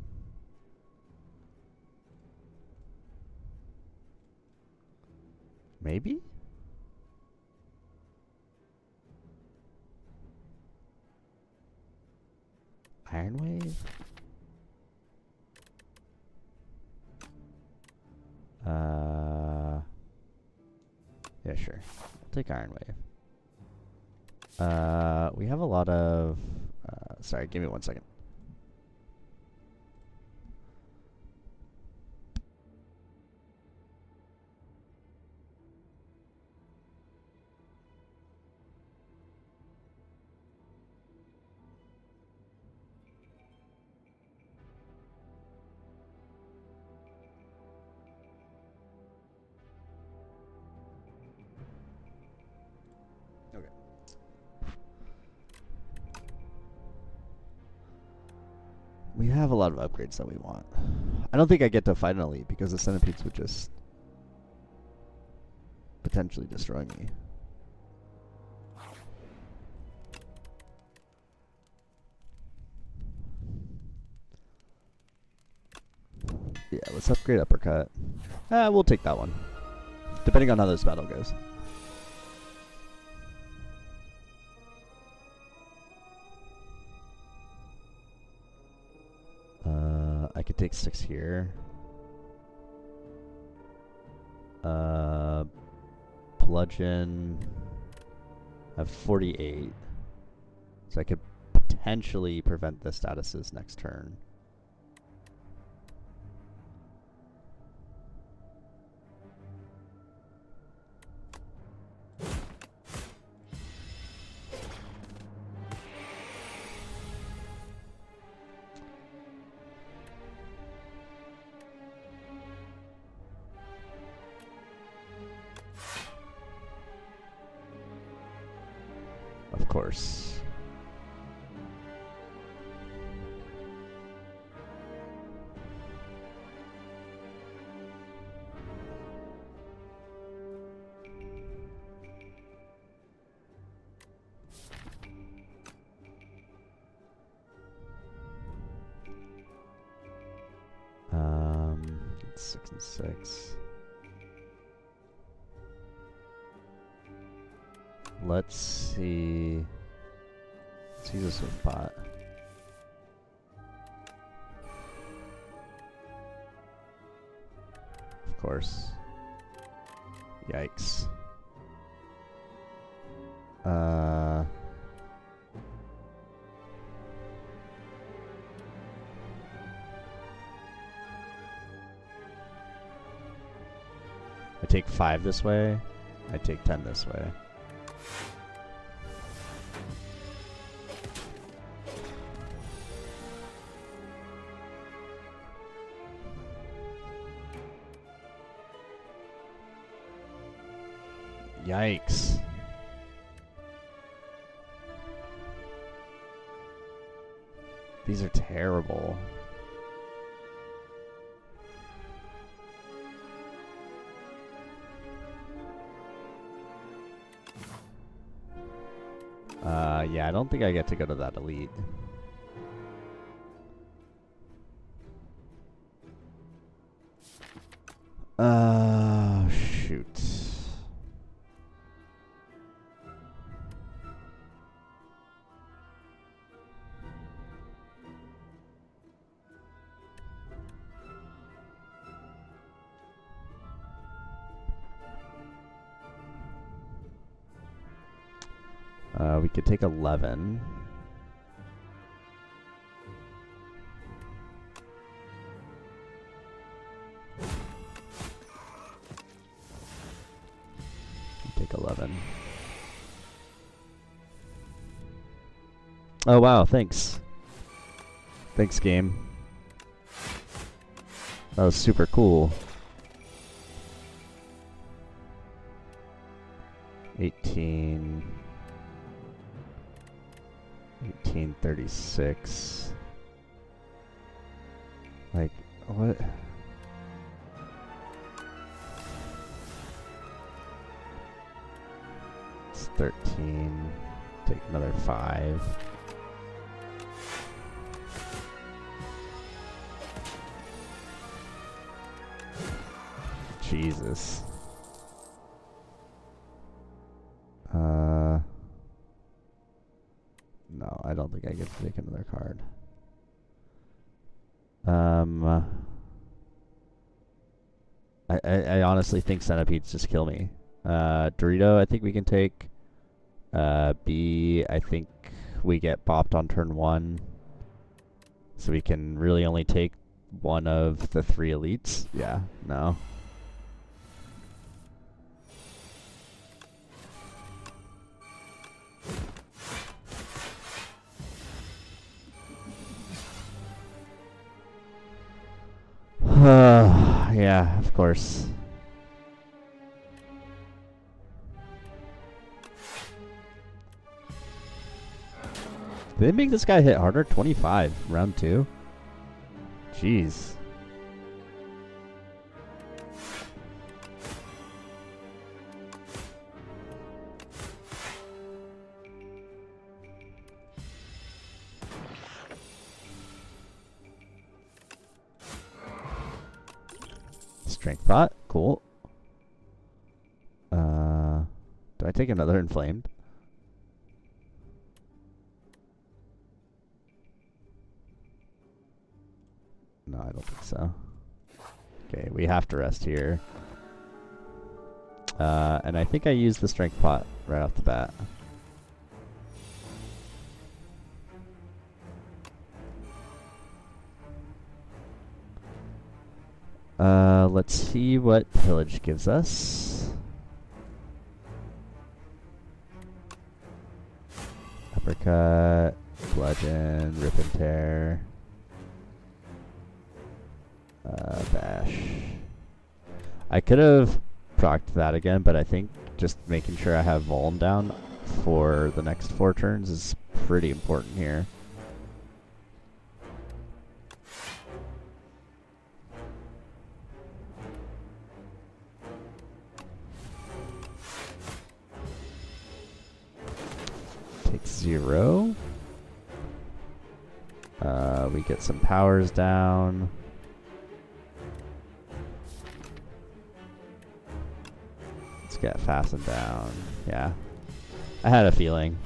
Maybe? Iron Wave? Yeah, sure. I'll take Iron Wave. We have a lot of... sorry, give me 1 second. Okay. We have a lot of upgrades that we want. I don't think I get to fight an elite because the centipedes would just potentially destroy me. Yeah, let's upgrade uppercut. We'll take that one, depending on how this battle goes. I could take 6 here. Bludgeon. I have 48. So I could potentially prevent the statuses next turn. Of course. It's 6 and 6. Let's see. Let's use this with pot. Of course. Yikes. I take 5 this way. I take 10 this way. Yikes. These are terrible. Yeah, I don't think I get to go to that elite. Shoot. We could take 11. 11. Oh wow, thanks. Thanks, game. That was super cool. 1836. Like, what? It's 13. Take another 5. Jesus. No, I don't think I get to take another card. I honestly think centipedes just kill me. Dorito, I think we can take. B, I think we get popped on turn 1. So we can really only take one of the 3 elites. Yeah, no. Yeah, of course. Did they make this guy hit harder? 25, round 2? Jeez. Strength pot, cool. Do I take another inflamed? No, I don't think so. Okay, we have to rest here. And I think I used the strength pot right off the bat. Let's see what pillage gives us. Uppercut, bludgeon, rip and tear. Bash. I could have procced that again, but I think just making sure I have Vuln down for the next 4 turns is pretty important here. Take 0. We get some powers down. Let's get fastened down. Yeah. I had a feeling.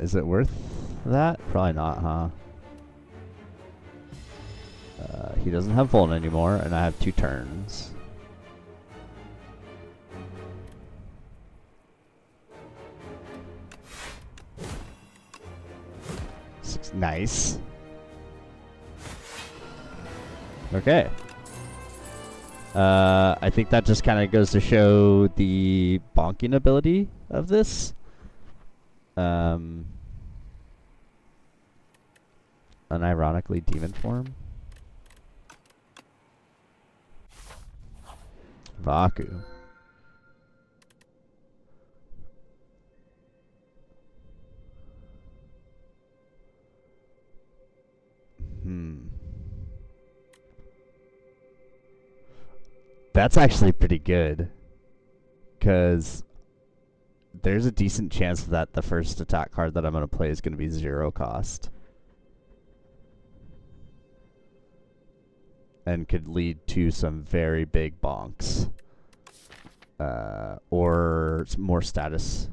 Is it worth that? Probably not, huh? He doesn't have Vuln anymore, and I have 2 turns. Nice. Okay. I think that just kind of goes to show the bonking ability of this. Unironically, demon form. Vaku. That's actually pretty good. Because there's a decent chance that the first attack card that I'm going to play is going to be 0 cost. And could lead to some very big bonks. Or more status.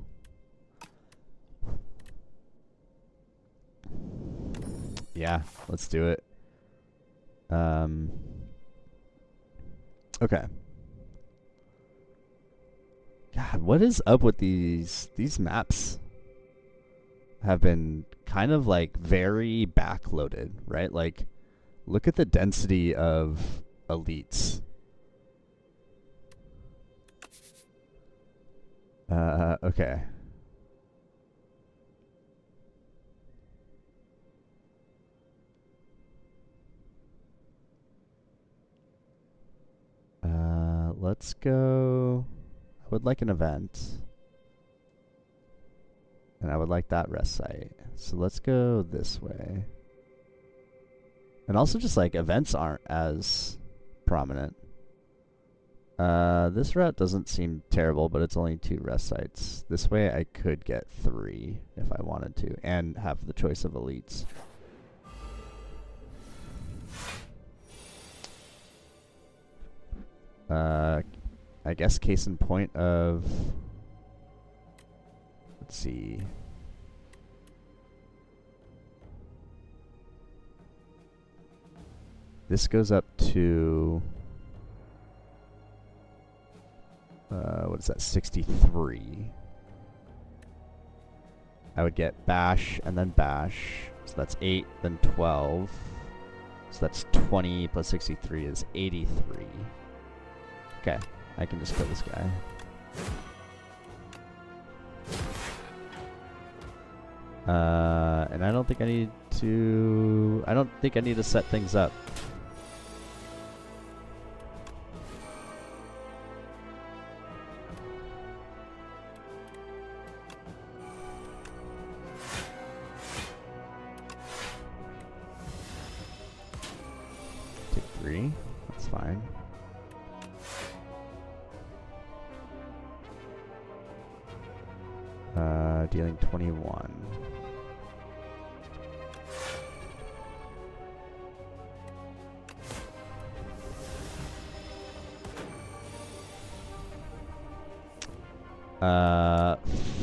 Yeah, let's do it. Okay. God, what is up with these maps? Have been kind of like very backloaded, right? Like, look at the density of elites. Okay. Let's go. I would like an event. And I would like that rest site. So let's go this way. And also just like events aren't as prominent. This route doesn't seem terrible, but it's only 2 rest sites. This way I could get 3 if I wanted to, and have the choice of elites. I guess case in point of... Let's see. This goes up to... what is that? 63. I would get bash and then bash. So that's 8, then 12. So that's 20 plus 63 is 83. Okay, I can just kill this guy. And I don't think I need to... I don't think I need to set things up. Take 3. That's fine. Dealing 21.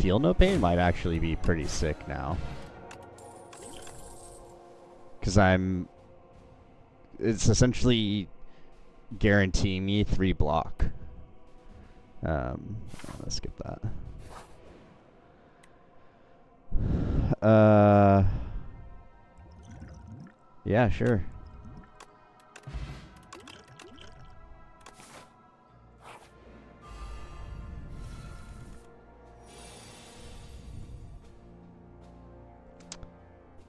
Feel no pain might actually be pretty sick now. Because it's essentially guaranteeing me 3 block. Let's skip that. Yeah, sure.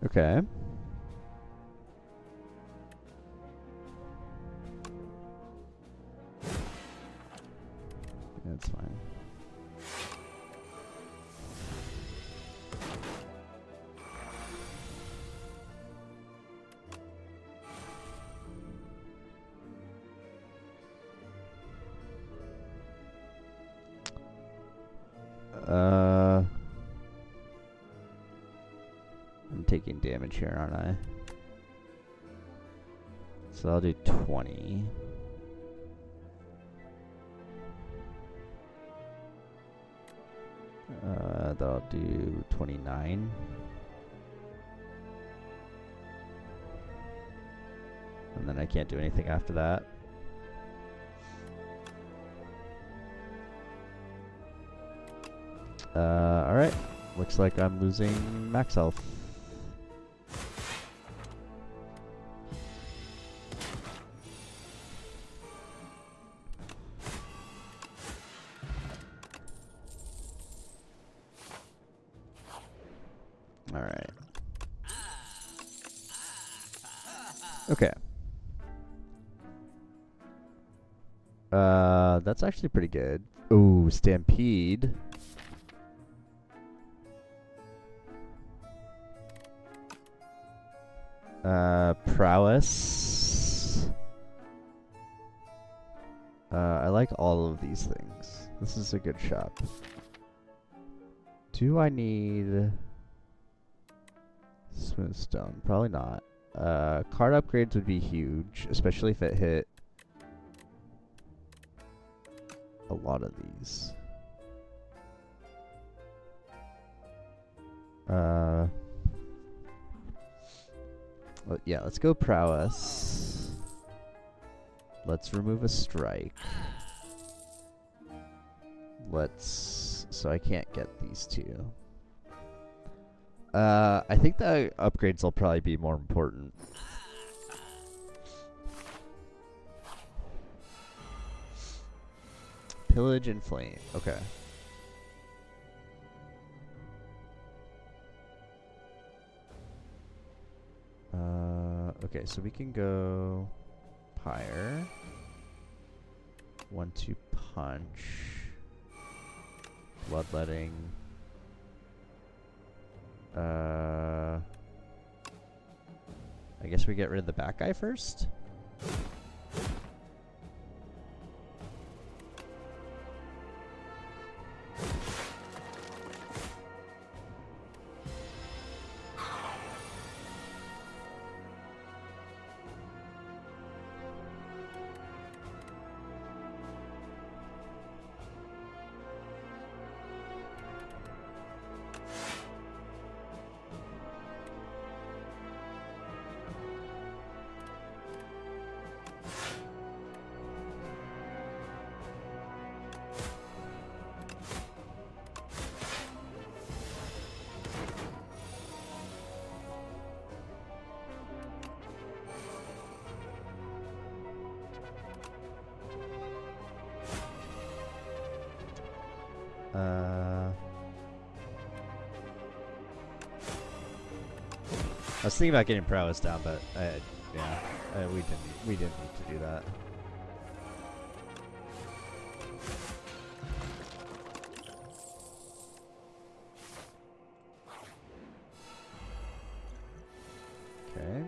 Okay. That's fine. I'm taking damage here, aren't I? So I'll do 20. That'll do 29. And then I can't do anything after that. Alright. Looks like I'm losing max health. Alright. Okay. That's actually pretty good. Ooh, Stampede. Prowess. I like all of these things. This is a good shop. Do I need smooth stone? Probably not. Card upgrades would be huge, especially if it hit a lot of these. Yeah, let's go prowess. Let's remove a strike. So I can't get these two. I think the upgrades will probably be more important. Pillage and flame. Okay. Okay, so we can go Pyre. 1-2 punch. Bloodletting. I guess we get rid of the back guy first? I was thinking about getting prowess down, but we didn't need to do that. Okay.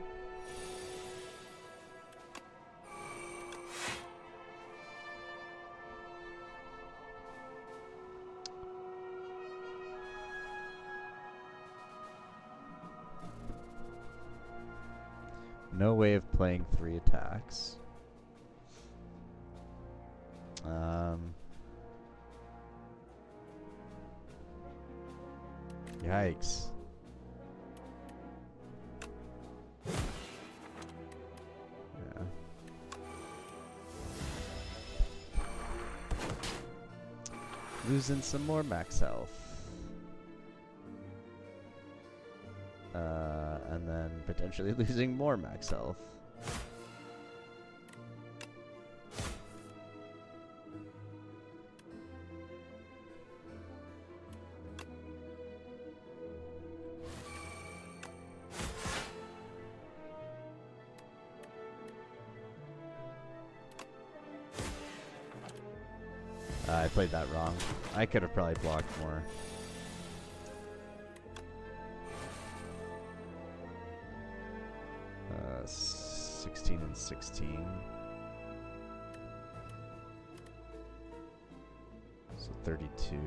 No way of playing 3 attacks. Yikes. Yeah. Losing some more max health. And then potentially losing more max health. I played that wrong. I could have probably blocked more. Uh, 16 and 16. So 32.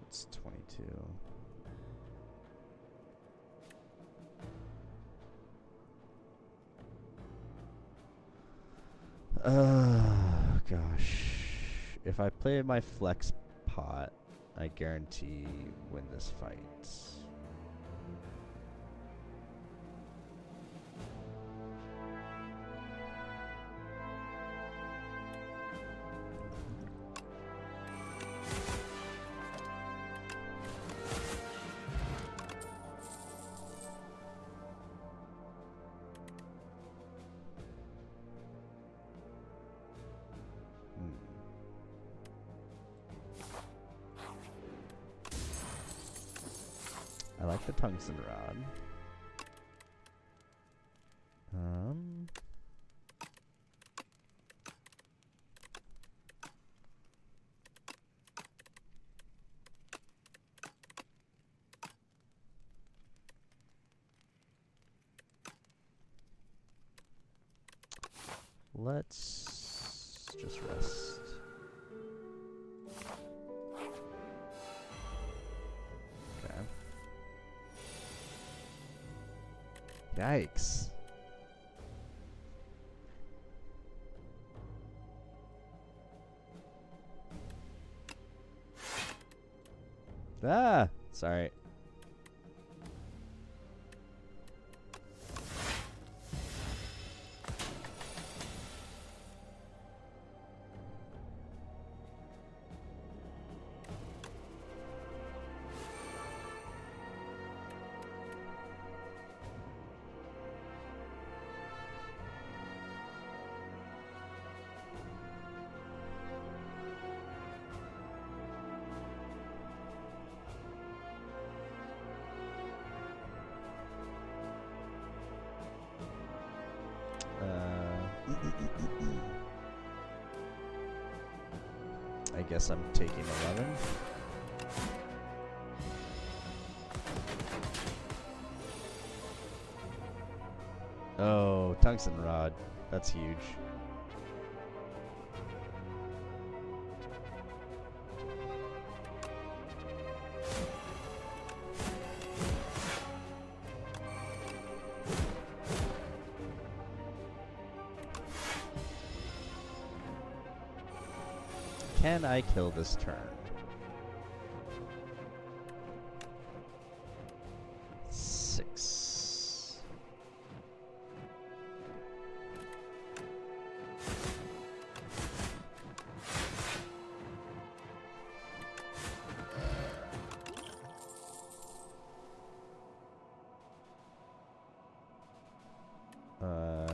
It's 22. Gosh. If I play my flex pot, I guarantee win this fight. I like the tungsten rod. Let's just rest. Okay. Yikes. Ah, sorry. guess I'm taking 11. Oh, tungsten rod. That's huge. Can I kill this turn? 6.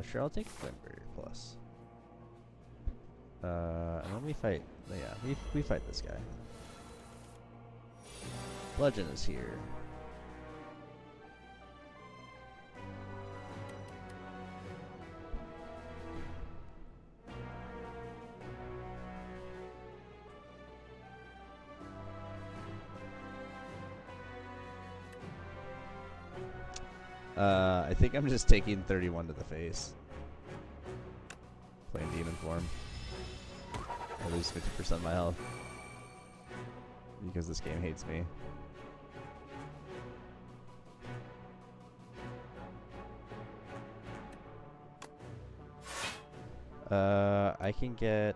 Sure, I'll take Glimmer Plus. And then we fight. Yeah, we fight this guy. Bludgeon is here. I think I'm just taking 31 to the face. Playing demon form. I lose 50% of my health because this game hates me. I can get...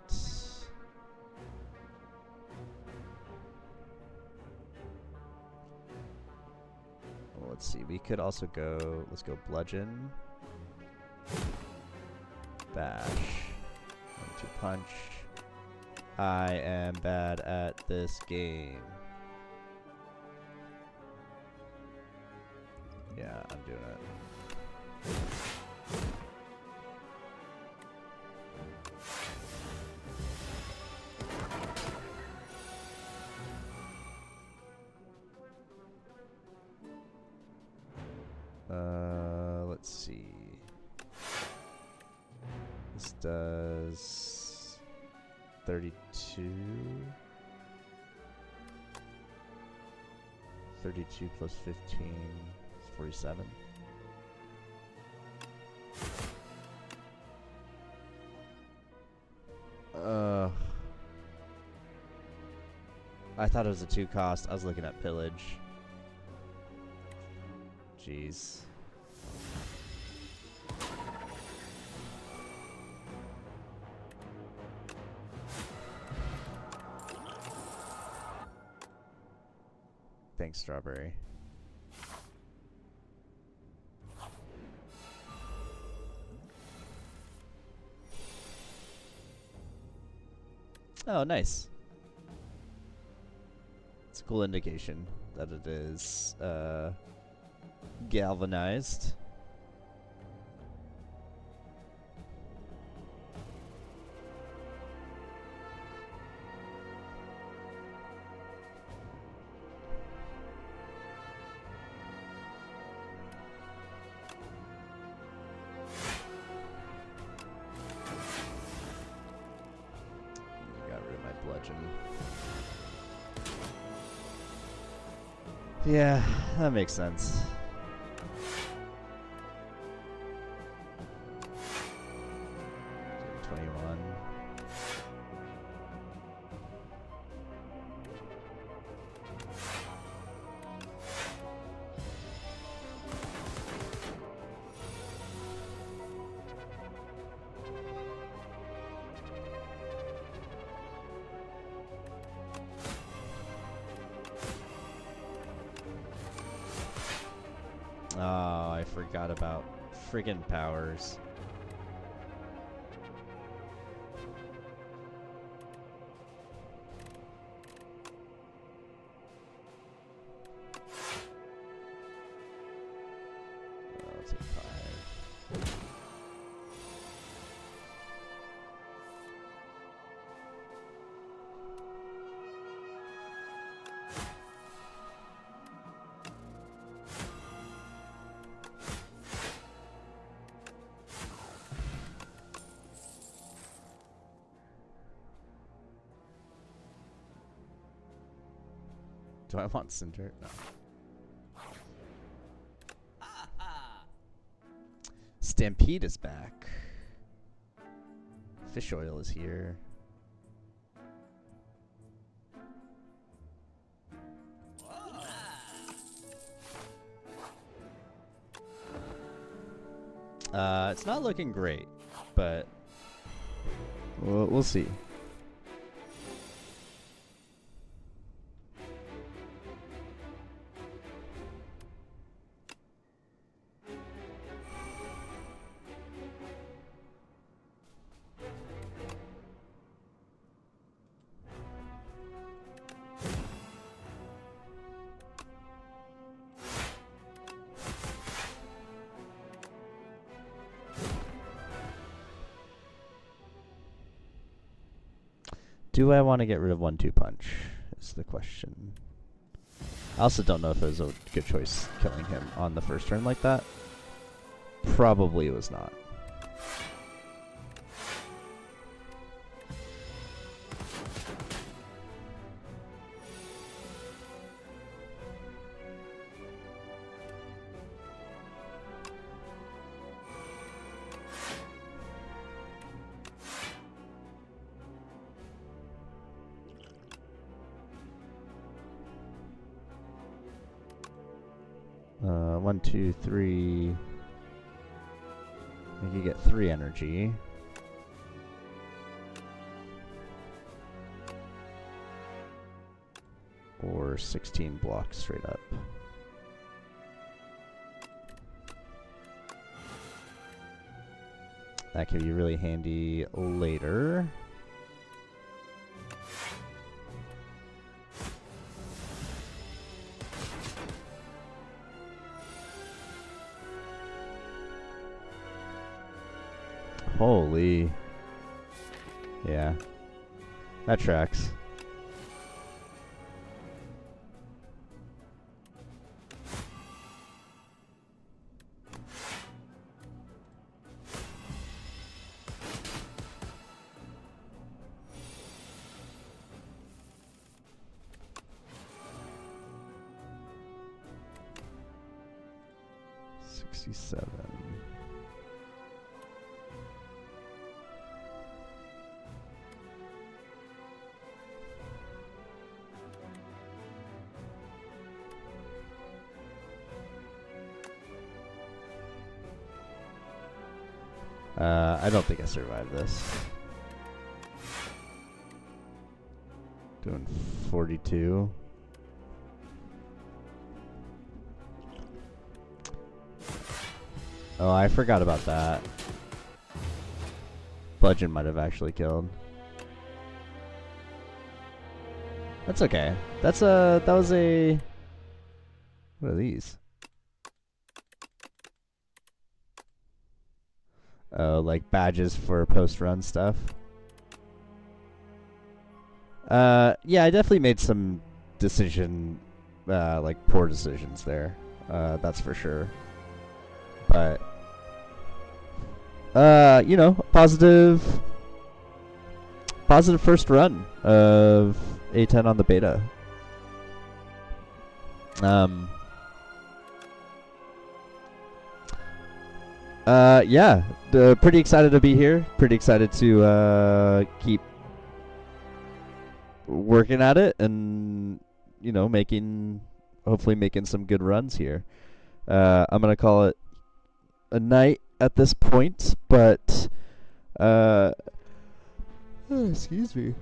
Well, let's see, we could also go... Let's go Bludgeon. Bash. 1-2 punch. I am bad at this game. Yeah, I'm doing it. Let's see. This does 32. 32 plus 15 is 47. I thought it was a 2 cost. I was looking at pillage. Jeez. Thanks, Strawberry. Oh, nice. It's a cool indication that it is galvanized. Yeah, that makes sense. Oh, I forgot about friggin' powers. I'll take 5. Do I want Cinder? No. Stampede is back. Fish oil is here. It's not looking great, but we'll see. Do I want to get rid of 1-2 punch is the question. I also don't know if it was a good choice killing him on the first turn like that. Probably it was not. One, two, three. I could get 3 energy. Or 16 blocks straight up. That could be really handy later. Holy. Yeah. That tracks. I don't think I survived this. Doing 42. Oh, I forgot about that. Bludgeon might have actually killed. That's okay. That was a... What are these? Like badges for post-run stuff. Yeah, I definitely made some like poor decisions there. That's for sure. But, you know, positive first run of A10 on the beta. Yeah, pretty excited to be here. Pretty excited to keep working at it and, you know, hopefully making some good runs here. I'm gonna call it a night at this point, but excuse me.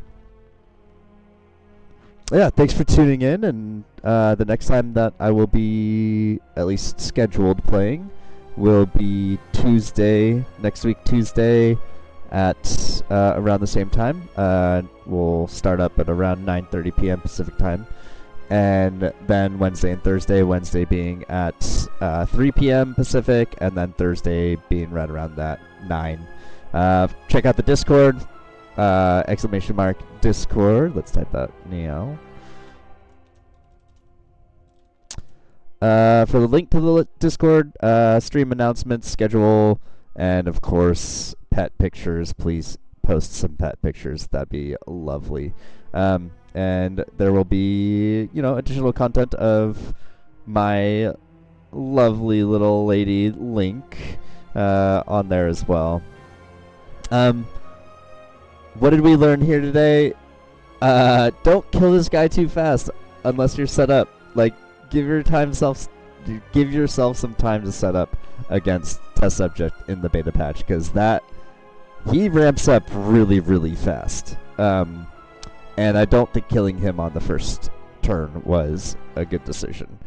Yeah, thanks for tuning in, and the next time that I will be at least scheduled playing will be next week Tuesday at around the same time. We'll start up at around 9:30 p.m. Pacific time, and then Wednesday and Thursday, Wednesday being at 3 p.m. Pacific, and then Thursday being right around that 9. Check out the Discord, !! Discord. Let's type that now. For the link to the Discord, stream announcements, schedule, and of course, pet pictures. Please post some pet pictures. That'd be lovely. And there will be, additional content of my lovely little lady Link on there as well. What did we learn here today? Don't kill this guy too fast unless you're set up. Like, give yourself some time to set up against test subject in the beta patch, because he ramps up really, really fast. And I don't think killing him on the first turn was a good decision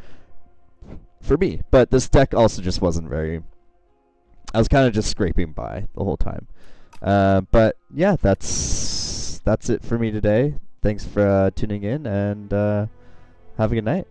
for me. But this deck also just wasn't very... I was kind of just scraping by the whole time. But yeah, that's it for me today. Thanks for tuning in, and have a good night.